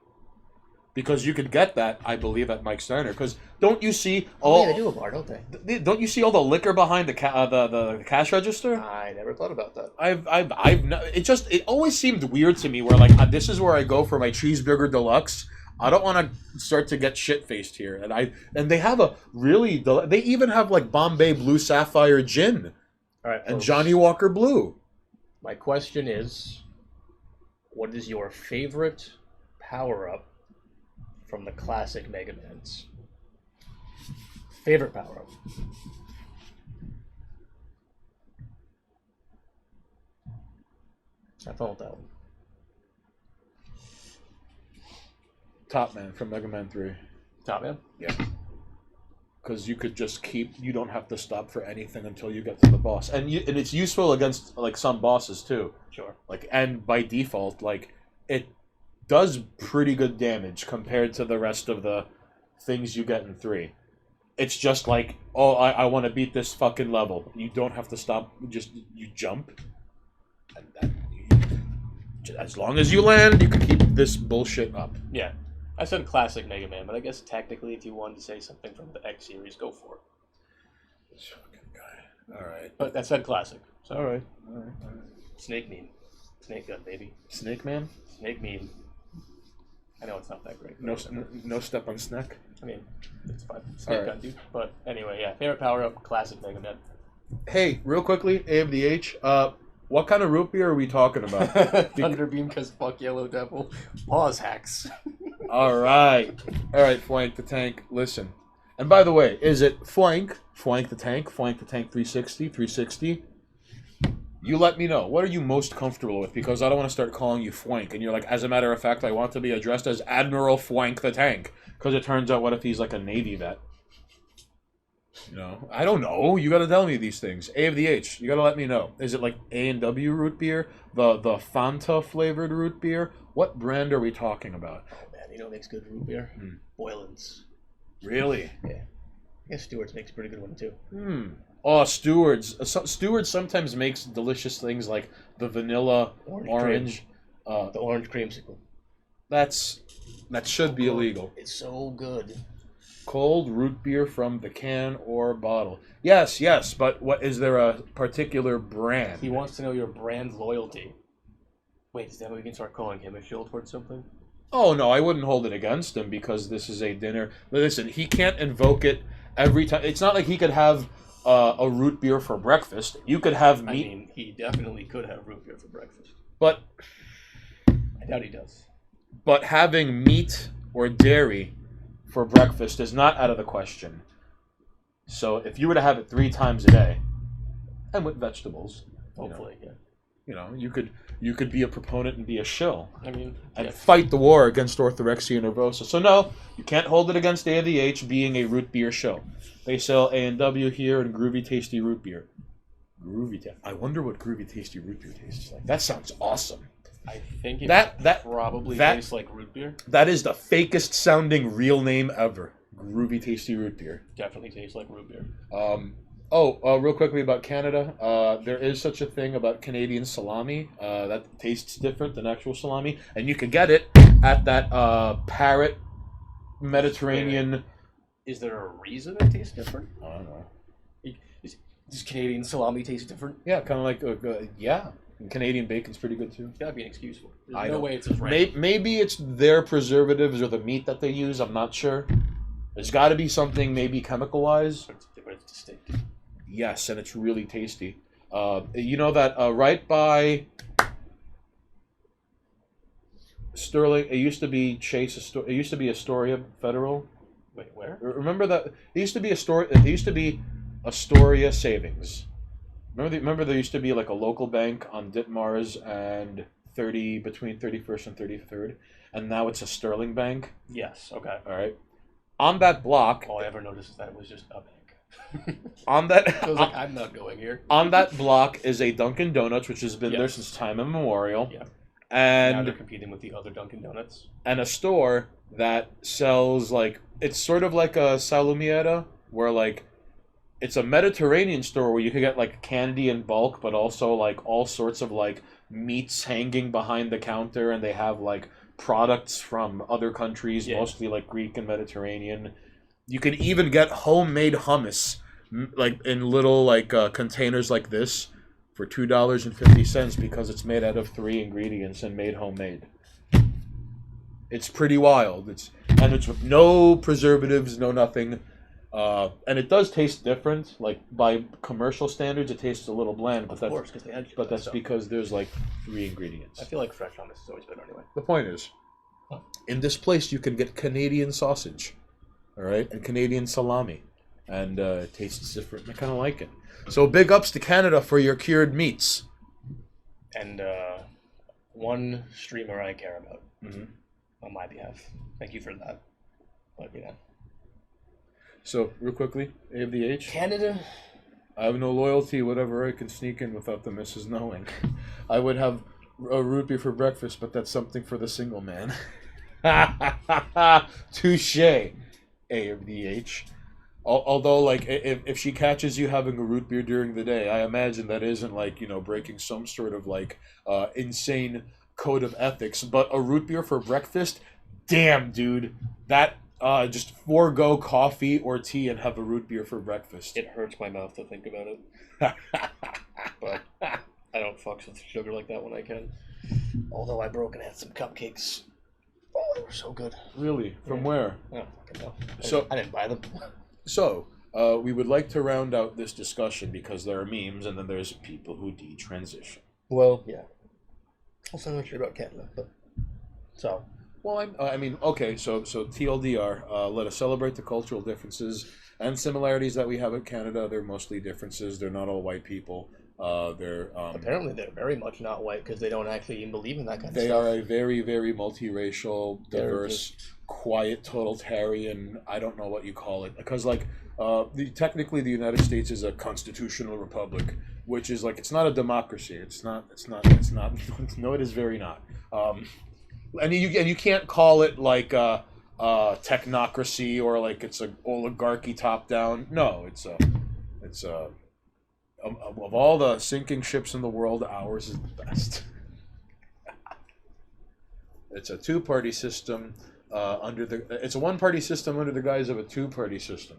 Because you could get that, I believe, at Mike's Diner. Because don't you see all? Oh, yeah, they do a bar, don't they? Don't you see all the liquor behind the cash register? I never thought about that. It always seemed weird to me where like this is where I go for my cheeseburger deluxe. I don't want to start to get shit faced here, and they have a really they even have like Bombay Blue Sapphire gin, All right, and folks. Johnny Walker Blue. My question is, what is your favorite power-up from the classic Mega Mans? Favorite power-up? Have fun with that one. Top Man from Mega Man 3. Top Man? Yeah. Because you could just you don't have to stop for anything until you get to the boss. And it's useful against like some bosses too. Sure. Like, and by default, like, it does pretty good damage compared to the rest of the things you get in 3. It's just like, oh, I want to beat this fucking level. You don't have to stop, you jump. And then as long as you land, you can keep this bullshit up. Yeah. I said classic Mega Man, but I guess technically if you wanted to say something from the X series, go for it. This fucking guy. Alright. But that said classic. So Alright. Snake meme. Snake gun, baby. Snake Man? Snake meme. I know it's not that great. No step on Snack? I mean, it's fine. Snake Right. gun, dude. But anyway, yeah. Favorite power-up, classic Mega Man. Hey, real quickly, AMDH, what kind of root beer are we talking about? Thunder Beam, because fuck Yellow Devil. Pause hacks. Alright, Flank the Tank, listen. And by the way, is it Flank the Tank 360, 360? You let me know. What are you most comfortable with? Because I don't want to start calling you Flank. And you're like, as a matter of fact, I want to be addressed as Admiral Flank the Tank. Because it turns out, what if he's like a Navy vet? You know, I don't know. You got to tell me these things. A of the H. You got to let me know. Is it like A&W root beer? The Fanta flavored root beer? What brand are we talking about? Oh man, you know what makes good root beer? Boylan's. Really? Yeah. I guess Stewart's makes a pretty good one too. Oh, Stewart's. Stewart's sometimes makes delicious things like the vanilla orange. The orange creamsicle. That should be illegal. It's so good. Cold root beer from the can or bottle. Yes, but what is there a particular brand? He wants to know your brand loyalty. Wait, is that what we can start calling him a shield towards something? Oh, no, I wouldn't hold it against him because this is a dinner. Listen, he can't invoke it every time. It's not like he could have a root beer for breakfast. You could have meat. I mean, he definitely could have root beer for breakfast. But I doubt he does. But having meat or dairy for breakfast is not out of the question. So if you were to have it 3 times a day, and with vegetables, Hopefully, yeah. You know, you could be a proponent and be a shill. I mean, and fight the war against orthorexia nervosa. So no, you can't hold it against ADH being a root beer shill. They sell A&W here and Groovy Tasty root beer. I wonder what Groovy Tasty root beer tastes like. That sounds awesome. I think that probably tastes like root beer. That is the fakest sounding real name ever. Groovy Tasty root beer. Definitely tastes like root beer. Real quickly about Canada. There is such a thing about Canadian salami that tastes different than actual salami, and you can get it at that Parrot Mediterranean. Is there a reason it tastes different? I don't know. Does Canadian salami taste different? Yeah, kind of like yeah. And Canadian bacon's pretty good too. There's gotta be an excuse for it. There's I no don't. way it's as right. Maybe it's their preservatives or the meat that they use. I'm not sure. There's got to be something maybe chemical-wise. But it's distinct. Yes, and it's really tasty. You know that right by Sterling, it used to be it used to be Astoria Federal. Wait, where? Remember that? It used to be It used to be Astoria Savings. Remember there used to be like a local bank on Ditmars and between 31st and 33rd, and now it's a Sterling Bank. Yes. Okay. All right. On that block. All I ever noticed is that it was just a bank. On that, I was like, I'm not going here. On that block is a Dunkin' Donuts, which has been there since time immemorial. Yeah. And now they're competing with the other Dunkin' Donuts. And a store that sells it's sort of like a Salumiera, where it's a Mediterranean store where you could get candy in bulk, but also all sorts of meats hanging behind the counter, and they have products from other countries, mostly Greek and Mediterranean. You can even get homemade hummus, in little containers like this, for $2.50 because it's made out of 3 ingredients and made homemade. It's pretty wild. It's with no preservatives, no nothing. And it does taste different. By commercial standards, it tastes a little bland. But that's because there's 3 ingredients. I feel like fresh hummus is always better anyway. The point is, in this place you can get Canadian sausage, all right, and Canadian salami, and it tastes different. I kind of like it. So big ups to Canada for your cured meats. And one streamer I care about on my behalf. Thank you for that. But So, real quickly, A of the H. Canada. I have no loyalty, whatever I can sneak in without the missus knowing. I would have a root beer for breakfast, but that's something for the single man. Touche. A of the H. Although, if she catches you having a root beer during the day, I imagine that isn't, breaking some sort of, insane code of ethics. But a root beer for breakfast? Damn, dude. That... just forego coffee or tea and have a root beer for breakfast. It hurts my mouth to think about it. But I don't fucks with sugar like that when I can. Although I broke and had some cupcakes. Oh, they were so good. Really? From where? I don't fucking know. I didn't buy them. So, we would like to round out this discussion because there are memes and then there's people who detransition. Well, yeah. Also, I'm not sure about Canada, but... So... Well, I mean, okay, so TLDR, let us celebrate the cultural differences and similarities that we have in Canada. They're mostly differences. They're not all white people. Apparently, they're very much not white because they don't actually even believe in that kind of They stuff. are a very, very multiracial, They're diverse, quiet, totalitarian. I don't know what you call it, because technically the United States is a constitutional republic, which is like it's not a democracy. It's not. No, it is very not. And you can't call it like technocracy or like it's an oligarchy top down. No, it's a of all the sinking ships in the world, ours is the best. It's a two-party system it's a one-party system under the guise of a two-party system.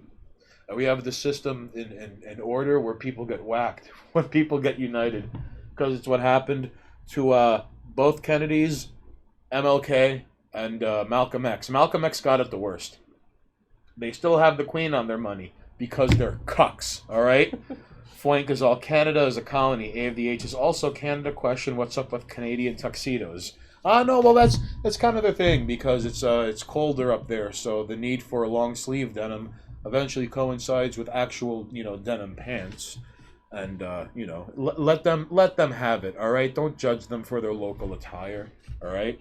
And we have the system in order where people get whacked when people get united, because it's what happened to both Kennedys, MLK, and Malcolm X. Malcolm X got it the worst. They still have the Queen on their money because they're cucks, all right? Flank is all Canada is a colony. A of the H is also Canada. Question: what's up with Canadian tuxedos? No, well that's kind of the thing because it's colder up there, so the need for a long sleeve denim eventually coincides with actual denim pants, and let them have it. All right, don't judge them for their local attire. All right.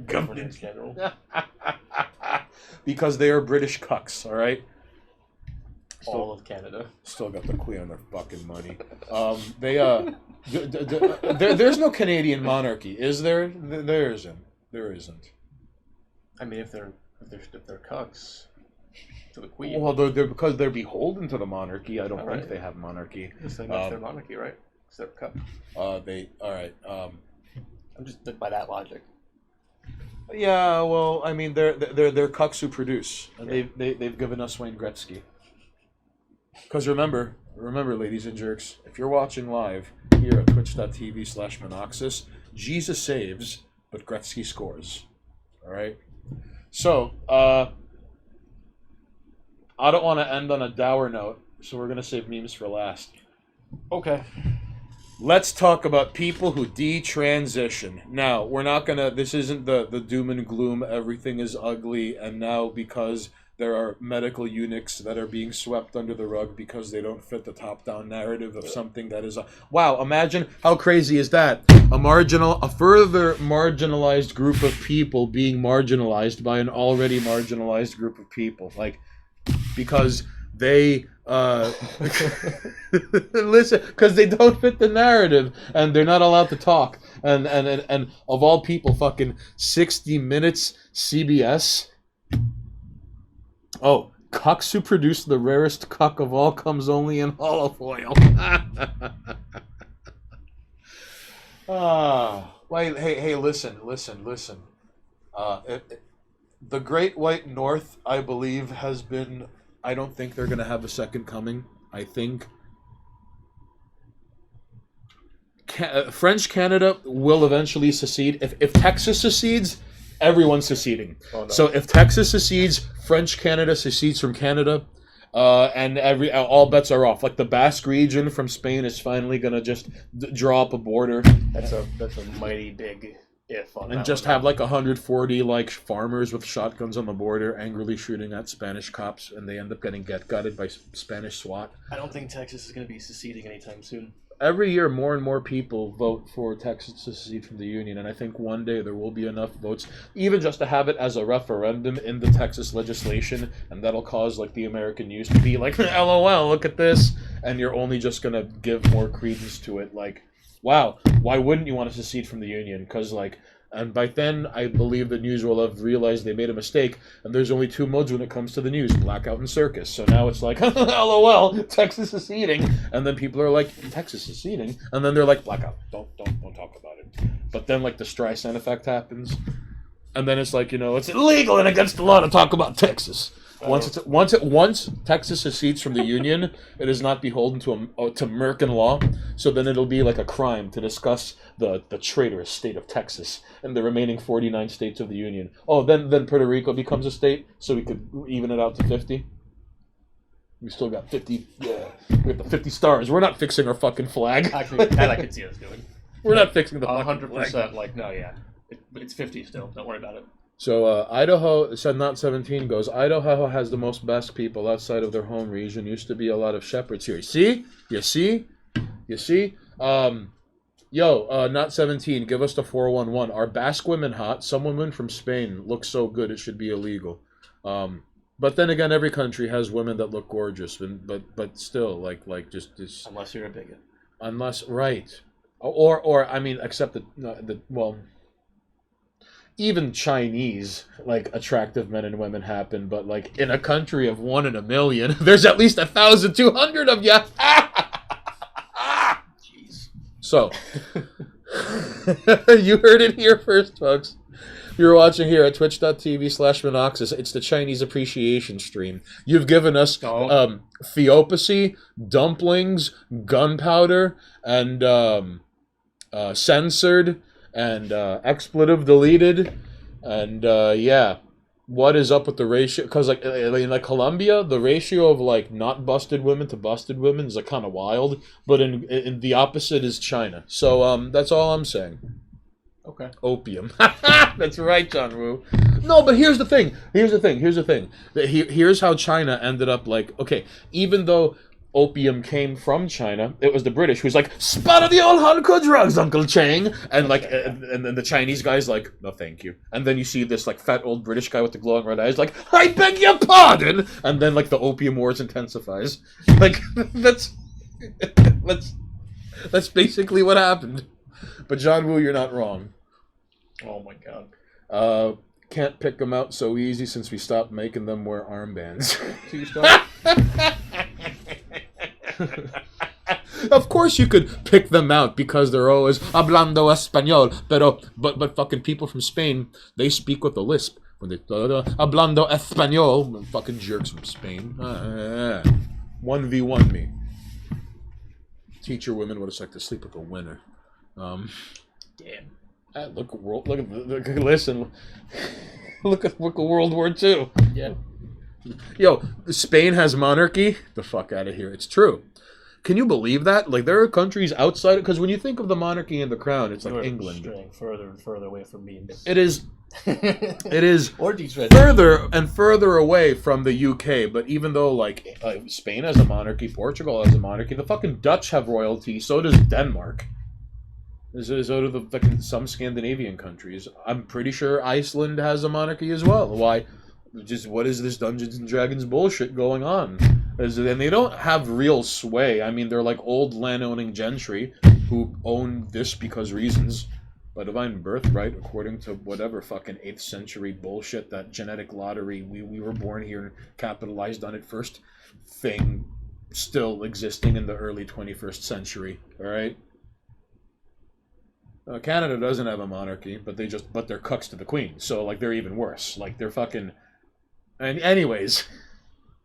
Governance general. Because they are British cucks. All right. All of Canada. Still got the Queen on their fucking money. There's no Canadian monarchy, is there? There isn't. There isn't. I mean, if they're cucks to the Queen. Well, they're because they're beholden to the monarchy. I don't think they have monarchy. That's their monarchy, right? Because they're cuck. All right. I'm just by that logic. Yeah, well, I mean, they're cucks who produce, and they've given us Wayne Gretzky. Because remember, ladies and jerks, if you're watching live here at twitch.tv/Monoxis, Jesus saves, but Gretzky scores. All right? So, I don't want to end on a dour note, so we're going to save memes for last. Okay. Let's talk about people who detransition. Now, we're not going to, this isn't the doom and gloom, everything is ugly, and now because there are medical eunuchs that are being swept under the rug because they don't fit the top-down narrative of something that is wow, imagine how crazy is that? A further marginalized group of people being marginalized by an already marginalized group of people. Like, because they listen, because they don't fit the narrative and they're not allowed to talk. And of all people, fucking 60 Minutes CBS. Oh, cucks who produce the rarest cuck of all comes only in olive oil. Wait, hey, listen. The Great White North, I believe, has been... I don't think they're going to have a second coming. I think French Canada will eventually secede. If Texas secedes, everyone's seceding. Oh, no. So if Texas secedes, French Canada secedes from Canada, and all bets are off. Like the Basque region from Spain is finally gonna just draw up a border. That's a mighty big if on and that just one. have like 140 like farmers with shotguns on the border, angrily shooting at Spanish cops, and they end up getting gutted by Spanish SWAT. I don't think Texas is gonna be seceding anytime soon. Every year, more and more people vote for Texas to secede from the Union, and I think one day there will be enough votes, even just to have it as a referendum in the Texas legislation, and that'll cause like the American news to be like, LOL, look at this, and you're only just gonna give more credence to it, like, wow, why wouldn't you want to secede from the Union? Because like, and by then, I believe the news will have realized they made a mistake, and there's only two modes when it comes to the news, blackout and circus. So now it's like, LOL, Texas is seceding, and then people are like, Texas is seceding, and then they're like, blackout, don't talk about it. But then like the Streisand effect happens, and then it's like, it's illegal and against the law to talk about Texas. Once Texas secedes from the Union, it is not beholden to American law. So then it'll be like a crime to discuss the traitorous state of Texas and the remaining 49 states of the Union. Oh, then Puerto Rico becomes a state, so we could even it out to 50. We still got 50. Yeah, we got the 50 stars. We're not fixing our fucking flag. Actually, that I could see us doing. We're not fixing the fucking 100%. Like, no, yeah. It's 50 still. Don't worry about it. So Idaho, said not 17 goes, Idaho has the most Basque people outside of their home region. Used to be a lot of shepherds here. See? You see? You see? Not 17, give us the 411. Are Basque women hot? Some women from Spain look so good it should be illegal. But then again, every country has women that look gorgeous, but still, like just Unless you're a bigot. unless right, or I mean, except well, even Chinese like attractive men and women happen, but like in a country of 1 in a million, there's at least 1,200 of you. Jeez. So, you heard it here first, folks. You're watching here at twitch.tv/Minoxus. It's the Chinese appreciation stream. You've given us theopacy, dumplings, gunpowder, and censored, and expletive deleted, and yeah. What is up with the ratio? Because like in like Colombia, the ratio of like not busted women to busted women is like kind of wild. But in the opposite is China. So that's all I'm saying. Okay. Opium. That's right, John Woo. No, but here's the thing. Here's how China ended up like, okay, even though opium came from China, it was the British who's like, spot the old hardcore drugs, Uncle Chang. And like, and then the Chinese guy's like, no thank you. And then you see this like fat old British guy with the glowing red eyes like, I beg your pardon. And then like the opium wars intensifies. Like, that's basically what happened. But John Woo, you're not wrong. Oh my god. Can't pick them out so easy since we stopped making them wear armbands. Of course you could pick them out because they're always hablando español, but fucking people from Spain, they speak with a lisp when they hablando español. Fucking jerks from Spain. 1v1 me. Teach your women what it's like to sleep with a winner. Damn. Listen. Look at World War II. Yeah. Yo, Spain has monarchy? The fuck out of here. It's true. Can you believe that? Like, there are countries outside, because when you think of the monarchy and the crown, it's like England. Straying further and further away from me. It is or further and further away from the UK, but even though, like, Spain has a monarchy, Portugal has a monarchy, the fucking Dutch have royalty, so does Denmark. So do the fucking some Scandinavian countries. I'm pretty sure Iceland has a monarchy as well. Why? Just what is this Dungeons and Dragons bullshit going on? And they don't have real sway. I mean, they're like old land-owning gentry who own this because reasons. By divine birthright, according to whatever fucking 8th century bullshit, that genetic lottery, we were born here and capitalized on it first thing still existing in the early 21st century. Alright? Canada doesn't have a monarchy, but they're cucks to the queen. So, like, they're even worse. Like, they're fucking... And anyways.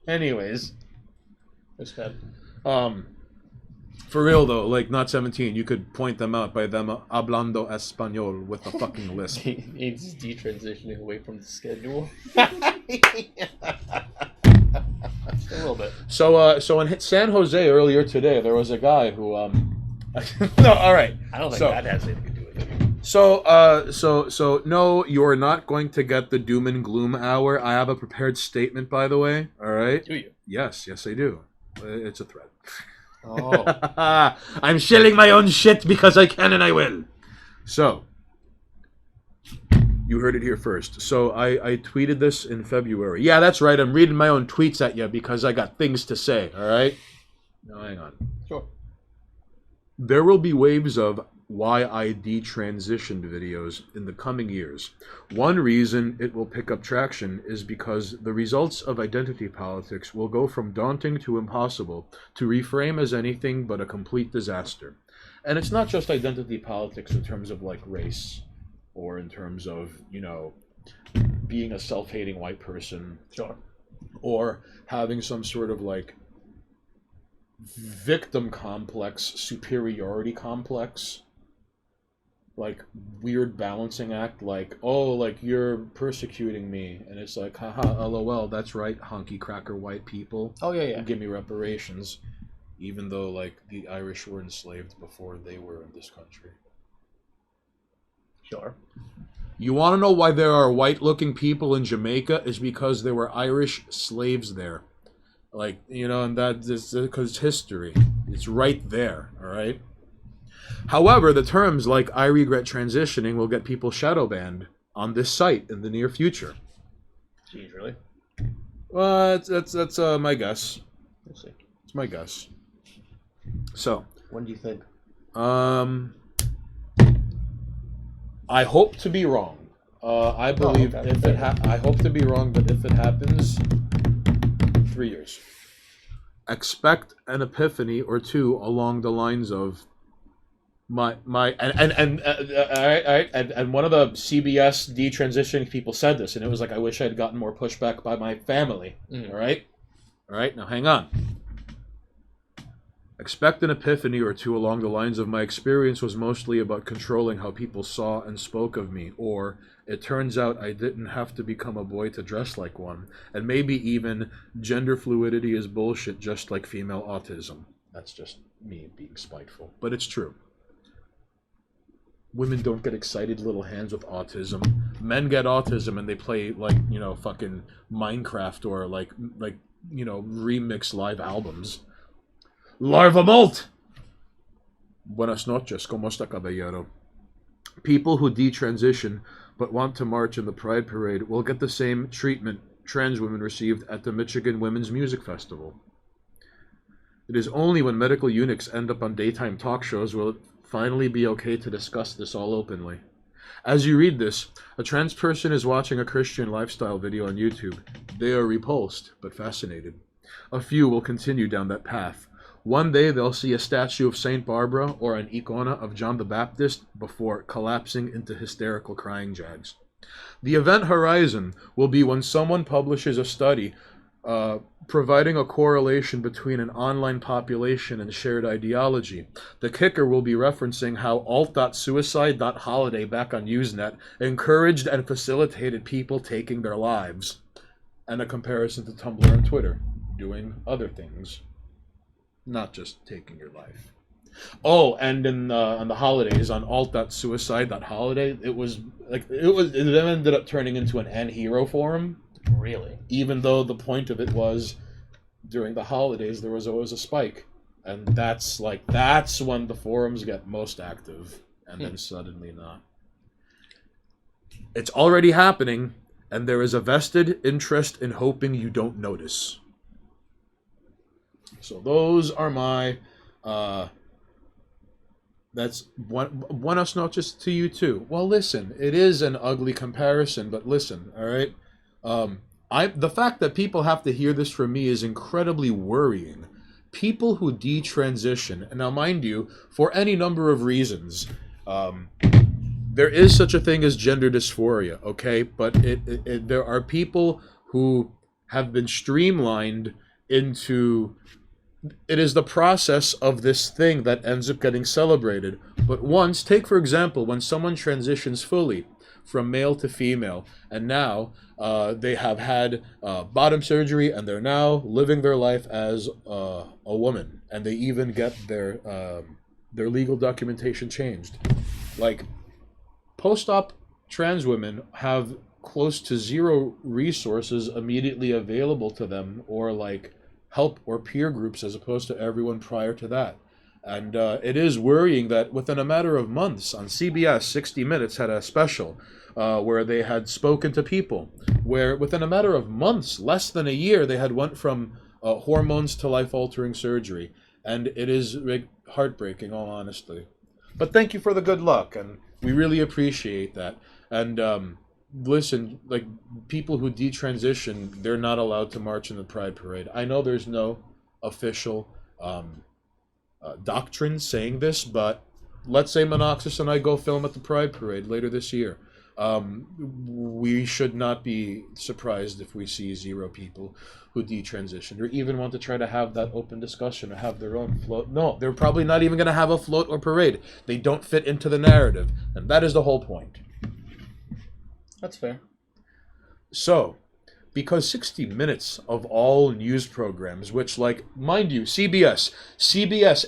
It's bad. For real though, like not 17, you could point them out by them hablando español with a fucking lisp. He's detransitioning away from the schedule. Just a little bit. So in San Jose earlier today, there was a guy who no, all right. I don't think that has anything to do with it. So no, you're not going to get the doom and gloom hour. I have a prepared statement, by the way. All right. Do you? Yes, I do. It's a threat. Oh. I'm shelling my own shit because I can and I will. So, you heard it here first. So I tweeted this in February. Yeah, that's right. I'm reading my own tweets at you because I got things to say. All right. No, hang on. Sure. There will be waves of why I detransitioned videos in the coming years. One reason it will pick up traction is because the results of identity politics will go from daunting to impossible to reframe as anything but a complete disaster. And it's not just identity politics in terms of like race or in terms of, you know, being a self-hating white person. Sure. Or having some sort of like victim complex, superiority complex, like weird balancing act, like, oh, like you're persecuting me, and it's like, haha, lol, that's right, honky cracker white people. Oh yeah. Give me reparations, even though like the Irish were enslaved before they were in this country. Sure. You want to know why there are white-looking people in Jamaica? Is because there were Irish slaves there. Like, you know, and that is because history. It's right there, all right? However, the terms like "I regret transitioning" will get people shadow banned on this site in the near future. Jeez, really? Well, that's my guess. We'll see. It's my guess. So, When do you think? I hope to be wrong. I believe okay. if it I hope to be wrong, but if it happens, 3 years. Expect an epiphany or two along the lines of and one of the CBS detransitioning people said this, and it was like, I wish I had gotten more pushback by my family. Mm. All right. Now hang on. Expect an epiphany or two along the lines of, my experience was mostly about controlling how people saw and spoke of me, or it turns out I didn't have to become a boy to dress like one, and maybe even gender fluidity is bullshit, just like female autism. That's just me being spiteful, but it's true. Women don't get excited little hands with autism. Men get autism and they play like, you know, fucking Minecraft or like you know, remix live albums. Larva Malt! Buenas noches, ¿cómo está, caballero? People who detransition but want to march in the Pride Parade will get the same treatment trans women received at the Michigan Women's Music Festival. It is only when medical eunuchs end up on daytime talk shows will it finally be okay to discuss this all openly. As you read this, a trans person is watching a Christian lifestyle video on YouTube. They are repulsed, but fascinated. A few will continue down that path. One day they'll see a statue of Saint Barbara or an icona of John the Baptist before collapsing into hysterical crying jags. The event horizon will be when someone publishes a study providing a correlation between an online population and shared ideology. The kicker will be referencing how alt.suicide.holiday back on Usenet encouraged and facilitated people taking their lives, and a comparison to Tumblr and Twitter, doing other things. Not just taking your life. Oh, and on the holidays, on alt.suicide.holiday, it ended up turning into an anti-hero forum. Really? Even though the point of it was, during the holidays, there was always a spike. And that's when the forums get most active, and then suddenly not. It's already happening, and there is a vested interest in hoping you don't notice. So those are my, that's buenas noches to you too. Well, listen, it is an ugly comparison, but listen, all right? The fact that people have to hear this from me is incredibly worrying. People who detransition, and now mind you, for any number of reasons, there is such a thing as gender dysphoria, okay? But there are people who have been streamlined into... It is the process of this thing that ends up getting celebrated. But once, take for example, when someone transitions fully from male to female, and now they have had bottom surgery, and they're now living their life as a woman, and they even get their legal documentation changed. Like, post-op trans women have close to zero resources immediately available to them, or like help or peer groups, as opposed to everyone prior to that. And it is worrying that within a matter of months, on CBS, 60 Minutes had a special where they had spoken to people, where within a matter of months, less than a year, they had went from hormones to life-altering surgery. And it is heartbreaking, all honesty. But thank you for the good luck, and we really appreciate that. And listen, like, people who detransition, they're not allowed to march in the Pride Parade. I know there's no official doctrine saying this, but let's say Monoxus and I go film at the Pride Parade later this year. We should not be surprised if we see zero people who detransition, or even want to try to have that open discussion or have their own float. No, they're probably not even going to have a float or parade. They don't fit into the narrative, and that is the whole point. That's fair. So, because 60 Minutes of all news programs, which, like, mind you, CBS,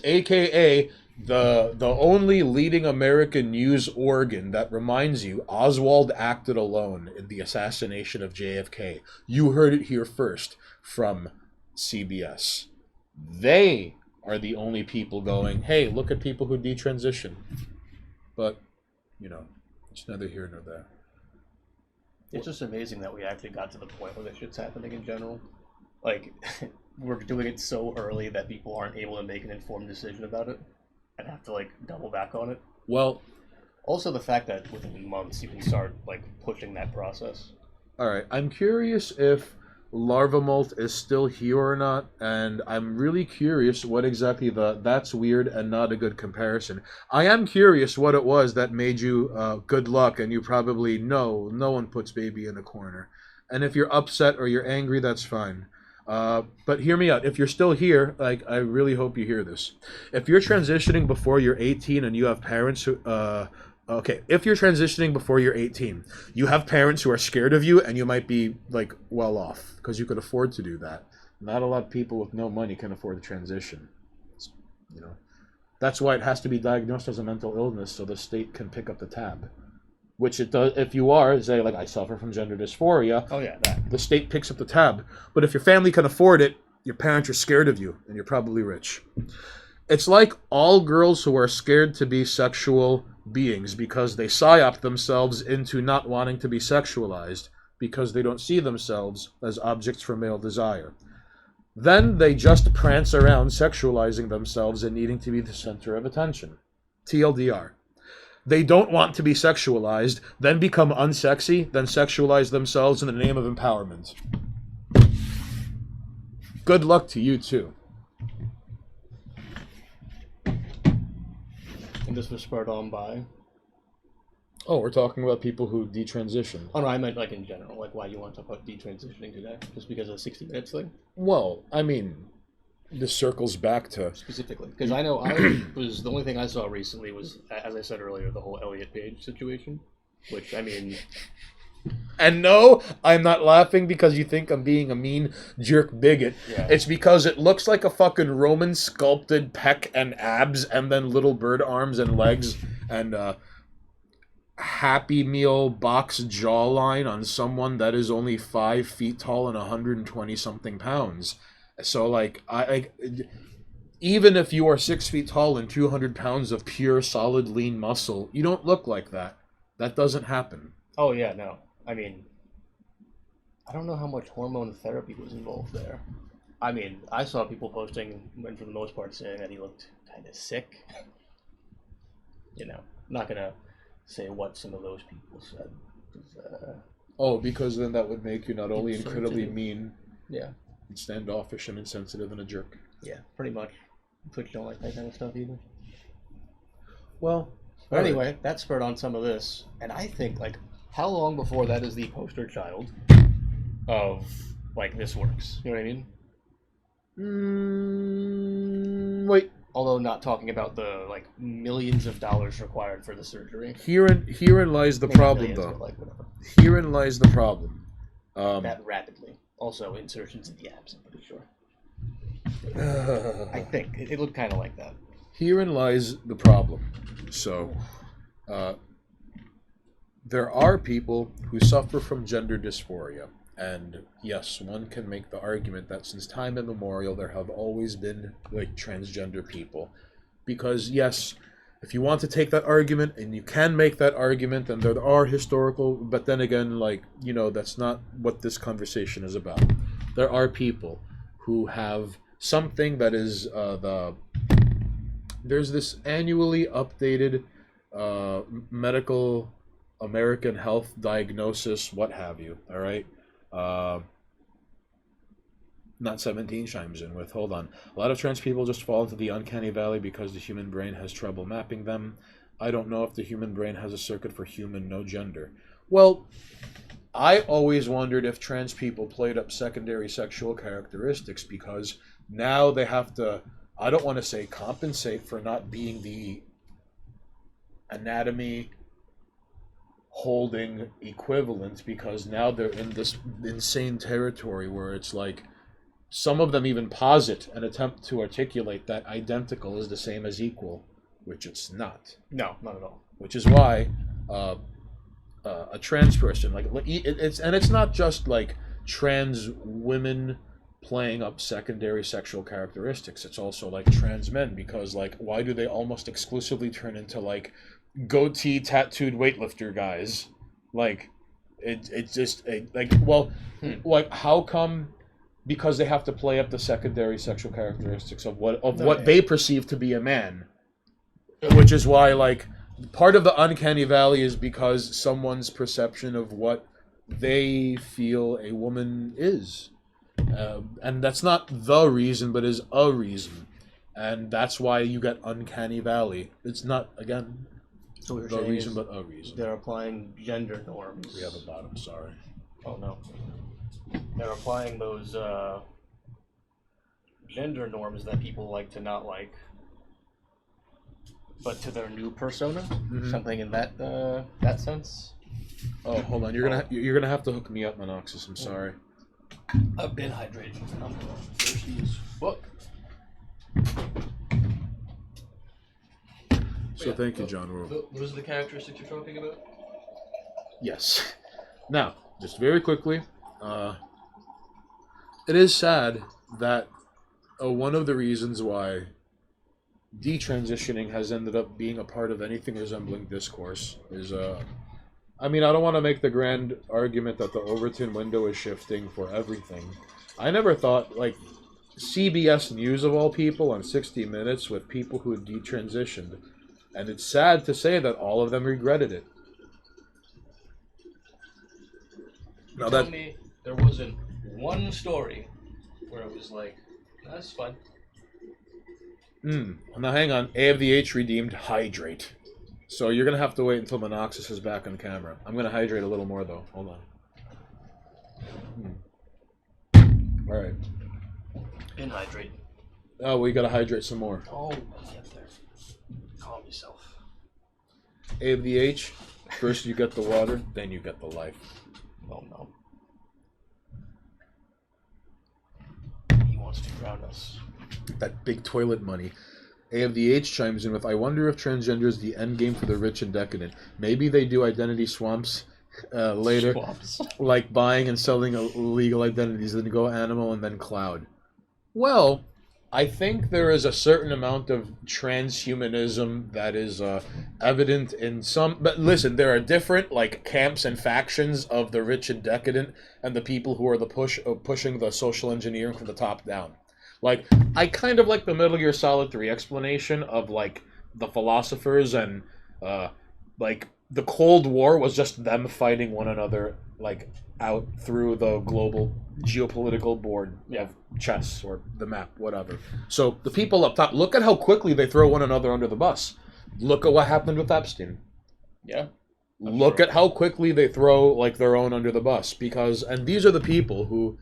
aka The only leading American news organ that reminds you Oswald acted alone in the assassination of JFK. You heard it here first from CBS. They are the only people going, hey, look at people who detransition. But, it's neither here nor there. It's just amazing that we actually got to the point where this shit's happening in general. Like, we're doing it so early that people aren't able to make an informed decision about it and have to, like, double back on it. Well, also the fact that within months you can start, like, pushing that process. all right, I'm curious if Larva Molt is still here or not, and I'm really curious what exactly that's weird and not a good comparison. I am curious what it was that made you good luck, and you probably know no one puts baby in a corner. And if you're upset or you're angry, that's fine. But hear me out. If you're still here, like, I really hope you hear this. If you're transitioning before you're 18 and you have parents who, if you're transitioning before you're 18, you have parents who are scared of you, and you might be, like, well off because you could afford to do that. Not a lot of people with no money can afford to transition. That's why it has to be diagnosed as a mental illness so the state can pick up the tab. Which it does. If you are, say, like, I suffer from gender dysphoria. Oh yeah, that. The state picks up the tab. But if your family can afford it, your parents are scared of you, and you're probably rich. It's like all girls who are scared to be sexual beings because they psyop themselves into not wanting to be sexualized because they don't see themselves as objects for male desire. Then they just prance around sexualizing themselves and needing to be the center of attention. TLDR. They don't want to be sexualized, then become unsexy, then sexualize themselves in the name of empowerment. Good luck to you, too. And this was spurred on by... Oh, we're talking about people who detransition. Oh no, I meant, like, in general, like, why you want to put detransitioning today? Just because of the 60 Minutes thing? Well, I mean, this circles back to... Specifically. Because I know the only thing I saw recently was, as I said earlier, the whole Elliot Page situation. Which, I mean... And no, I'm not laughing because you think I'm being a mean jerk bigot. Yeah. It's because it looks like a fucking Roman sculpted pec and abs and then little bird arms and legs and Happy Meal box jawline on someone that is only 5 feet tall and 120 something pounds. So, like, even if you are 6 feet tall and 200 pounds of pure, solid, lean muscle, you don't look like that. That doesn't happen. Oh yeah, no. I mean, I don't know how much hormone therapy was involved there. I mean, I saw people posting, and for the most part saying that he looked kind of sick. Not gonna say what some of those people said. Because then that would make you not only incredibly mean, yeah, and standoffish and insensitive and a jerk. Yeah, pretty much. Twitch don't like that kind of stuff either. Well, but anyway, that spurred on some of this, and I think, like, how long before that is the poster child of, like, this works? You know what I mean? Wait. Although not talking about the, like, millions of dollars required for the surgery. Herein lies the problem, though. Like, whatever. Herein lies the problem. That rapidly. Also, insertions in the abs, I'm pretty sure. I think. It looked kind of like that. Herein lies the problem. So, there are people who suffer from gender dysphoria. And yes, one can make the argument that since time immemorial, there have always been, like, transgender people. Because, yes, if you want to take that argument, and you can make that argument, and there are historical, but then again, like, that's not what this conversation is about. There are people who have something that is there's this annually updated medical American health diagnosis, what have you, all right? Not 17 chimes in with, hold on. A lot of trans people just fall into the uncanny valley because the human brain has trouble mapping them. I don't know if the human brain has a circuit for human, no gender. Well, I always wondered if trans people played up secondary sexual characteristics because now they have to, I don't want to say compensate for not being the anatomy holding equivalent, because now they're in this insane territory where it's like some of them even posit and attempt to articulate that identical is the same as equal. which it's not. No, not at all. Which is why a trans person, like it's not just like trans women playing up secondary sexual characteristics. It's also like trans men, because like why do they almost exclusively turn into like goatee tattooed weightlifter guys? Like it's just like how come? Because they have to play up the secondary sexual characteristics of what they perceive to be a man, which is why like part of the uncanny valley is because someone's perception of what they feel a woman is. And that's not the reason, but is a reason. And that's why you get uncanny valley. It's not, again, So what the you're saying reason, is but a reason. they're applying gender norms. We have a bottom, sorry. Oh no. They're applying those gender norms that people like to not like, but to their new persona. Mhm. Something in that sense. Oh, hold on. You're gonna have to hook me up, Monoxus. I'm sorry. I've been hydrated. I'm thirsty as fuck. So thank you, John Rule. Those are the characteristics you're talking about? Yes. Now, just very quickly, it is sad that one of the reasons why detransitioning has ended up being a part of anything resembling discourse is, I mean, I don't want to make the grand argument that the Overton window is shifting for everything. I never thought, like, CBS News of all people on 60 Minutes with people who had detransitioned, and it's sad to say that all of them regretted it. Now tell me there wasn't one story where it was like, that's fun. Now hang on. A of the H redeemed hydrate. So you're gonna have to wait until Monoxus is back on camera. I'm gonna hydrate a little more though. Hold on. All right. And hydrate. Oh, we gotta hydrate some more. Oh, get there. Calm yourself. A of the H. First you get the water, then you get the life. Oh no. He wants to drown us. That big toilet money. A of the H chimes in with, I wonder if transgender is the end game for the rich and decadent. Maybe they do identity swamps later. Swamps. Like buying and selling illegal identities, then go animal and then cloud. Well, I think there is a certain amount of transhumanism that is evident in some... But listen, there are different like camps and factions of the rich and decadent and the people who are pushing the social engineering from the top down. Like, I kind of like the Metal Gear Solid 3 explanation of, like, the philosophers and, like, the Cold War was just them fighting one another, like, out through the global geopolitical board of chess or the map, whatever. So, the people up top, look at how quickly they throw one another under the bus. Look at what happened with Epstein. Yeah. Look at how quickly they throw, like, their own under the bus. Because, and these are the people who,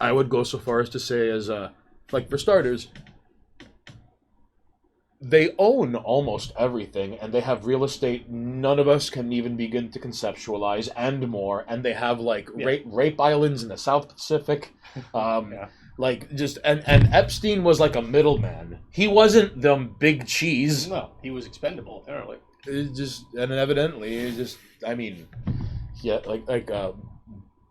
I would go so far as to say as, like, for starters, they own almost everything, and they have real estate none of us can even begin to conceptualize, and more, and they have, like, rape islands in the South Pacific, like, just, and Epstein was like a middleman. He wasn't the big cheese. No, he was expendable, apparently. It just, and evidently, it just, I mean, yeah, like,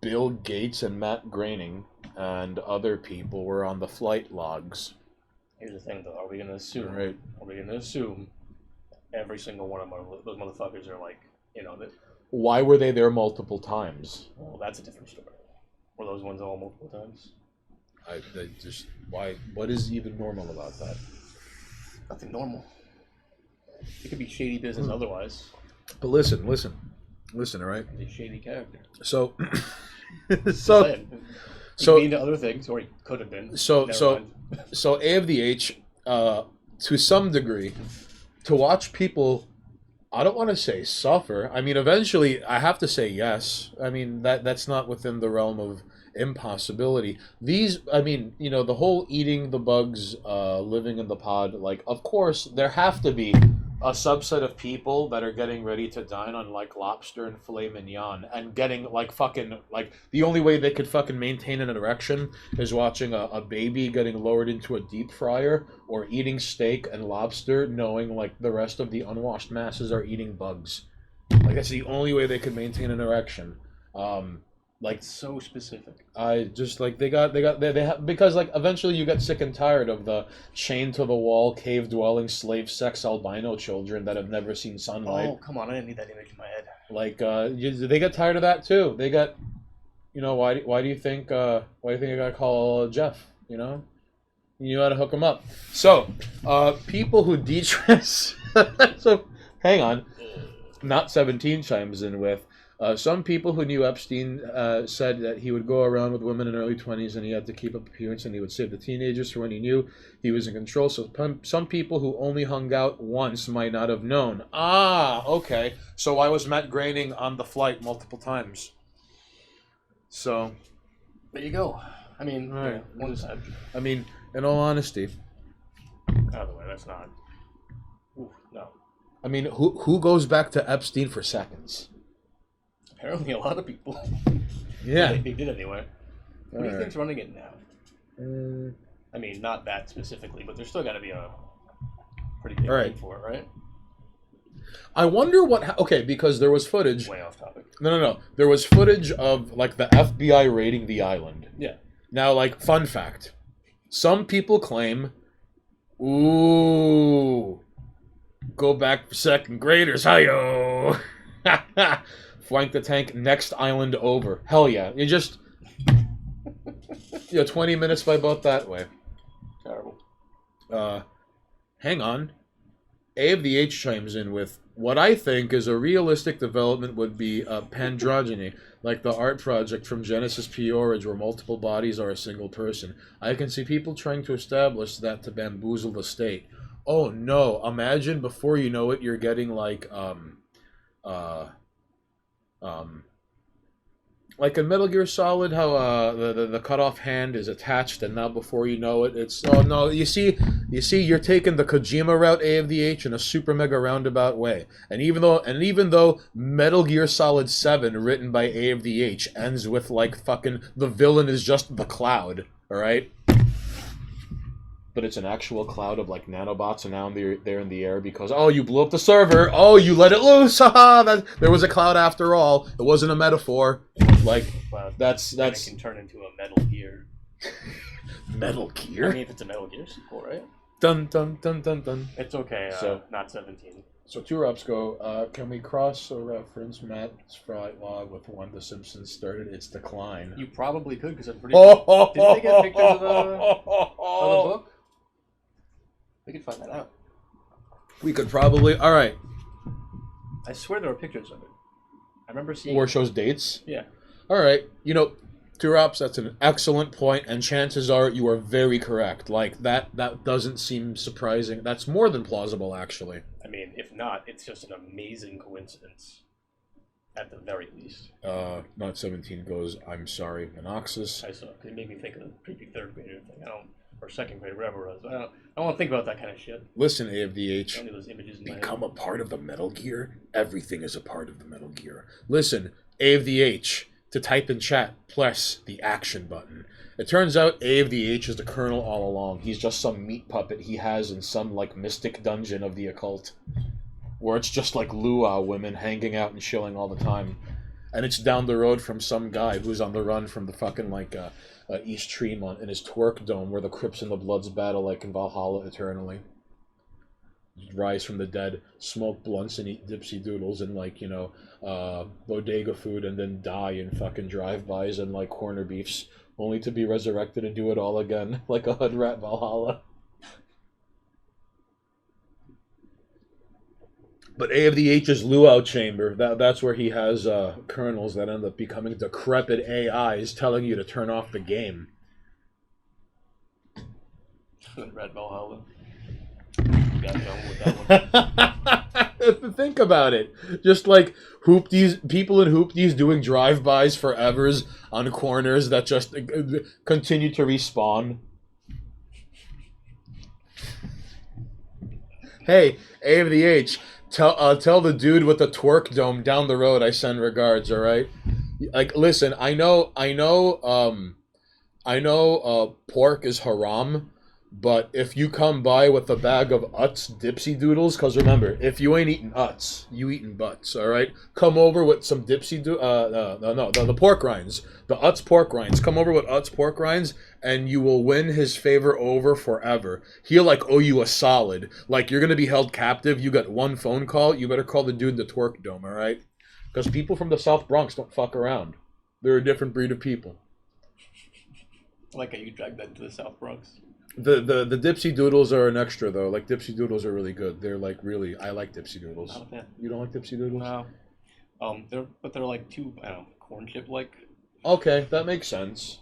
Bill Gates and Matt Groening and other people were on the flight logs. Here's the thing, though. Are we going to assume? Right. Are we going to assume every single one of those motherfuckers are like, you know, that? Why were they there multiple times? Well, that's a different story. Were those ones all multiple times? Why? What is even normal about that? Nothing normal. It could be shady business otherwise. But listen, all right? He's a shady character. So, He could be into other things, or he could have been. So A of the H, to some degree, to watch people, I don't want to say suffer. I mean, eventually, I have to say yes. I mean, that's not within the realm of impossibility. These, I mean, you know, the whole eating the bugs, living in the pod, like, of course, there have to be a subset of people that are getting ready to dine on like lobster and filet mignon and getting like fucking like the only way they could fucking maintain an erection is watching a baby getting lowered into a deep fryer or eating steak and lobster knowing like the rest of the unwashed masses are eating bugs. Like that's the only way they could maintain an erection. Like So specific. I just like they have because like eventually you get sick and tired of the chained to the wall cave dwelling slave sex albino children that have never seen sunlight. Oh, come on! I didn't need that image in my head. Like they get tired of that too. They got, you know, why do you think I gotta call Jeff? You know, you gotta hook him up. So people who detrans. So hang on, not 17 chimes in with. Some people who knew Epstein said that he would go around with women in early 20s and he had to keep up appearance and he would save the teenagers for when he knew he was in control. So some people who only hung out once might not have known. Ah, okay. So why was Matt Groening on the flight multiple times? So There you go. I mean, Right. yeah, one side. I mean, in all honesty, Out of the way. That's not. Ooh, no. I mean, who goes back to Epstein for seconds? Apparently, a lot of people. Yeah. They did anyway. What do you Alright. think's running it now? I mean, not that specifically, but there's still got to be a pretty big Alright. name for it, right? I wonder what. Okay, because there was footage. Way off topic. No. There was footage of like the FBI raiding the island. Yeah. Now, like, fun fact: some people claim, "Ooh, go back for second graders, hi-yo." Flank the tank, next island over. Hell yeah! You just, 20 minutes by boat that way. Terrible. Hang on. A of the H chimes in with what I think is a realistic development would be pandrogyny, like the art project from Genesis Peorage where multiple bodies are a single person. I can see people trying to establish that to bamboozle the state. Oh no, imagine before you know it you're getting like in Metal Gear Solid, how the cut off hand is attached, and now before you know it, it's no. You see, you're taking the Kojima route, A of the H, in a super mega roundabout way. And even though Metal Gear Solid 7, written by A of the H, ends with like fucking the villain is just the Cloud, all right. But it's an actual cloud of like nanobots, and now they're in the air because you blew up the server. Oh, you let it loose. Haha! There was a cloud after all. It wasn't a metaphor. Like Well, that's then it can turn into a Metal Gear. Metal I Gear. mean, if it's a Metal Gear sequel, right? Dun dun dun dun dun. It's okay. So- Not 17. So two reps go. Can we cross or reference Matt's flight log with when The Simpsons started its decline? You probably could, because I'm pretty. Oh, Didn't they get pictures of the book? We could find that out. We could probably. All right. I swear there were pictures of it. I remember seeing. War shows dates. Yeah. All right. Two reps. That's an excellent point, and chances are you are very correct. Like that doesn't seem surprising. That's more than plausible, actually. I mean, if not, it's just an amazing coincidence. At the very least. Not 17 goes. I'm sorry, Monoxus. I saw. It made me think of the creepy third grader thing. Or second grade, whatever it was. I don't want to think about that kind of shit. Listen, A of the H. Only those images in my Become head. a part of the Metal Gear? Everything is a part of the Metal Gear. Listen, A of the H, to type in chat, plus the action button. It turns out A of the H is the Colonel all along. He's just some meat puppet he has in some, like, mystic dungeon of the occult. Where it's just, like, luau women hanging out and chilling all the time. And it's down the road from some guy who's on the run from the fucking, like, East Tremont in his twerk dome where the Crips and the Bloods battle like in Valhalla eternally. Rise from the dead, smoke blunts and eat dipsy doodles and like, bodega food and then die in fucking drive-bys and like corner beefs, only to be resurrected and do it all again like a hood rat Valhalla. But A of the H's luau chamber, that's where he has kernels that end up becoming decrepit AIs telling you to turn off the game. Red Valhalla. Got done with that one. Think about it. Just like people in Hoopties doing drive-bys forevers on corners that just continue to respawn. Hey, A of the H, tell the dude with the twerk dome down the road I send regards. All right. Like, listen, pork is haram, but if you come by with a bag of Utz dipsy doodles, because remember, if you ain't eating Utz, you eating butts, all right? Come over with some the pork rinds, the Utz pork rinds. Come over with Utz pork rinds, and you will win his favor over forever. He'll like owe you a solid. Like you're gonna be held captive. You got one phone call. You better call the dude in the twerk dome, all right? Because people from the South Bronx don't fuck around. They're a different breed of people. I like how you dragged that to the South Bronx. The dipsy doodles are an extra though. Like dipsy doodles are really good. They're like really. I like dipsy doodles. Not a fan. You don't like dipsy doodles? No. They're like too, I don't know, corn chip like. Okay, that makes sense.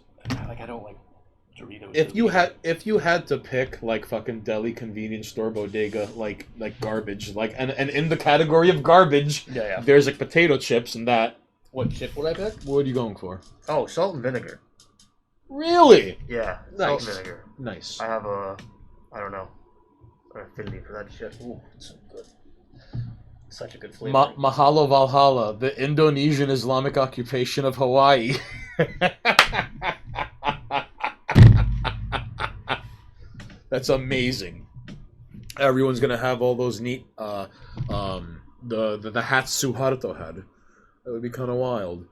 Like I don't like Doritos. If you had to pick like fucking deli convenience store bodega like garbage and in the category of garbage, Yeah. there's like potato chips and that. What chip would I pick? What are you going for? Oh, salt and vinegar. Really? Yeah, Nice. salt and vinegar. Nice. I have an affinity for that shit. Ooh, it's so good. Such a good flavor. Mahalo Valhalla, the Indonesian Islamic occupation of Hawaii. That's amazing. Everyone's gonna have all those neat the hats Suharto had. That would be kind of wild.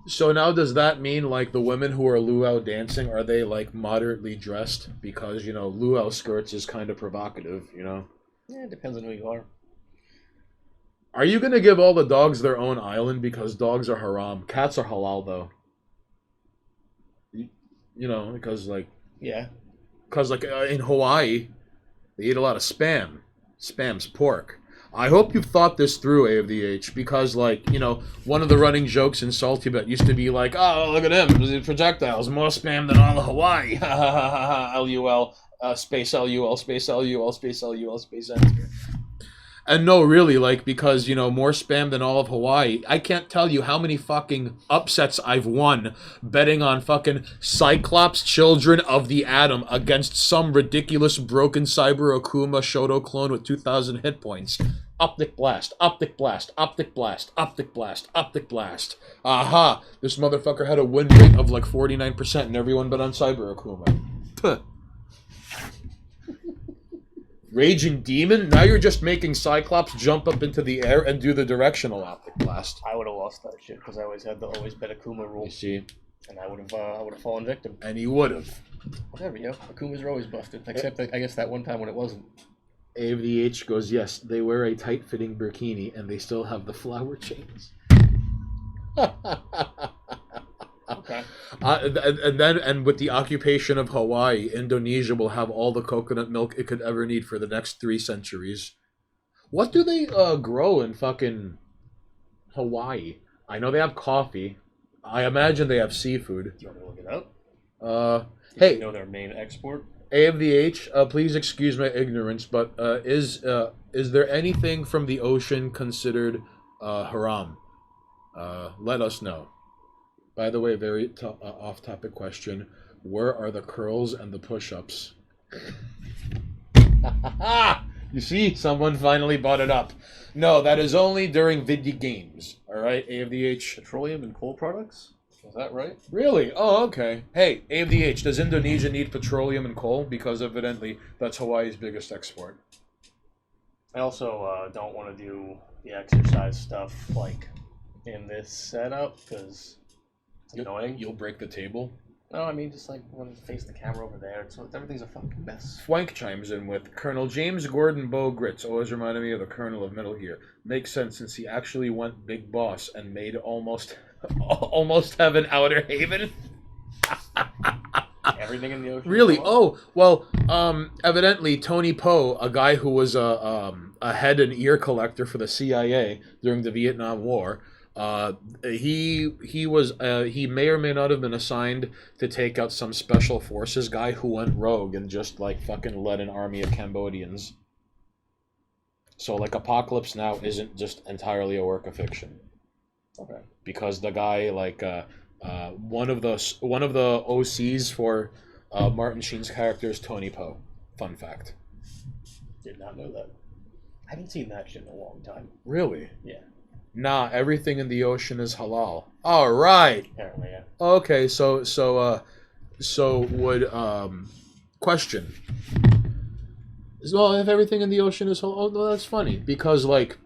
So now does that mean like the women who are luau dancing, are they like moderately dressed? Because, you know, luau skirts is kind of provocative, you know? Yeah, it depends on who you are. Are you going to give all the dogs their own island? Because dogs are haram. Cats are halal, though. You know, because like... Yeah. Because like in Hawaii, they eat a lot of spam. Spam's pork. I hope you've thought this through, A of the H, because, like, you know, one of the running jokes in Salty Bet used to be like, oh, look at him, projectiles, more spam than all of Hawaii. Ha ha ha ha ha, LUL, space LUL, space LUL, space LUL, space enter. And no, really, like, because, you know, more spam than all of Hawaii. I can't tell you how many fucking upsets I've won betting on fucking Cyclops Children of the Atom against some ridiculous broken Cyber Akuma Shoto clone with 2,000 hit points. Optic Blast, Optic Blast, Optic Blast, Optic Blast, Optic Blast. Aha! This motherfucker had a win rate of like 49% and everyone bet on Cyber Akuma. Puh. Raging Demon? Now you're just making Cyclops jump up into the air and do the directional Optic Blast. I would have lost that shit because I always had the always bet Akuma rule. You see? And I would have fallen victim. And he would have. Whatever, yo. Akumas are always busted. Except, I guess, that one time when it wasn't. A of the H goes, yes, they wear a tight-fitting burkini and they still have the flower chains. Okay. And with the occupation of Hawaii, Indonesia will have all the coconut milk it could ever need for the next 3 centuries. What do they grow in fucking Hawaii? I know they have coffee. I imagine they have seafood. Do you want me to look it up? Hey, You know their main export? A of the H, please excuse my ignorance, but is there anything from the ocean considered haram? Let us know. By the way, very off-topic question. Where are the curls and the push-ups? You see? Someone finally brought it up. No, that is only during video games. All right, A of the H. Petroleum and coal products? Is that right? Really? Oh, okay. Hey, A of the H, does Indonesia need petroleum and coal? Because evidently that's Hawaii's biggest export. I also don't want to do the exercise stuff like in this setup because it's annoying. You'll break the table. No, I mean just like when to face the camera over there, so everything's a fucking mess. Fwank chimes in with Colonel James Gordon Bo Grits always reminded me of the Colonel of Metal Gear. Makes sense since he actually went big boss and made almost heaven outer haven. Everything in the ocean. Really? Oh, well, evidently Tony Poe, a guy who was a head and ear collector for the CIA during the Vietnam War, he may or may not have been assigned to take out some special forces guy who went rogue and just like fucking led an army of Cambodians. So like Apocalypse Now isn't just entirely a work of fiction. Okay. Because the guy like one of the OCs for Martin Sheen's character is Tony Poe. Fun fact. Did not know that. I haven't seen that shit in a long time. Really? Yeah. Nah, everything in the ocean is halal. All right. Apparently, yeah. Okay, so would question. Well, if everything in the ocean is halal, oh, no, that's funny because like,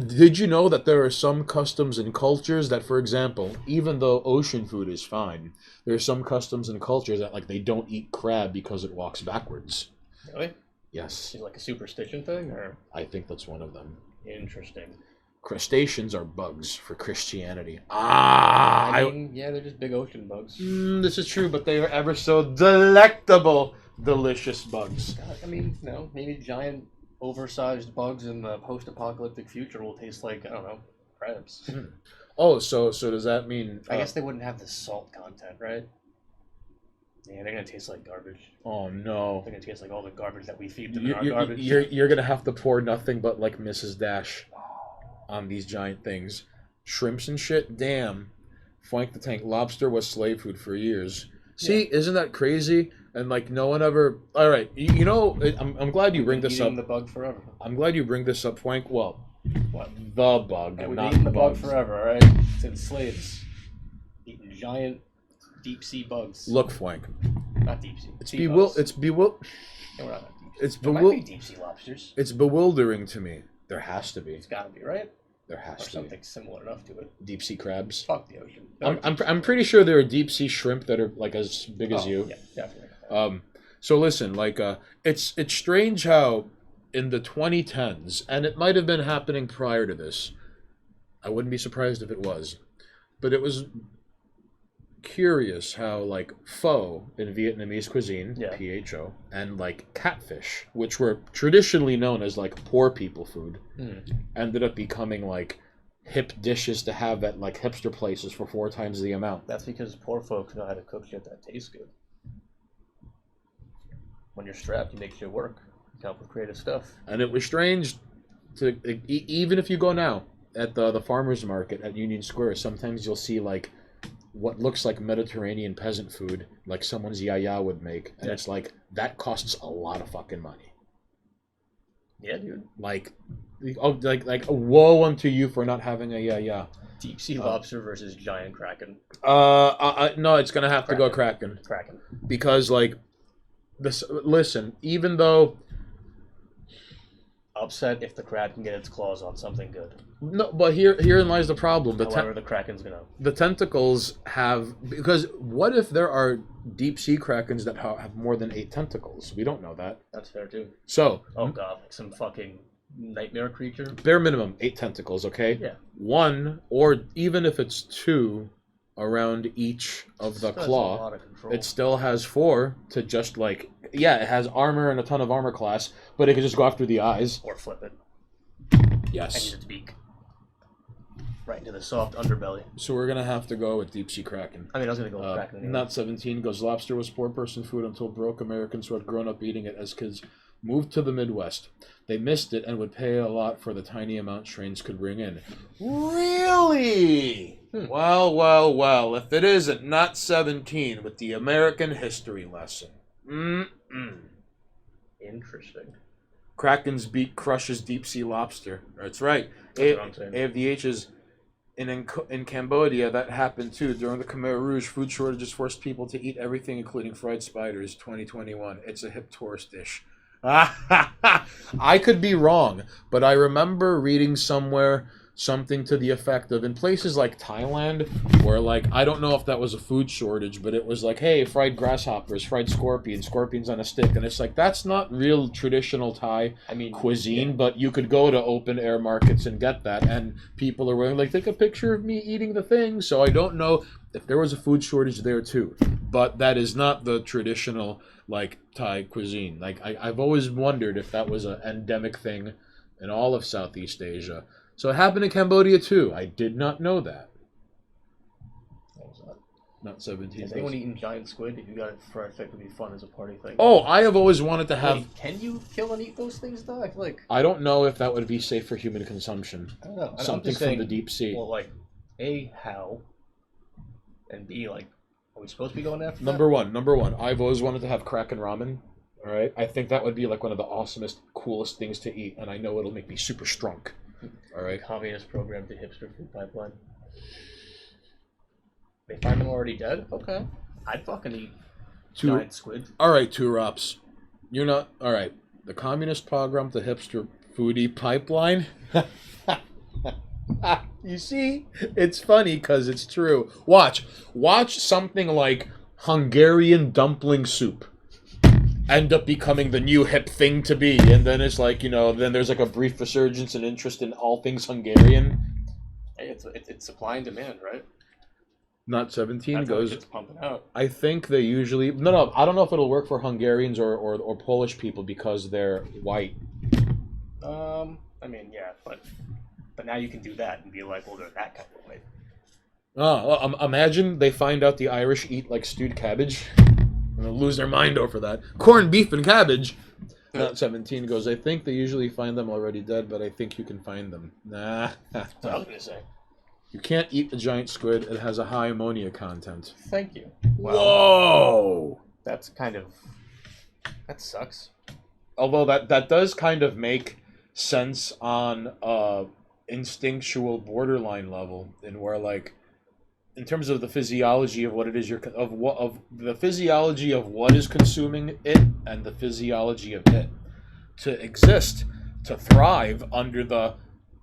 did you know that there are some customs and cultures that, for example, even though ocean food is fine, there are some customs and cultures that like they don't eat crab because it walks backwards. Really? Yes, Is it like a superstition thing, or I think that's one of them. interesting? Crustaceans are bugs for Christianity. I mean, yeah, they're just big ocean bugs. This is true, but they are ever so delectable, delicious bugs. God, I mean, maybe giant, oversized bugs in the post-apocalyptic future will taste like, I don't know, crabs. Oh, so does that mean? I guess they wouldn't have the salt content, right? Yeah, they're gonna taste like garbage. Oh no. They're gonna taste like all the garbage that we feed them in our garbage. You're gonna have to pour nothing but like Mrs. Dash on these giant things. Shrimps and shit. Damn. Frank the Tank Lobster was slave food for years. See, isn't that crazy? And like no one ever. All right, you know, I'm glad you bring this up. Eating the bug forever. I'm glad you bring this up, Frank. Well, What? the bug, Yeah, we've not eaten the bug bugs. forever, all right? Since slaves. Eating giant deep sea bugs. Look, Frank. Not deep sea. Sea bugs. No, we're not deep sea. It's There might be deep sea lobsters. It's bewildering to me. There has to be. It's gotta be, right? There Or has to be. something similar enough to it. Deep sea crabs. Fuck the ocean. I'm pretty sure there are deep sea shrimp that are like as big as you. Yeah, definitely. So listen, like it's strange how in the 2010s, and it might have been happening prior to this. I wouldn't be surprised if it was, but it was curious how like pho in Vietnamese cuisine, Yeah. PHO, and like catfish, which were traditionally known as like poor people food, ended up becoming like hip dishes to have at like hipster places for 4 times the amount. That's because poor folks know how to cook shit that tastes good. When you're strapped, you make shit work. You come up with creative stuff. And it was strange to even if you go now at the farmers market at Union Square, sometimes you'll see like what looks like Mediterranean peasant food, like someone's yaya would make, and it's like that costs a lot of fucking money. Yeah, dude. Like woe unto you for not having a yaya. Deep sea lobster versus giant kraken. No, it's gonna have to go Kraken Kraken. because like this. Listen, even though. Upset if the crab can get its claws on something good. No, but herein lies the problem. However, the kraken's gonna. The tentacles have, because what if there are deep sea krakens that have more than 8 tentacles? We don't know that. That's fair too. So, Oh god, like some fucking nightmare creature. bare minimum 8 tentacles, okay? Yeah. 1, or even if it's 2 around each of the Still has a claw, lot of control. it still has 4 to just like, yeah, it has armor and a ton of armor class, but it can just go after the eyes. Or flip it. And use Yes. its beak. Right into the soft underbelly. So we're gonna have to go with deep sea kraken. I mean, I was gonna go with kraken anyway. Not 17 goes lobster was poor person food until broke Americans who had grown up eating it as kids moved to the Midwest. They missed it and would pay a lot for the tiny amount trains could bring in. Really? Well, if it isn't not 17 with the American history lesson. Interesting. Kraken's beak crushes deep sea lobster. That's right. That's what I'm saying. AFDH is in Cambodia. That happened too. During the Khmer Rouge, food shortages forced people to eat everything, including fried spiders. 2021. It's a hip tourist dish. I could be wrong, but I remember reading somewhere something to the effect of in places like Thailand, where like I don't know if that was a food shortage, but it was like, hey, fried grasshoppers, fried scorpions on a stick, and it's like that's not real traditional Thai cuisine, but you could go to open air markets and get that, and people are willing like take a picture of me eating the thing. So I don't know if there was a food shortage there too, but that is not the traditional like Thai cuisine. Like I've always wondered if that was an endemic thing in all of Southeast Asia. So it happened in Cambodia too. I did not know that. What was that? Not 17. Has anyone eaten giant squid? If you got it for it would be fun as a party thing. Oh, I have always wanted to have. Wait, can you kill and eat those things though? I feel like I don't know if that would be safe for human consumption. I don't know. I'm Something just from saying, the deep sea. Well, like, A, how? And B, like, are we supposed to be going after Number one. I've always wanted to have Kraken ramen. All right, I think that would be like one of the awesomest, coolest things to eat, and I know it'll make me super strong. All right. Communist program to hipster food pipeline. They find them already dead? Okay. I'd fucking eat giant squid. All right, two Rops. You're not all right. The communist program to hipster foodie pipeline. You see, it's funny because it's true. Watch something like Hungarian dumpling soup end up becoming the new hip thing to be, and then it's like, then there's like a brief resurgence in interest in all things Hungarian. Hey, it's supply and demand, right? Not 17 That's goes. It's pumping out. I think they usually no. I don't know if it'll work for Hungarians or Polish people because they're white. I mean, yeah, but now you can do that and be like, well, they're that kind of white. Imagine they find out the Irish eat like stewed cabbage. And they'll lose their mind over that. Corned beef and cabbage. Not 17 goes, I think they usually find them already dead, but I think you can find them. Nah. That's what I was going to say. You can't eat the giant squid. It has a high ammonia content. Thank you. Well, whoa! That sucks. Although that does kind of make sense on instinctual borderline level, and where like in terms of the physiology of what it is of the physiology of what is consuming it and the physiology of it to exist, to thrive under the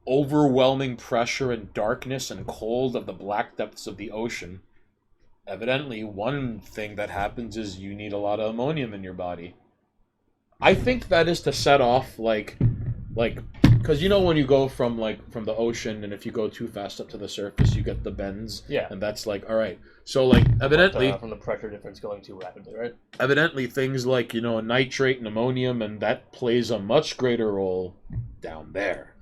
overwhelming pressure and darkness and cold of the black depths of the ocean. Evidently, one thing that happens is you need a lot of ammonium in your body. I think that is to set off like because when you go from the ocean, and if you go too fast up to the surface, you get the bends. Yeah. And that's like, all right. So like evidently from the pressure difference going too rapidly, right? Evidently things like, nitrate and ammonium, and that plays a much greater role down there.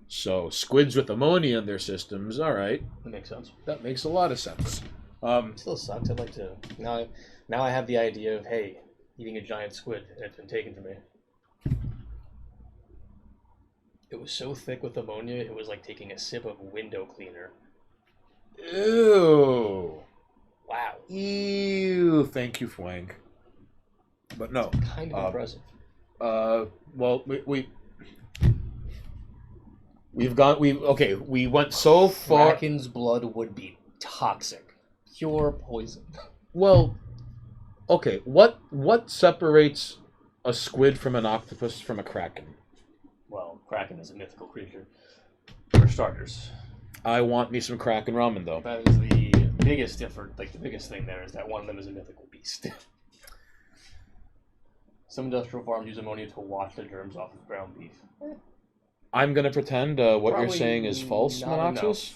So squids with ammonia in their systems, all right. That makes sense. That makes a lot of sense. It still sucks. I'd like to now I have the idea of, hey, eating a giant squid, and it's been taken from me. It was so thick with ammonia, it was like taking a sip of window cleaner. Ew. Wow. Ew. Thank you, Fwang. But no. Kind of impressive. Well, we went so far. Kraken's blood would be toxic. Pure poison. Well, okay, what separates a squid from an octopus from a kraken? Well, Kraken is a mythical creature. For starters. I want me some Kraken ramen, though. That is the biggest difference. Like, the biggest thing there is that one of them is a mythical beast. Some industrial farms use ammonia to wash the germs off of ground beef. I'm going to pretend what Probably you're saying is false, Monoxus.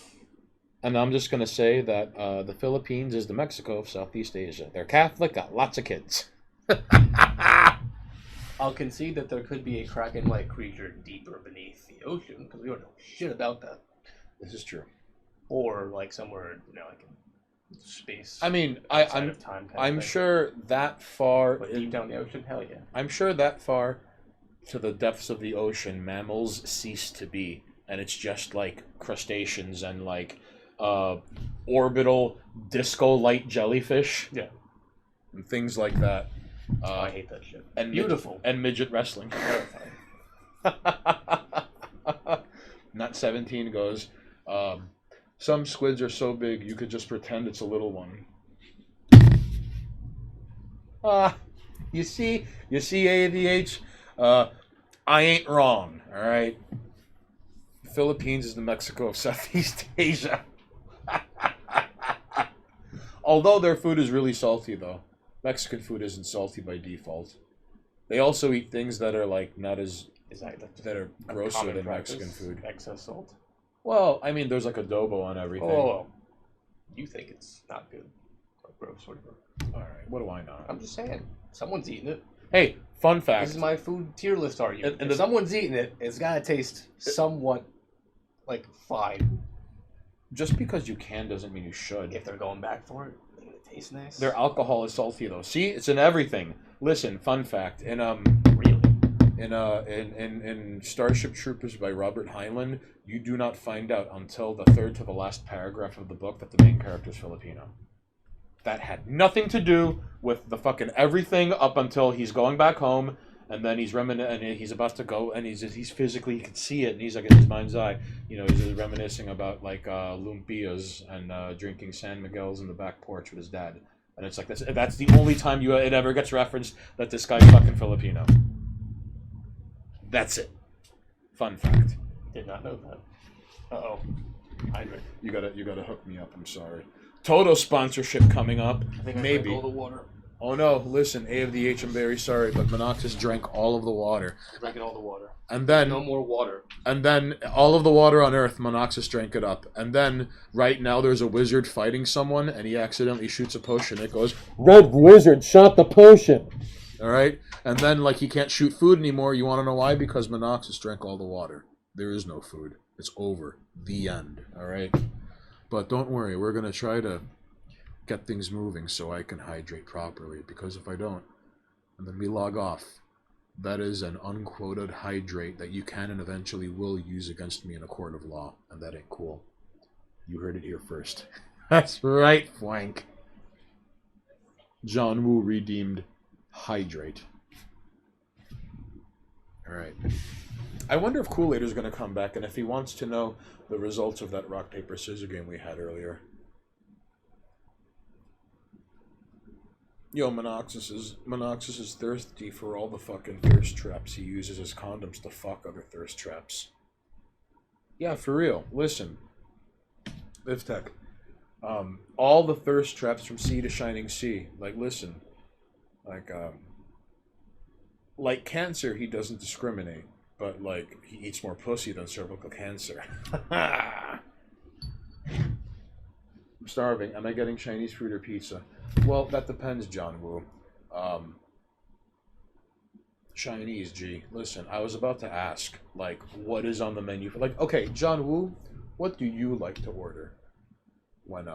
And I'm just going to say that the Philippines is the Mexico of Southeast Asia. They're Catholic, got lots of kids. I'll concede that there could be a Kraken-like creature deeper beneath the ocean, because we don't know shit about that. This is true. Or, like, somewhere, like in space. I mean, I'm sure that far... But deep down the ocean? Hell yeah. I'm sure that far to the depths of the ocean, mammals cease to be. And it's just, like, crustaceans and, like, orbital disco-light jellyfish. Yeah. And things like that. I hate that shit. And beautiful. And midget wrestling. Not 17 goes, some squids are so big you could just pretend it's a little one. You see AVH? I ain't wrong, alright? Philippines is the Mexico of Southeast Asia. Although their food is really salty, though. Mexican food isn't salty by default. They also eat things that are like not as that are grosser than Mexican food. Excess salt. Well, I mean, there's like adobo on everything. Oh, you think it's not good or gross, whatever. All right, what do I know? I'm just saying, someone's eating it. Hey, fun fact. This is my food tier list argument. And if someone's eating it, it's gotta taste somewhat like fine. Just because you can doesn't mean you should. If they're going back for it, it tastes nice. Their alcohol is salty though. See, it's in everything. Listen, fun fact. In Starship Troopers by Robert Heinlein, you do not find out until the third to the last paragraph of the book that the main character is Filipino. that had nothing to do with the fucking everything up until he's going back home, and then he's and he's about to go, and he's physically, he can see it, and he's like in his mind's eye, you know, he's reminiscing about like lumpias and drinking San Miguel's in the back porch with his dad, and it's like that's the only time it ever gets referenced that this guy's fucking Filipino. That's it. Fun fact. Did not know that. Uh-oh. Hydrate. You gotta hook me up. I'm sorry. Toto sponsorship coming up. I think I Maybe. drank all the water. Oh no! Listen, A of the H. I'm very sorry, but Monoxus drank all of the water. I'm drinking all the water. And then No more water. And then all of the water on Earth, Monoxus drank it up. And then right now there's a wizard fighting someone, and he accidentally shoots a potion. It goes, "Red Wizard shot the potion." All right, and then like he can't shoot food anymore. You want to know why? Because Monoxus drank all the water. There is no food. It's over. The end. All right. But don't worry, we're gonna try to get things moving so I can hydrate properly. Because if I don't, and then we log off, that is an unquoted hydrate that you can and eventually will use against me in a court of law, and that ain't cool. You heard it here first. That's right, Flank. John Woo redeemed hydrate. Alright. I wonder if Kool-Aid is going to come back, and if he wants to know the results of that rock, paper, scissors game we had earlier. Yo, Monoxus is thirsty for all the fucking thirst traps he uses as condoms to fuck other thirst traps. Yeah, for real. Listen. LiveTech. All the thirst traps from sea to shining sea. Like, listen. Like cancer, he doesn't discriminate. But, like, he eats more pussy than cervical cancer. I'm starving. Am I getting Chinese food or pizza? Well, that depends, John Woo. Chinese, G. Listen, I was about to ask, like, what is on the menu for, like, okay, John Woo, what do you like to order when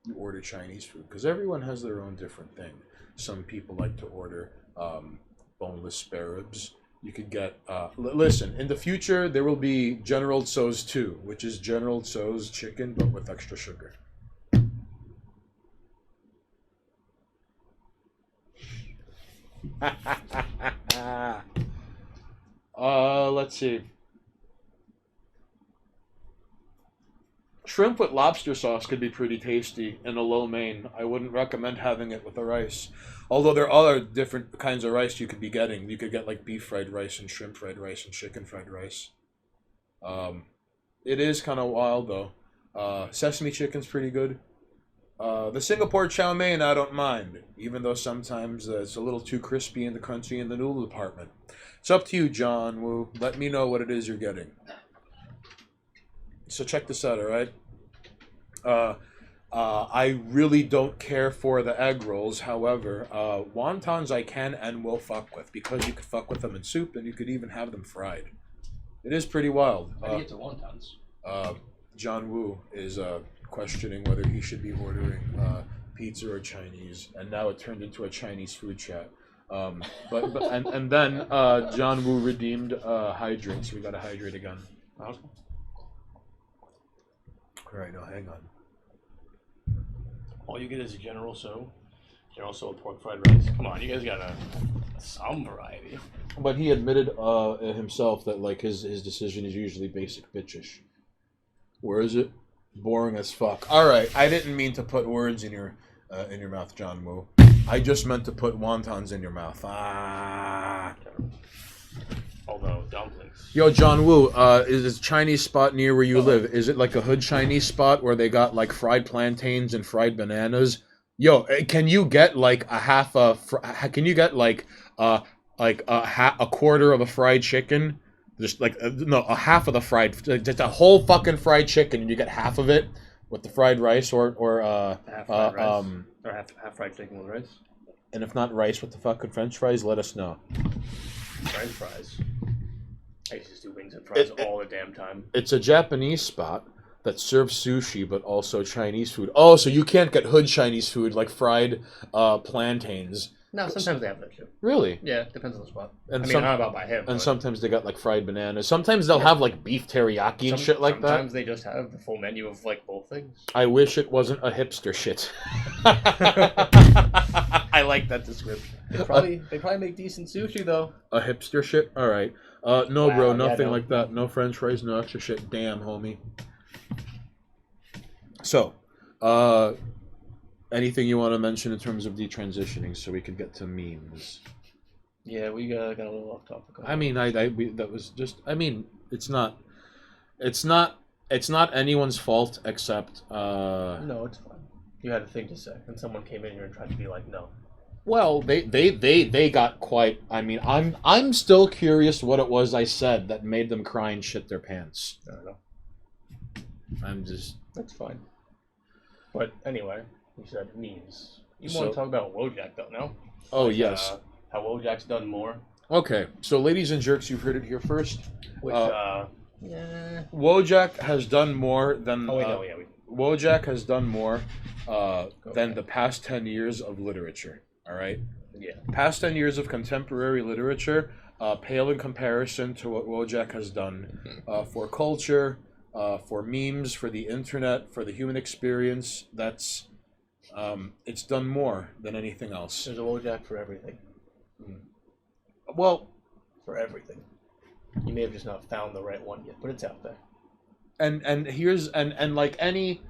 you order Chinese food? Because everyone has their own different thing. Some people like to order boneless spare ribs. You could get, listen, in the future, there will be General Tso's 2, which is General Tso's chicken, but with extra sugar. Let's see. Shrimp with lobster sauce could be pretty tasty in a lo mein. I wouldn't recommend having it with the rice. Although there are other different kinds of rice you could be getting. You could get like beef fried rice and shrimp fried rice and chicken fried rice. It is kind of wild though. Sesame chicken's pretty good. The Singapore chow mein I don't mind, even though sometimes it's a little too crispy and crunchy in the noodle department. It's up to you, John Woo. Let me know what it is you're getting. So check this out, alright? I really don't care for the egg rolls. However, wontons I can and will fuck with, because you could fuck with them in soup and you could even have them fried. It is pretty wild. How do you get to wontons? John Woo is questioning whether he should be ordering pizza or Chinese, and now it turned into a Chinese food chat. And then John Woo redeemed hydrate, so we got to hydrate again. All right, now hang on. All you get is a General Tso with pork fried rice. Come on, you guys got some variety. But he admitted himself that like his decision is usually basic bitchish. Where is it? Boring as fuck. All right, I didn't mean to put words in your mouth, John Woo. I just meant to put wontons in your mouth. Although dumplings. Yo, John Woo, is this Chinese spot near where you live? Is it like a hood Chinese spot where they got like fried plantains and fried bananas? Yo, can you get like can you get like a quarter of a fried chicken? Just like a half of the fried, just a whole fucking fried chicken, and you get half of it with the fried rice or half fried rice. Or half fried chicken with rice. And if not rice with the fucking French fries, let us know. French fries. I used to just do wings and fries all the damn time. It's a Japanese spot that serves sushi, but also Chinese food. Oh, so you can't get hood Chinese food like fried plantains No, sometimes they have that too. Really? Yeah, depends on the spot. And I mean, some- not about by him. And but sometimes they got like fried bananas. Sometimes they'll have like beef teriyaki and shit like that. Sometimes they just have the full menu of like both things. I wish it wasn't a hipster shit. I like that description. They probably make decent sushi though. A hipster shit? All right. No, Wow, bro, yeah, nothing no. like that. No French fries, no extra shit. Damn, homie. So, anything you want to mention in terms of detransitioning, so we could get to memes? Yeah, we got a little off topic. I mean, that was just. I mean, it's not anyone's fault except. No, it's fine. You had a thing to say, and someone came in here and tried to be like, no. Well, they got quite. I mean, I'm still curious what it was I said that made them cry and shit their pants. I don't know. I'm just. That's fine. But anyway, you said memes. You So- want to talk about Wojak though, no? Oh Like, yes. How Wojak's done more. Okay, so ladies and jerks, you've heard it here first. Which yeah. Wojak has done more than. Oh wait, no, yeah, we. Wojak has done more than Okay. the past 10 years of literature. All right, Yeah. past 10 years of contemporary literature pale in comparison to what Wojak has done for culture, for memes, for the internet, for the human experience. That's it's done more than anything else. There's a Wojak for everything. Well, For everything. You may have just not found the right one yet, but it's out there. and here's and like any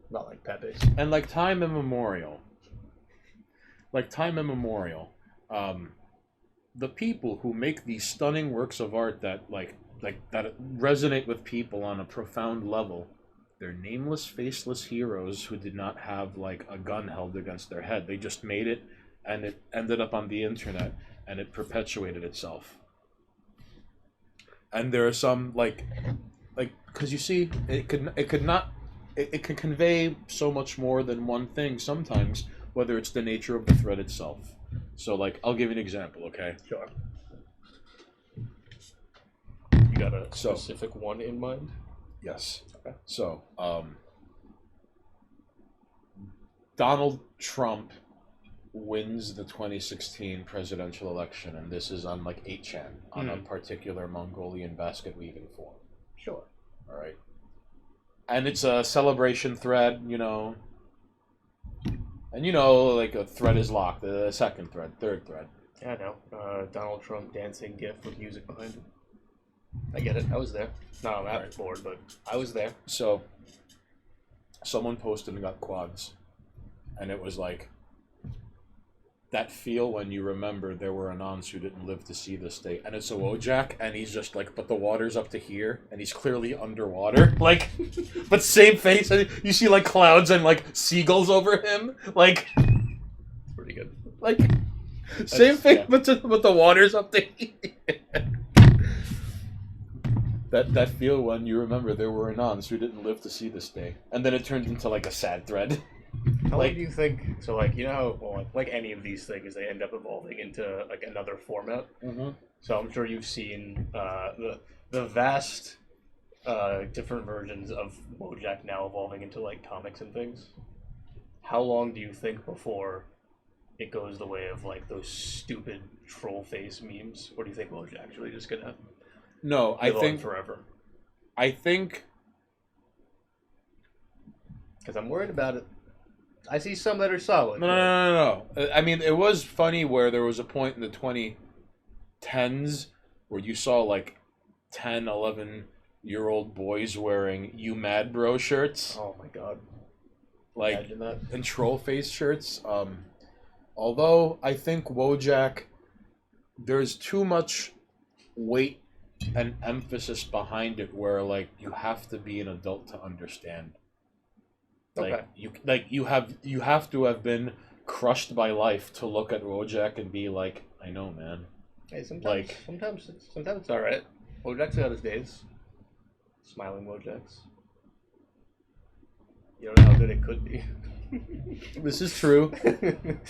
Not like Pepe's. and like time immemorial. The people who make these stunning works of art that that resonate with people on a profound level, they're nameless, faceless heroes who did not have like a gun held against their head. They just made it, and it ended up on the internet, and it perpetuated itself. And there are some like because you see, it can convey so much more than one thing sometimes, whether it's the nature of the thread itself. So, like, I'll give you an example, okay? Sure. You got a So- specific one in mind? Yes. Okay. So, Donald Trump wins the 2016 presidential election, and this is on, like, 8chan, on a particular Mongolian basket weaving form. Sure. All right. And it's a celebration thread, you know. And you know, like a thread is locked, the second thread, third thread. Yeah, I know. Donald Trump dancing gif with music behind him. I get it. I was there. Not on that Right. board, but I was there. So, someone posted and got quads. And it was like, that feel when you remember there were Anons who didn't live to see this day. And it's a Wojak, and he's just like, but the water's up to here, and he's clearly underwater. Like, but same face, and you see like clouds and like seagulls over him. Like, It's pretty good. like same face, yeah. but the water's up to here. That feel when you remember there were Anons who didn't live to see this day. And then it turned into like a sad thread. How Like- long do you think? So, like, you know how, well, like any of these things, they end up evolving into like another format. Mm-hmm. So I'm sure you've seen the vast different versions of Wojak now evolving into like comics and things. How long do you think before it goes the way of like those stupid troll face memes, or do you think Wojak's actually just gonna No, I live on think forever? I think Because I'm worried about it. I see some that are solid. no. I mean, it was funny where there was a point in the 2010s where you saw like 10, 11-year-old boys wearing "You Mad Bro" shirts, Oh my god! like Imagine that. and troll face shirts. Although I think Wojak, there's too much weight and emphasis behind it, where like you have to be an adult to understand. Okay. You have to have been crushed by life to look at Wojak and be like, I know, man. Hey, sometimes Like- sometimes it's all right. Wojak's got his days. Smiling Wojaks. You don't know how good it could be. This is true.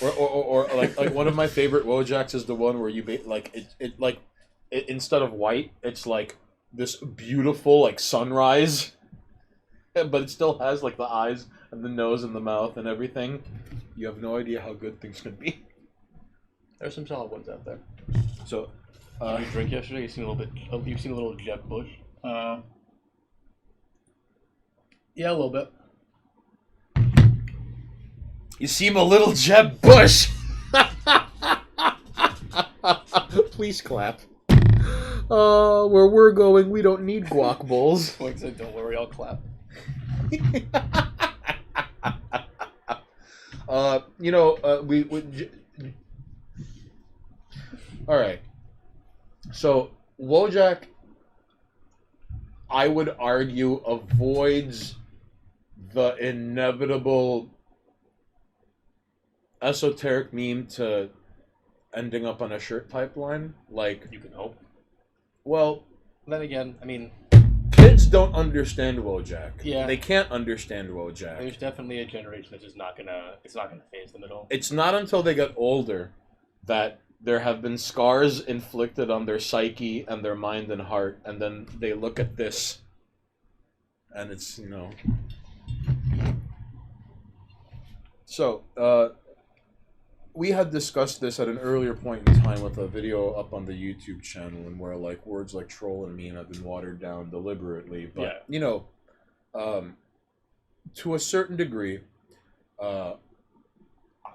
Or like one of my favorite Wojaks is the one where you instead of white, it's like this beautiful like sunrise, but it still has like the eyes and the nose and the mouth and everything. You have no idea how good things can be. There's some solid ones out there. So, Did you drink yesterday? You seem a little bit. Oh, you seem a little Jeb Bush. Yeah, a little bit. You seem a little Jeb Bush. Please clap. Where we're going, we don't need guac bowls. Like I said, don't worry, I'll clap. All right. So Wojak, I would argue, avoids the inevitable esoteric meme to ending up on a shirt pipeline. Like, You can hope. well, Then again, I mean, kids don't understand Wojak. Yeah. They can't understand Wojak. there's definitely a generation that's just not gonna phase them at all. It's not until they get older that there have been scars inflicted on their psyche and their mind and heart, and then they look at this and it's, So, we had discussed this at an earlier point in time with a video up on the YouTube channel, and where like words like troll and meme have been watered down deliberately. But to a certain degree,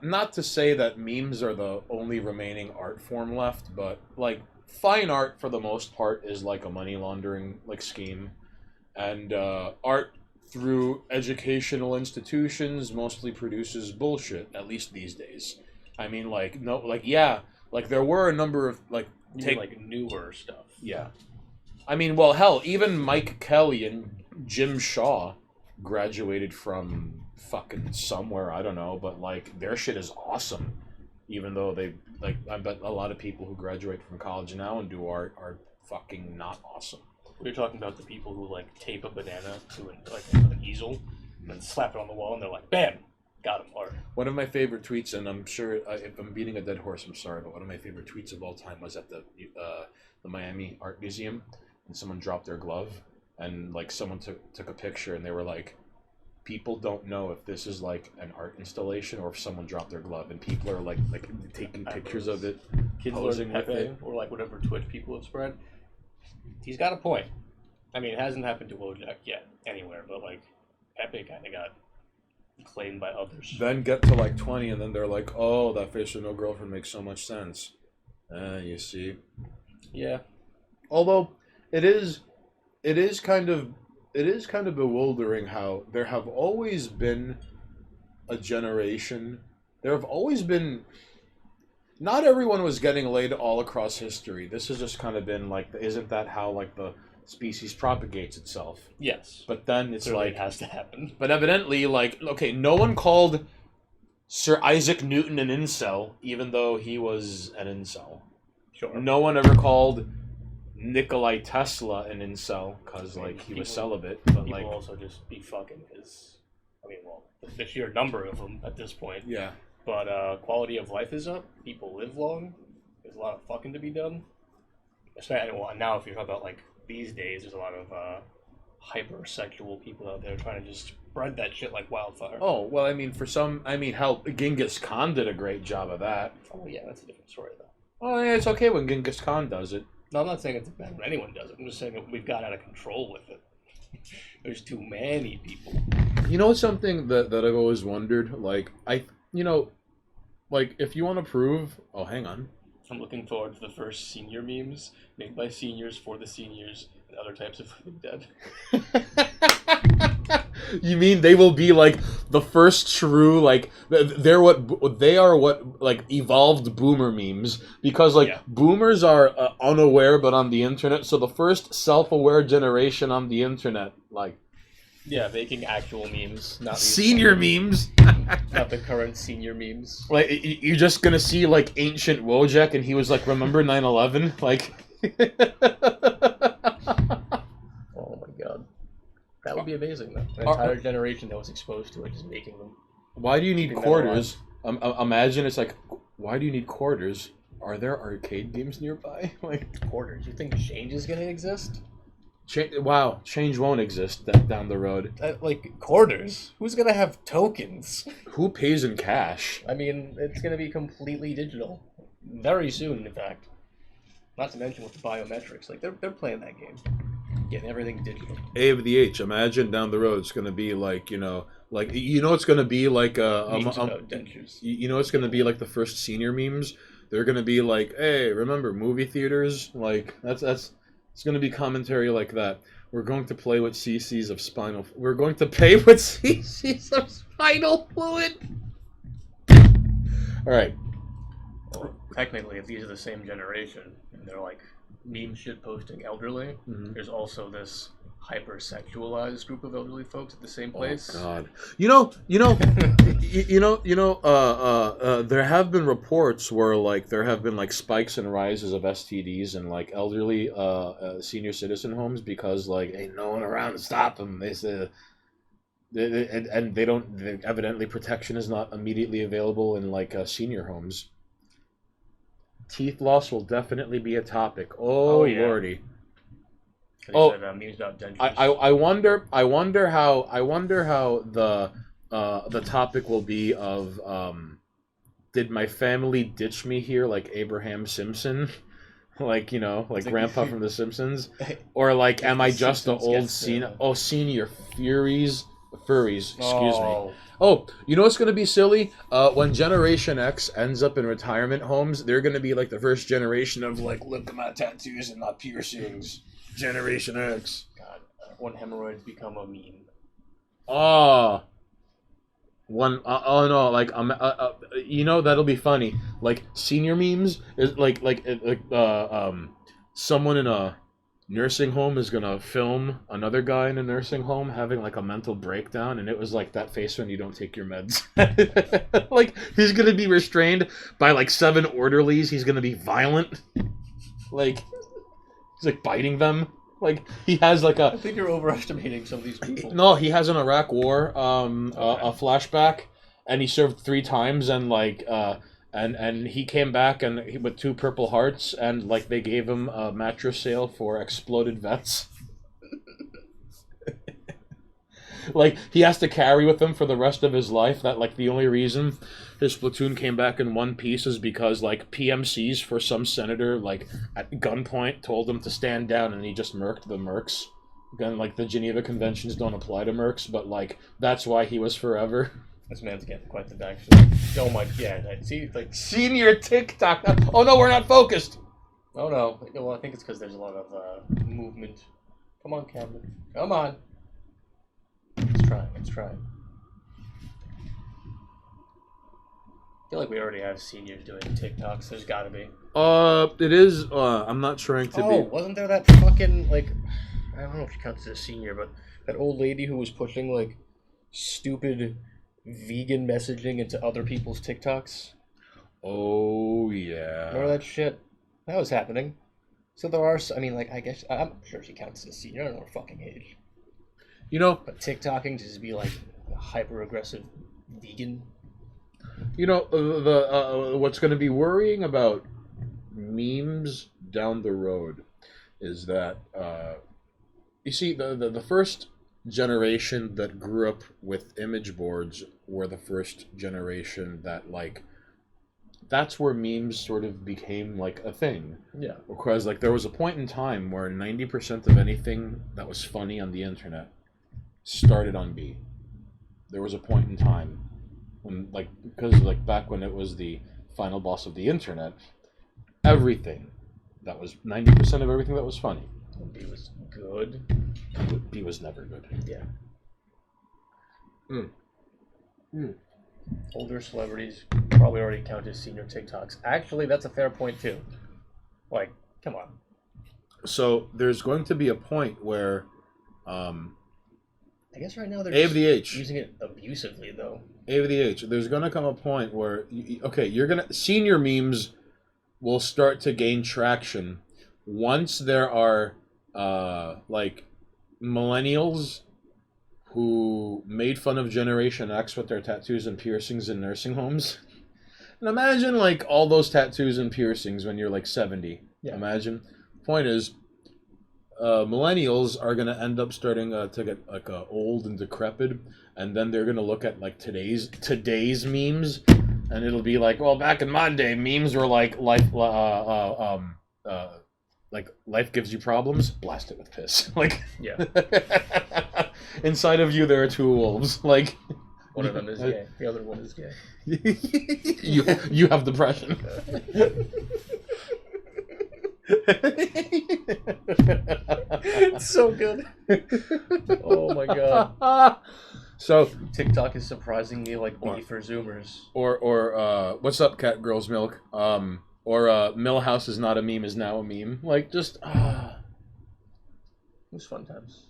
not to say that memes are the only remaining art form left, but like fine art for the most part is like a money laundering like scheme, and art through educational institutions mostly produces bullshit, at least these days. I mean, there were a number of Like newer stuff. yeah. I mean, well, hell, even Mike Kelly and Jim Shaw graduated from fucking somewhere, I don't know, but like their shit is awesome. Even though I bet a lot of people who graduate from college now and do art are fucking not awesome. We were talking about the people who like tape a banana to an easel and then slap it on the wall, and they're like, "Bam, got him!" Art. One of my favorite tweets, and I'm sure if I'm beating a dead horse, I'm sorry, but one of my favorite tweets of all time was at the Miami Art Museum, and someone dropped their glove, and like someone took a picture, and they were like, people don't know if this is like an art installation or if someone dropped their glove, and people are like taking pictures of it, Kids posing learn with Pepe it. or like whatever Twitch people have spread. He's got a point. I mean, it hasn't happened to Wojak yet anywhere, but like Pepe kind of got claimed by others. Then get to like 20, and then they're like, oh, that Fish with No Girlfriend makes so much sense. You see. Yeah. Although it is kind of bewildering how there have always been a generation. There have always been. Not everyone was getting laid all across history. This has just kind of been like, isn't that how like the species propagates itself? Yes. But then it's Clearly like it has to happen. But evidently, like, okay, no one called Sir Isaac Newton an incel, even though he was an incel. Sure. No one ever called Nikolai Tesla an incel, because, like, he was celibate. But, People like, also just be fucking because, I mean, well, the sheer number of them at this point. yeah. But quality of life is up. People live long. There's a lot of fucking to be done. Especially, well, now if you're talking about, like, these days, there's a lot of hypersexual people out there trying to just spread that shit like wildfire. Oh, well, I mean, hell, Genghis Khan did a great job of that. Oh, yeah, that's a different story, though. Oh, yeah, it's okay when Genghis Khan does it. No, I'm not saying it's bad when anyone does it. I'm just saying that we've got out of control with it. There's too many people. You know something that I've always wondered? Like, if you want to prove... Oh, hang on. I'm looking forward to the first senior memes made by seniors for the seniors and other types of living dead. You mean they will be like the first true, like they are what like evolved boomer memes, because like boomers are unaware but on the internet, so the first self-aware generation on the internet, like making actual memes, not these senior memes. not the current senior memes. Like you're just gonna see like ancient Wojak, and he was like, remember 9/11? Like. Oh my god. That would be amazing, though. An entire generation that was exposed to it, just making them. Why do you need quarters? Imagine it's like, why do you need quarters? Are there arcade games nearby? Like Quarters. You think change is gonna exist? Wow, change won't exist down the road. Like quarters? Who's gonna have tokens? Who pays in cash? I mean, it's gonna be completely digital. very soon, in fact. Not to mention with the biometrics, like they're playing that game, getting everything digital. A of the H. Imagine down the road it's going to be like it's going to be like Memes about dentures. it's going to be like the first senior memes. They're going to be like, hey, remember movie theaters? Like that's it's going to be commentary like that. We're going to play with cc's of spinal. We're going to pay with cc's of spinal fluid. All right. Well, technically, if these are the same generation and they're like meme shit posting elderly, there's also this hyper-sexualized group of elderly folks at the same place. Oh God! There have been reports where like there have been like spikes and rises of STDs in like elderly senior citizen homes because like ain't no one around to stop them. They said. And they don't. Evidently, protection is not immediately available in like senior homes. Teeth loss will definitely be a topic. Oh, yeah. lordy! Oh, said, memes about dentures. I wonder how the topic will be of did my family ditch me here like Abraham Simpson, like Grandpa from The Simpsons, or like am I just the old senior furries? Excuse me. Oh, you know what's going to be silly? When Generation X ends up in retirement homes, they're going to be like the first generation of like, look at my tattoos and my piercings. Generation X. God, when hemorrhoids become a meme. Oh. No, like that'll be funny. Like senior memes is like someone in a nursing home is gonna film another guy in a nursing home having like a mental breakdown, and it was like that face when you don't take your meds. Like he's gonna be restrained by like 7 orderlies. He's gonna be violent. Like he's like biting them. Like he has like I think you're overestimating some of these people. No, he has an Iraq War a flashback, and he served 3 times, and like and he came back and with 2 Purple Hearts, and like they gave him a mattress sale for exploded vets. Like he has to carry with him for the rest of his life that like the only reason his platoon came back in one piece is because like PMCs for some senator like at gunpoint told him to stand down, and he just murked the mercs. Again, like the Geneva Conventions don't apply to mercs, but like that's why he was forever. This man's getting quite the backstory. Oh my, yeah, see, like senior TikTok. Oh no, we're not focused. Oh no, well I think it's because there's a lot of movement. Come on, Cameron. Come on. Let's try. I feel like we already have seniors doing TikToks. There's gotta be. It is. I'm not trying to be. Oh, wasn't there that fucking like? I don't know if she counts as a senior, but that old lady who was pushing like stupid vegan messaging into other people's TikToks. Oh yeah. Remember that shit? That was happening. So there are. I mean, like I guess I'm sure she counts as a senior. I don't know her fucking age. But TikToking to just be like a hyper-aggressive vegan. What's going to be worrying about memes down the road is that you see the first generation that grew up with image boards were the first generation that like that's where memes sort of became like a thing. Yeah. Because like there was a point in time where 90% of anything that was funny on the internet started on B. There was a point in time when, like, because like back when it was the final boss of the internet, everything that was 90% of everything that was funny. B was good. B was never good. Yeah. Older celebrities probably already count as senior TikToks. Actually, that's a fair point too. Like, come on. So there's going to be a point where I guess right now they're just using it abusively, though. There's going to come a point where, senior memes will start to gain traction once there are, like, millennials who made fun of Generation X with their tattoos and piercings in nursing homes. And imagine, like, all those tattoos and piercings when you're, like, 70. Yeah. Imagine. Point is, millennials are going to end up starting to get like old and decrepit, and then they're going to look at like today's memes and it'll be like, well, back in my day, memes were like life gives you problems, blast it with piss. Like, Yeah. inside of you there are two wolves. Like, One of them is gay. The other one is gay. you have depression. It's so good. Oh my god. So TikTok is surprisingly like me for Zoomers. or what's up, cat girls milk? Or Millhouse is not a meme is now a meme. Like, just It was fun times.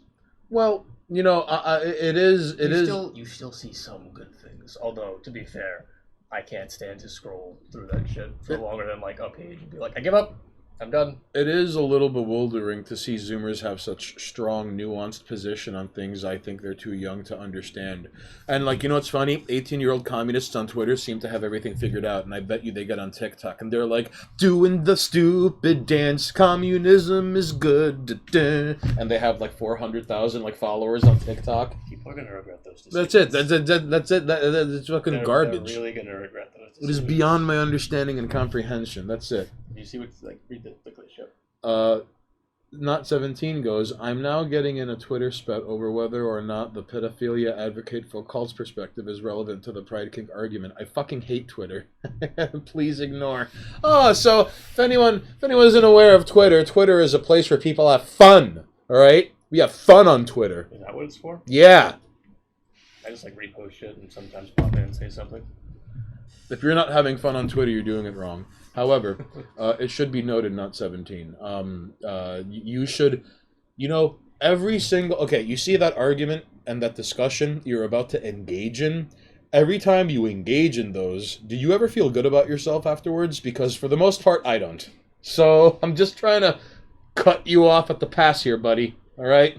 well, you know, it is. You still see some good things. Although, to be fair, I can't stand to scroll through that shit for longer than like a page and be like, I give up. I'm done. It is a little bewildering to see Zoomers have such strong, nuanced position on things I think they're too young to understand. And, like, you know what's funny? 18-year-old communists on Twitter seem to have everything figured out, and I bet you they get on TikTok, and they're like, doing the stupid dance, communism is good, da-da. And they have, like, 400,000, like, followers on TikTok. People are gonna regret those decisions. That's it. That's it. That's fucking garbage. They're really gonna regret those It decisions. is beyond my understanding and comprehension. That's it. You see what's like? Read the clip show. Not 17 goes, I'm now getting in a Twitter spat over whether or not the pedophilia advocate for cult's perspective is relevant to the Pride Kink argument. I fucking hate Twitter. Please ignore. Oh, so if anyone isn't aware of Twitter, Twitter is a place where people have fun. All right? We have fun on Twitter. Is that what it's for? Yeah. I just like repost shit and sometimes pop in and say something. If you're not having fun on Twitter, you're doing it wrong. However, it should be noted, not 17. You should, you know, every single... Okay, you see that argument and that discussion you're about to engage in? Every time you engage in those, do you ever feel good about yourself afterwards? Because for the most part, I don't. So I'm just trying to cut you off at the pass here, buddy. All right?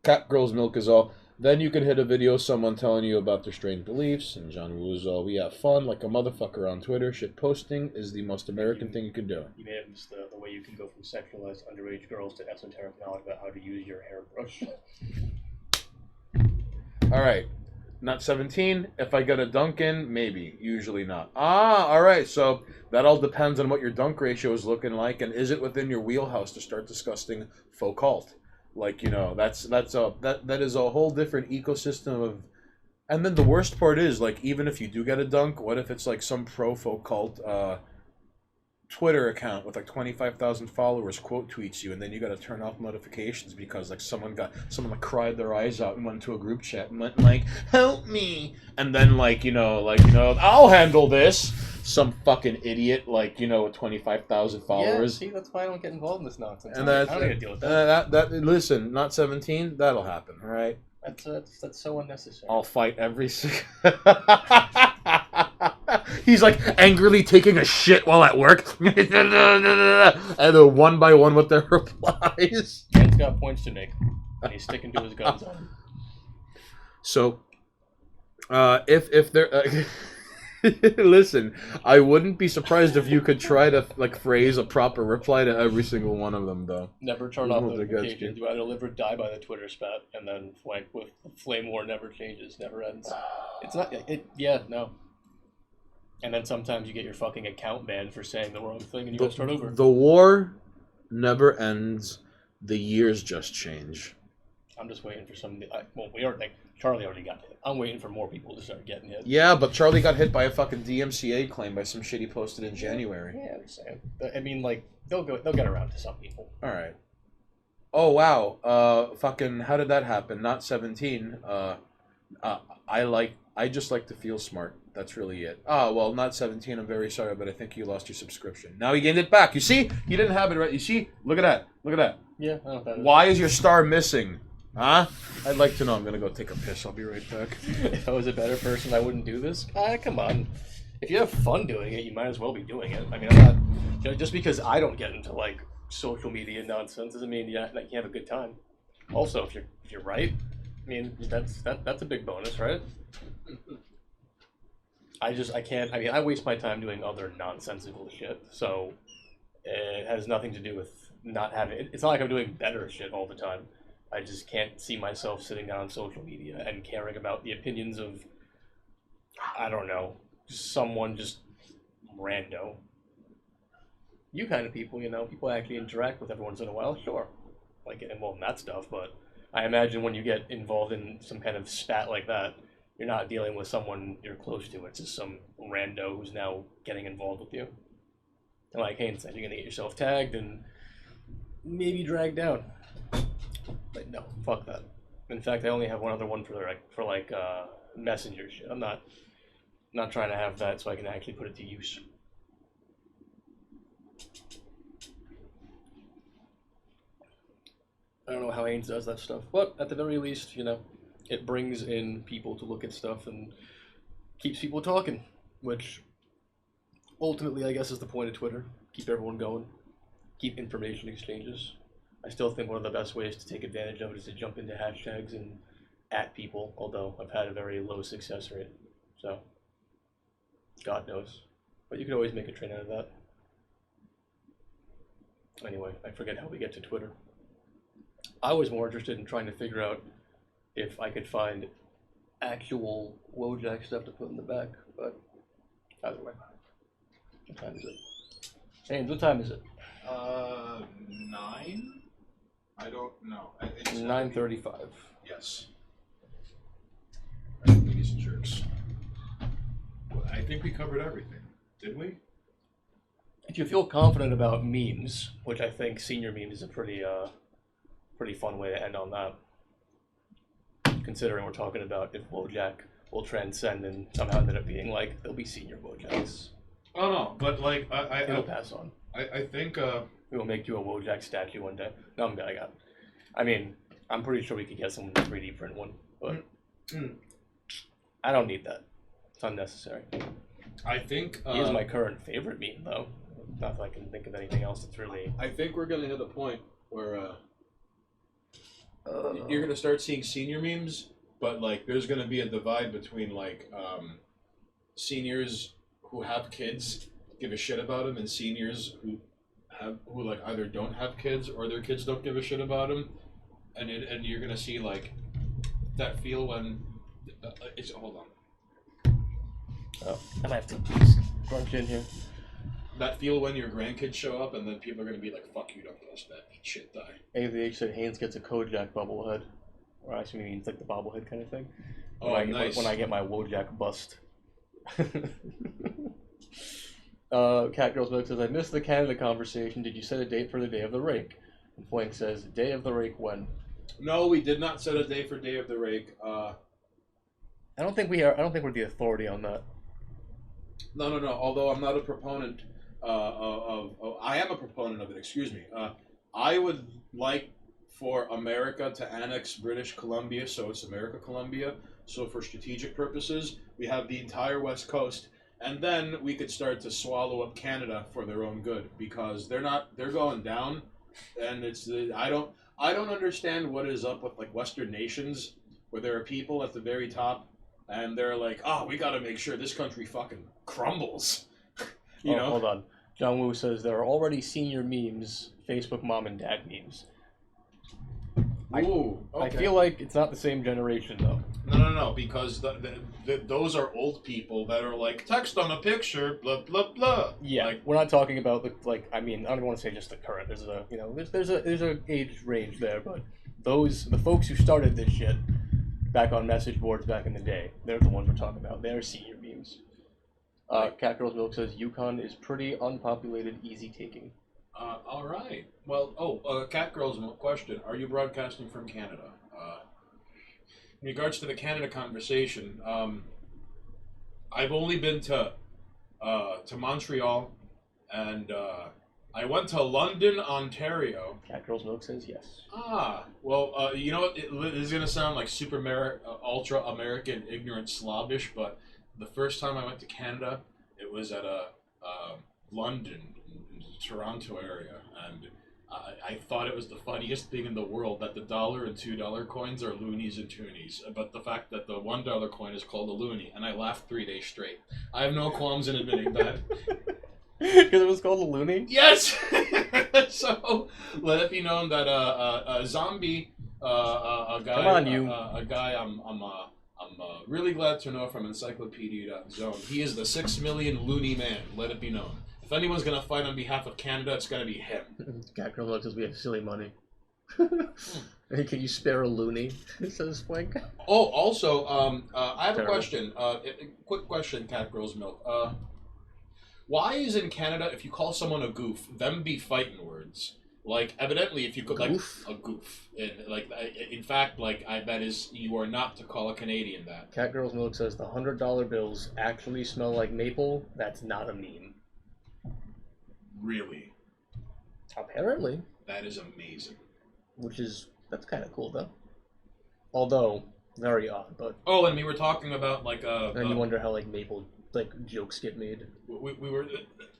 Cat girl's milk is all... Then you can hit a video someone telling you about their strange beliefs, and John Woo's all, we have fun like a motherfucker on Twitter. Shit posting is the most American thing you can do. You may have missed the way you can go from sexualized underage girls to esoteric knowledge about how to use your hairbrush. Alright, not 17. If I get a dunk in, maybe. Usually not. Alright, so that all depends on what your dunk ratio is looking like, and is it within your wheelhouse to start discussing faux cult? Like, you know, that is a whole different ecosystem of... And then the worst part is, like, even if you do get a dunk, what if it's like some pro-faux cult Twitter account with like 25,000 followers quote tweets you, and then you got to turn off notifications because like someone like cried their eyes out and went to a group chat and went like, help me, and then like you know I'll handle this. Some fucking idiot like with 25,000 followers. Yeah, see, that's why I don't get involved in this nonsense. And I don't get to deal with that. Listen, not 17. That'll happen, all right? That's so unnecessary. I'll fight every single... He's like angrily taking a shit while at work. And then one by one with their replies. Man's got points to make. And he's sticking to his guns on him. So, if they're... Listen, I wouldn't be surprised if you could try to like phrase a proper reply to every single one of them, though. Never turn off notifications. You either live or die by the Twitter spat, and then flank with flame war never changes, never ends. It's not. No. And then sometimes you get your fucking account banned for saying the wrong thing, and you gotta start over. The war never ends. The years just change. I'm just waiting for some. We are like Charlie already got hit. I'm waiting for more people to start getting hit. Yeah, but Charlie got hit by a fucking DMCA claim by some shit he posted in January. Yeah, I'm saying. I mean, like they'll get around to some people. All right. Oh wow. Fucking. How did that happen? Not 17. I just like to feel smart. That's really it. Well, not 17. I'm very sorry, but I think you lost your subscription. Now you gained it back. You see? You didn't have it right. You see? Look at that. Look at that. Yeah. I don't know. Why is your star missing? Huh? I'd like to know. I'm gonna go take a piss. I'll be right back. If I was a better person, I wouldn't do this. Come on. If you have fun doing it, you might as well be doing it. I mean, I'm not just because I don't get into like social media nonsense doesn't mean you have a good time. Also, if you're right, I mean that's a big bonus, right? I can't. I mean, I waste my time doing other nonsensical shit, so it has nothing to do with not having. It's not like I'm doing better shit all the time. I just can't see myself sitting down on social media and caring about the opinions of I don't know, someone just rando. You kind of people, people actually interact with every once in a while, sure. Like get involved in that stuff, but I imagine when you get involved in some kind of spat like that, you're not dealing with someone you're close to. It's just some rando who's now getting involved with you. And like Haynes said, you're gonna get yourself tagged and maybe dragged down. But no, fuck that. In fact, I only have one other one for messenger shit. I'm not trying to have that so I can actually put it to use. I don't know how Haynes does that stuff, but at the very least, it brings in people to look at stuff and keeps people talking, which ultimately, I guess, is the point of Twitter. Keep everyone going, keep information exchanges. I still think one of the best ways to take advantage of it is to jump into hashtags and at people, although I've had a very low success rate, so God knows. But you can always make a train out of that. Anyway, I forget how we get to Twitter. I was more interested in trying to figure out if I could find actual Wojak stuff to put in the back, but either way. What time is it? James, what time is it? 9? I don't know. It's 9:35. Yes. Alright, ladies and jerks. I think we covered everything. Did we? If you feel confident about memes, which I think senior memes is a pretty fun way to end on that. Considering we're talking about if Wojak will transcend and somehow ended up being like, there'll be senior Wojaks. Oh no, but like It'll pass on. I think We will make you a Wojak statue one day. No, I'm pretty sure we could get someone to 3D print one, but I don't need that. It's unnecessary. I think He is my current favorite meme, though. Not that I can think of anything else that's really. I think we're gonna hit a point where you're gonna start seeing senior memes, but like there's gonna be a divide between like seniors who have kids give a shit about them and seniors who like either don't have kids or their kids don't give a shit about them, and you're gonna see like that feel when it's hold on. Oh, I might have to crunch in here. That feel when your grandkids show up and then people are gonna be like, "Fuck you, don't post that, eat shit, die." AVH said Haynes gets a Kojak bubblehead, or actually means like the bobblehead kind of thing. Nice. When I get my Wojak bust. Cat Girls Milk says, I missed the Canada conversation. Did you set a date for the Day of the Rake? And Flank says, Day of the Rake when? No, we did not set a day for Day of the Rake. I don't think we are. I don't think we're the authority on that. No. Although I'm not a proponent I am a proponent of it. Excuse me. I would like for America to annex British Columbia, so it's America Columbia. So for strategic purposes, we have the entire West Coast, and then we could start to swallow up Canada for their own good because they're going down, and I don't understand what is up with like Western nations where there are people at the very top and they're like, oh, we got to make sure this country fucking crumbles. you know? Hold on. John Woo says there are already senior memes, Facebook mom and dad memes. Ooh, okay. I feel like it's not the same generation though. No, because those are old people that are like, text on a picture, blah, blah, blah. Yeah, like, we're not talking about I don't even want to say just the current. There's a age range there, but the folks who started this shit back on message boards back in the day, they're the ones we're talking about. They're senior memes. Cat Girls Milk says Yukon is pretty unpopulated, easy taking. All right. Well, Cat Girl's question: are you broadcasting from Canada? In regards to the Canada conversation, I've only been to Montreal, and I went to London, Ontario. Cat Girls Milk says yes. Well, you know what? This is gonna sound like super ultra American, ignorant, Slavish, but the first time I went to Canada, it was at London, in the Toronto area, and I thought it was the funniest thing in the world that the $1 and $2 coins are loonies and toonies, but the fact that the $1 coin is called a loonie, and I laughed 3 days straight. I have no qualms in admitting that. Because it was called a loonie? Yes! So, let it be known that a zombie, a guy, Come on, you. a guy I'm really glad to know from encyclopedia.zone. He is the 6 million loony man, let it be known. If anyone's going to fight on behalf of Canada, it's going to be him. Catgirl Milk says we have silly money. Hey, can you spare a loony? Says Flink. Oh, also, I have Terrible. a question. Quick question, Catgirl's Milk. Why is in Canada, if you call someone a goof, them be fighting words? Like, evidently, if you could, Goof? like, a goof. In fact, that is, you are not to call a Canadian that. Catgirl's Milk says the $100 bills actually smell like maple. That's not a meme. Really? Apparently. That is amazing. That's kind of cool, though. Although, very odd, but... Oh, and we were talking about, then you wonder how, maple, jokes get made. We were...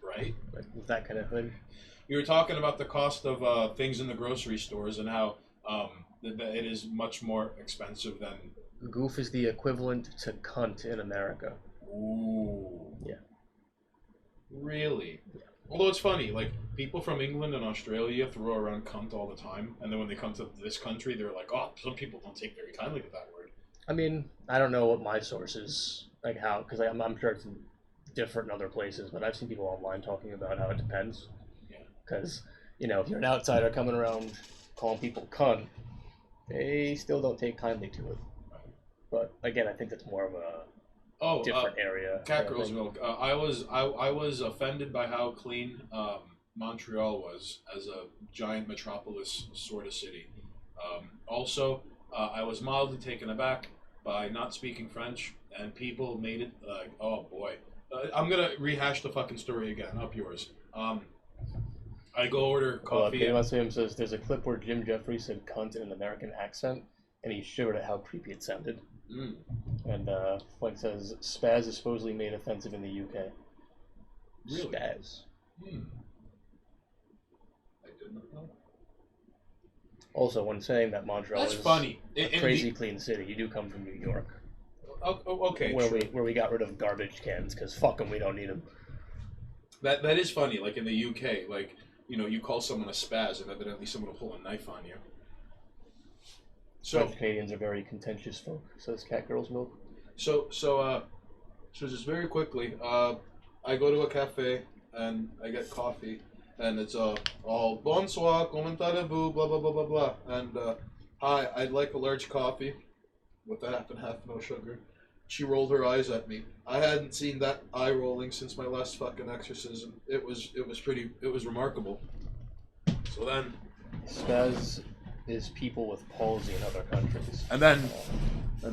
Right? Like, that kind of thing. We were talking about the cost of things in the grocery stores and how that it is much more expensive than... Goof is the equivalent to cunt in America. Ooh. Yeah. Really? Yeah. Although it's funny, people from England and Australia throw around cunt all the time, and then when they come to this country, they're like, oh, some people don't take very kindly to that word. I mean, I don't know what my source is, how, because I'm sure it's different in other places, but I've seen people online talking about how it depends. Yeah. Because, if you're an outsider coming around calling people cunt, they still don't take kindly to it. But, again, I think that's more of a different area. Catgirl's Milk. I was offended by how clean Montreal was as a giant metropolis sort of city. Also, I was mildly taken aback by not speaking French, and people made it like, oh boy. I'm gonna rehash the fucking story again. Up yours. I go order coffee. Him says there's a clip where Jim Jeffries said cunt in an American accent, and he shivered at how creepy it sounded. Mm. And Flink says spaz is supposedly made offensive in the UK. Really? Spaz. I did not know. Also, when saying that Montreal That's is funny. a crazy clean city, you do come from New York. Okay, where we got rid of garbage cans because fuck them, we don't need them. That is funny. Like in the UK, you call someone a spaz, and evidently someone will pull a knife on you. So French Canadians are very contentious folk, says Catgirl's Milk. So just very quickly, I go to a cafe and I get coffee, and it's all bonsoir, comment allez-vous, blah blah blah blah blah, and hi, I'd like a large coffee with half and half, no sugar. She rolled her eyes at me. I hadn't seen that eye rolling since my last fucking exorcism. It was remarkable. So then, spaz is people with palsy in other countries. And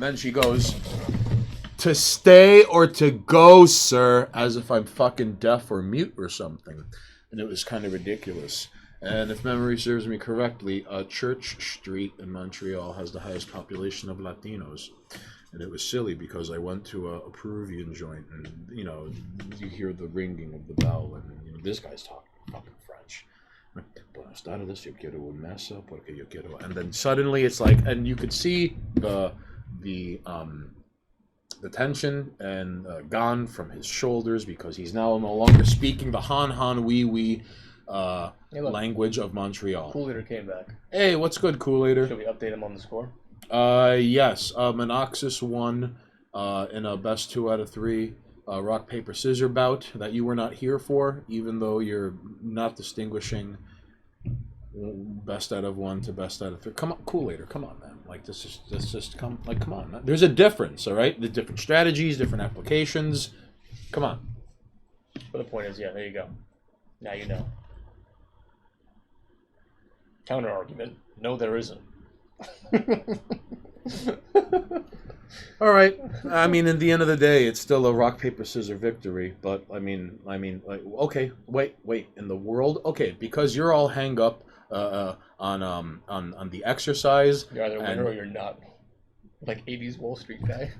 then she goes, to stay or to go, sir, as if I'm fucking deaf or mute or something. And it was kind of ridiculous. And if memory serves me correctly, Church Street in Montreal has the highest population of Latinos. And it was silly because I went to a Peruvian joint, and you hear the ringing of the bell, and this guy's talking fucking French. Buenas tardes, yo quiero un mesa porque yo quiero. And then suddenly it's like, and you could see the tension and gone from his shoulders because he's now no longer speaking the Han Wee Wee language of Montreal. Cool-Eater came back. Hey, what's good, Cool-Eater? Should we update him on the score? Yes. Monoxis won in a best 2 out of 3 rock, paper, scissors bout that you were not here for, even though you're not distinguishing best out of 1 to best out of 3. Come on, Cool-Eater, come on, man. Come on, man. There's a difference, all right? The different strategies, different applications. Come on. But the point is, yeah, there you go. Now you know. Counter argument. No, there isn't. All right. I mean, in the end of the day, it's still a rock, paper, scissors victory. But I mean, okay, wait. In the world, okay, because you're all hang up on the exercise. You're either a winner or you're not. Like 80s Wall Street guy.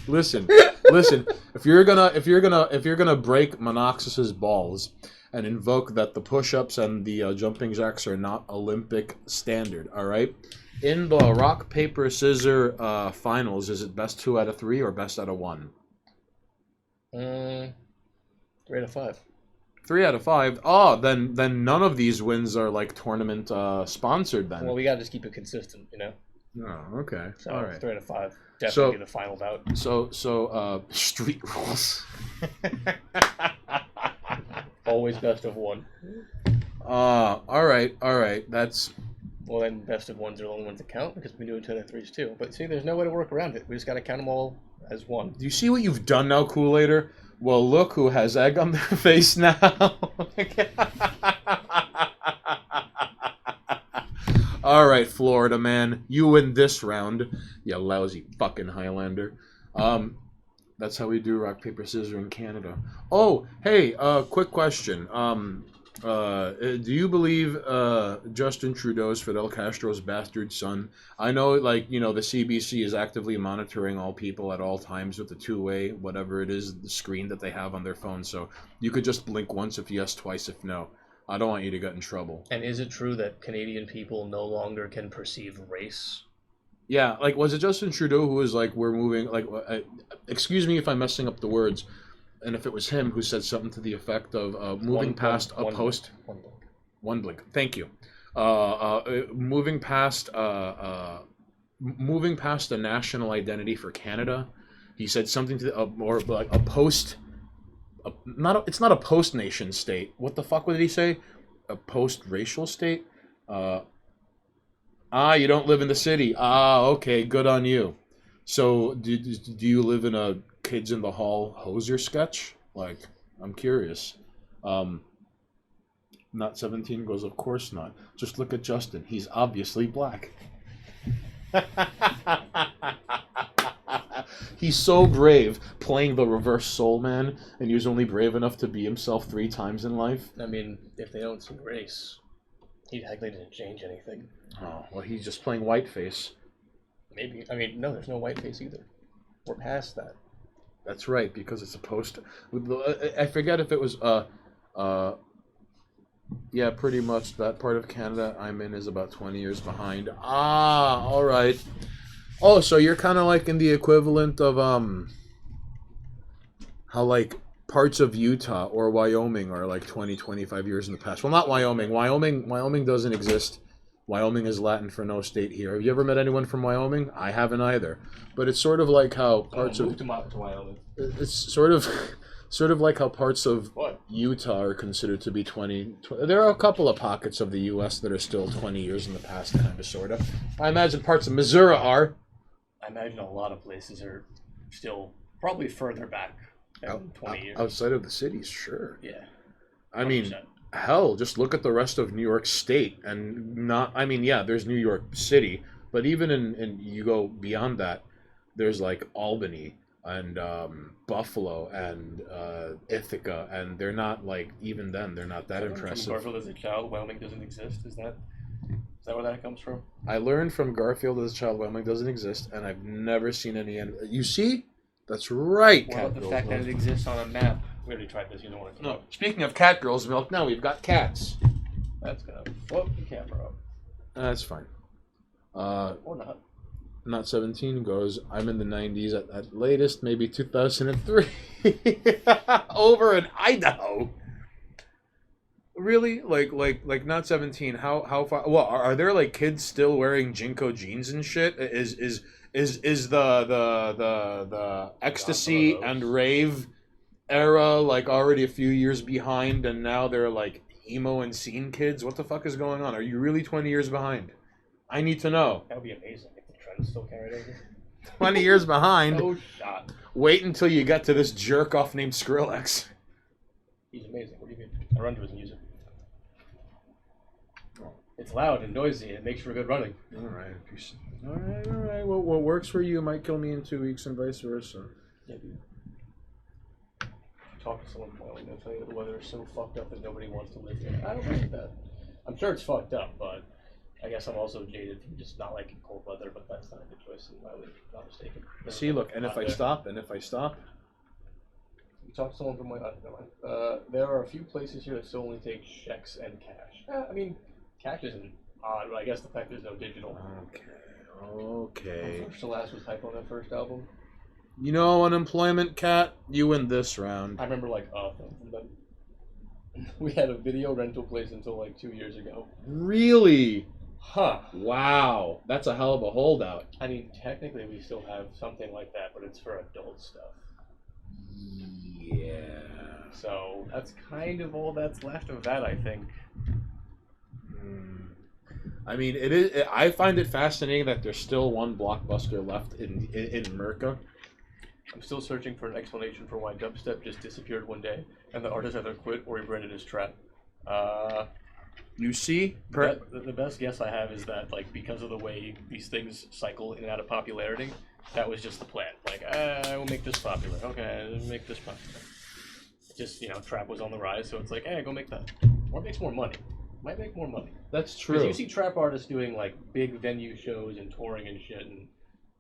Listen. If you're gonna break Monoxis's balls and invoke that the push-ups and the jumping jacks are not Olympic standard, all right? In the rock, paper, scissors finals, is it best 2 out of 3 or best out of 1? 3 out of 5. 3 out of 5. Oh, then none of these wins are like tournament sponsored. Then. Well, we gotta just keep it consistent, Oh, okay. So All right. 3 out of 5. Definitely So- the final bout. So, street rules. Always best of 1. All right. That's Well, then best of 1s are the only ones that count because we do it 2 out of 3s too. But see, there's no way to work around it. We just got to count them all as 1. Do you see what you've done now, Kool-Aider? Well, look who has egg on their face now. All right, Florida man, you win this round, you lousy fucking Highlander. That's how we do rock paper scissors in Canada. Oh, hey, quick question. Do you believe Justin Trudeau's Fidel Castro's bastard son? I know, like, the CBC is actively monitoring all people at all times with the two-way, whatever it is, the screen that they have on their phone. So you could just blink once if yes, twice if no. I don't want you to get in trouble. And is it true that Canadian people no longer can perceive race? Yeah, like, was it Justin Trudeau who was like, we're moving, like, excuse me if I'm messing up the words, and if it was him who said something to the effect of moving past a post... One blink. Thank you. Moving past a national identity for Canada. He said something to or like a post. It's not a post nation state. What the fuck did he say? A post racial state. You don't live in the city. Okay, good on you. So do you live in a Kids in the Hall Hoser sketch? Like, I'm curious. Not 17 goes, of course not. Just look at Justin. He's obviously black. He's so brave playing the reverse soul man, and he was only brave enough to be himself 3 times in life. I mean, if they don't see race, he technically didn't change anything. Oh, well, he's just playing whiteface. Maybe. I mean, no, there's no whiteface either. We're past that. That's right, because it's a post. I forget if it was yeah, pretty much that part of Canada I'm in is about 20 years behind. All right. Oh, so you're kind of like in the equivalent of how like parts of Utah or Wyoming are like 20, 25 years in the past. Well, not Wyoming. Wyoming doesn't exist. Wyoming is Latin for no state here. Have you ever met anyone from Wyoming? I haven't either. But it's sort of like how parts of to Wyoming. It's sort of like how parts of What? Utah are considered to be 20. There are a couple of pockets of the U.S. that are still 20 years in the past, kind of, sort of. I imagine parts of Missouri are. I imagine a lot of places are still probably further back than 20 years. Outside of the cities, sure. Yeah. I mean, 100%. hell, just look at the rest of New York State, and yeah, there's New York City, but even in you go beyond that, there's like Albany and Buffalo and Ithaca, and they're not like, even then they're not that impressive. Garfield as a child, Wyoming doesn't exist. Is that where that comes from? I learned from Garfield as a child Wyoming doesn't exist, and I've never seen any. You see, that's right. What about the fact that it exists on a map? We already tried this. You don't want to. No. Speaking of cat girls milk, now we've got cats. That's gonna float the camera up. That's fine. Or not. Not 17 goes, I'm in the 90s at latest, maybe 2003. Over in Idaho. Really? Like not 17. How far? Well, are there like kids still wearing Jinko jeans and shit? Is the ecstasy and rave era like already a few years behind, and now they're like emo and scene kids? What the fuck is going on? Are you really 20 years behind? I need to know. That would be amazing if the trend still carried over. 20 years behind. No shot. Wait until you get to this jerk off named Skrillex. He's amazing. What do you mean? I run to his music. It's loud and noisy, and it makes for good running. All right. Well, what works for you might kill me in 2 weeks, and vice versa. Yeah, dude. Talk to someone from they'll tell you the weather is so fucked up that nobody wants to live here. I don't believe that. I'm sure it's fucked up, but I guess I'm also jaded from just not liking cold weather, but that's not a good choice in my life, if I'm not mistaken. See, look, and if I stop, You talk to someone from my there are a few places here that still only take checks and cash. I mean, cash isn't odd, but I guess the fact there's no digital. Okay. First to Last was hype on that first album. You know, unemployment cat, you win this round. I remember like thing from them. We had a video rental place until like 2 years ago. Really? Huh. Wow, that's a hell of a holdout. I mean, technically we still have something like that, but it's for adult stuff. Yeah. So that's kind of all that's left of that, I think. I mean, it is. I find it fascinating that there's still one blockbuster left in Merca. I'm still searching for an explanation for why dubstep just disappeared one day, and the artist either quit or rebranded as trap. You see, The best guess I have is that, like, because of the way these things cycle in and out of popularity, that was just the plan. Like, I will make this popular. Okay, make this popular. Just, trap was on the rise, so it's like, hey, go make that. Or it makes more money. Might make more money. that's Because true. you see trap artists doing, like, big venue shows and touring and shit, and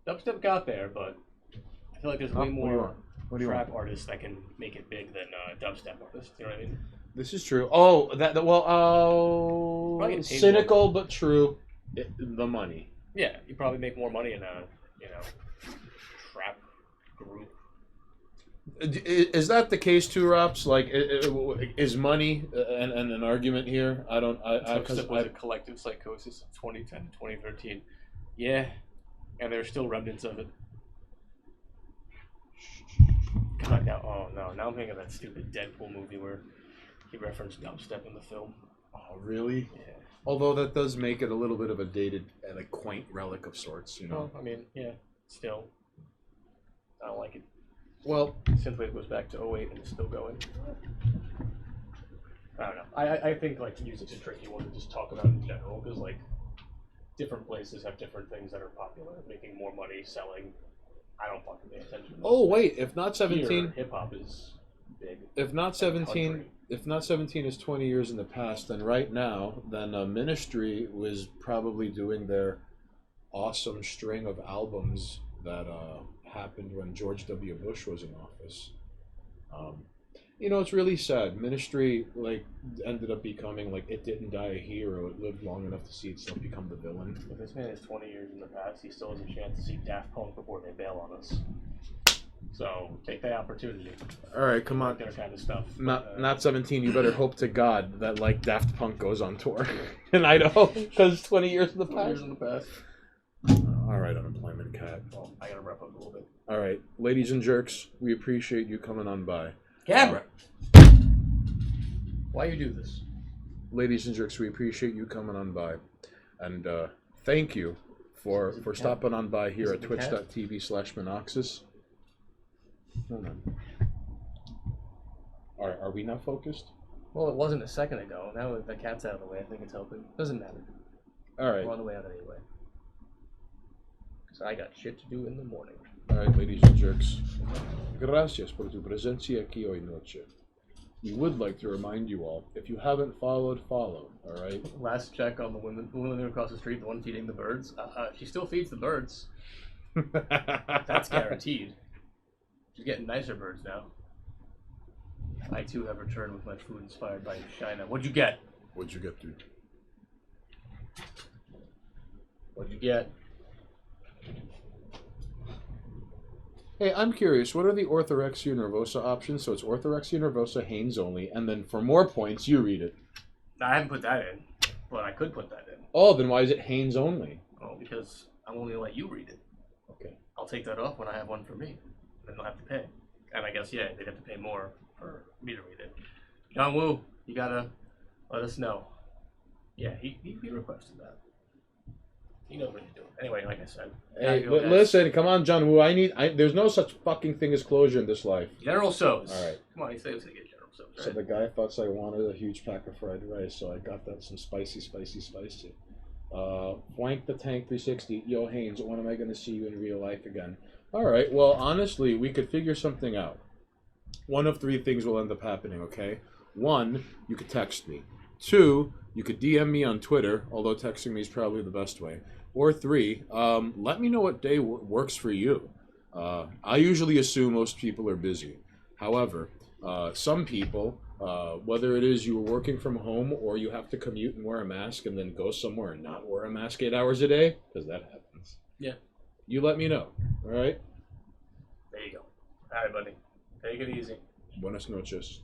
dubstep got there, but I feel like there's way more trap artists that can make it big than dubstep artists. You know what I mean? This is true. Oh, Probably get paid cynical but true. The money. Yeah, you probably make more money in a, trap group. Is that the case too, Rops? Like, is money an argument here? I don't. Dubstep was a collective psychosis of 2010 to 2013. Yeah, and there's still remnants of it. God, now I'm thinking of that stupid Deadpool movie where he referenced dubstep in the film. Oh, really? Yeah. Although that does make it a little bit of a dated and a quaint relic of sorts, Well, I mean, yeah, still, I don't like it. Well, Synthwave goes back to '08 and it's still going. I don't know. I think, like, music's a tricky one to just talk about in general, because, like, different places have different things that are popular, making more money, selling. I don't fucking pay attention to oh wait, if not 17, hip hop is big. if not Country. 17, if not 17 is 20 years in the past, then right now, then Ministry was probably doing their awesome string of albums that happened when George W. Bush was in office. It's really sad. Ministry ended up becoming it didn't die a hero. It lived long enough to see itself become the villain. If this man is 20 years in the past, he still has a chance to see Daft Punk before they bail on us. So take that opportunity. All right, come on. Their kind of stuff. Not 17. You better hope to God that Daft Punk goes on tour in Idaho because 20 years in the 20 years past. in the past. All right, unemployment cat. Well, I gotta wrap up a little bit. All right, ladies and jerks, we appreciate you coming on by. Camera. Why you do this? Ladies and jerks, we appreciate you coming on by, and thank you for stopping on by here at twitch.tv/Minoxis. Hold on. Are we not focused? Well, it wasn't a second ago. Now that the cat's out of the way, I think it's helping. Doesn't matter. All right. We're on the way out anyway. Because I got shit to do in the morning. All right, ladies and jerks. Gracias por tu presencia aquí hoy noche. We would like to remind you all, if you haven't followed, follow, all right? Last check on the woman living across the street, the one feeding the birds. She still feeds the birds. That's guaranteed. She's getting nicer birds now. I too have returned with my food inspired by China. What'd you get? What'd you get, dude? What'd you get? Hey, I'm curious, what are the orthorexia nervosa options? So it's orthorexia nervosa, Haynes only, and then for more points, you read it. I haven't put that in, but I could put that in. Oh, then why is it Haynes only? Oh, because I'm only gonna let you read it. Okay. I'll take that off when I have one for me. Then they'll have to pay. And I guess, yeah, they'd have to pay more for me to read it. John Woo, you gotta let us know. Yeah, he requested that. He knows what he's doing. Anyway, like I said. Hey, listen, come on, John Woo. There's no such fucking thing as closure in this life. General So's. All right. Come on, he said he was gonna get General So's, right? So the guy thought I wanted a huge pack of fried rice, so I got that some spicy. Flank the Tank 360. Yo, Haynes, when am I going to see you in real life again? All right, well, honestly, we could figure something out. One of three things will end up happening, okay? One, you could text me. Two, you could DM me on Twitter, although texting me is probably the best way. Or three, let me know what day works for you. I usually assume most people are busy. However, some people, whether it is you were working from home or you have to commute and wear a mask and then go somewhere and not wear a mask 8 hours a day, because that happens. Yeah. You let me know, all right? There you go. All right, buddy. Take it easy. Buenas noches.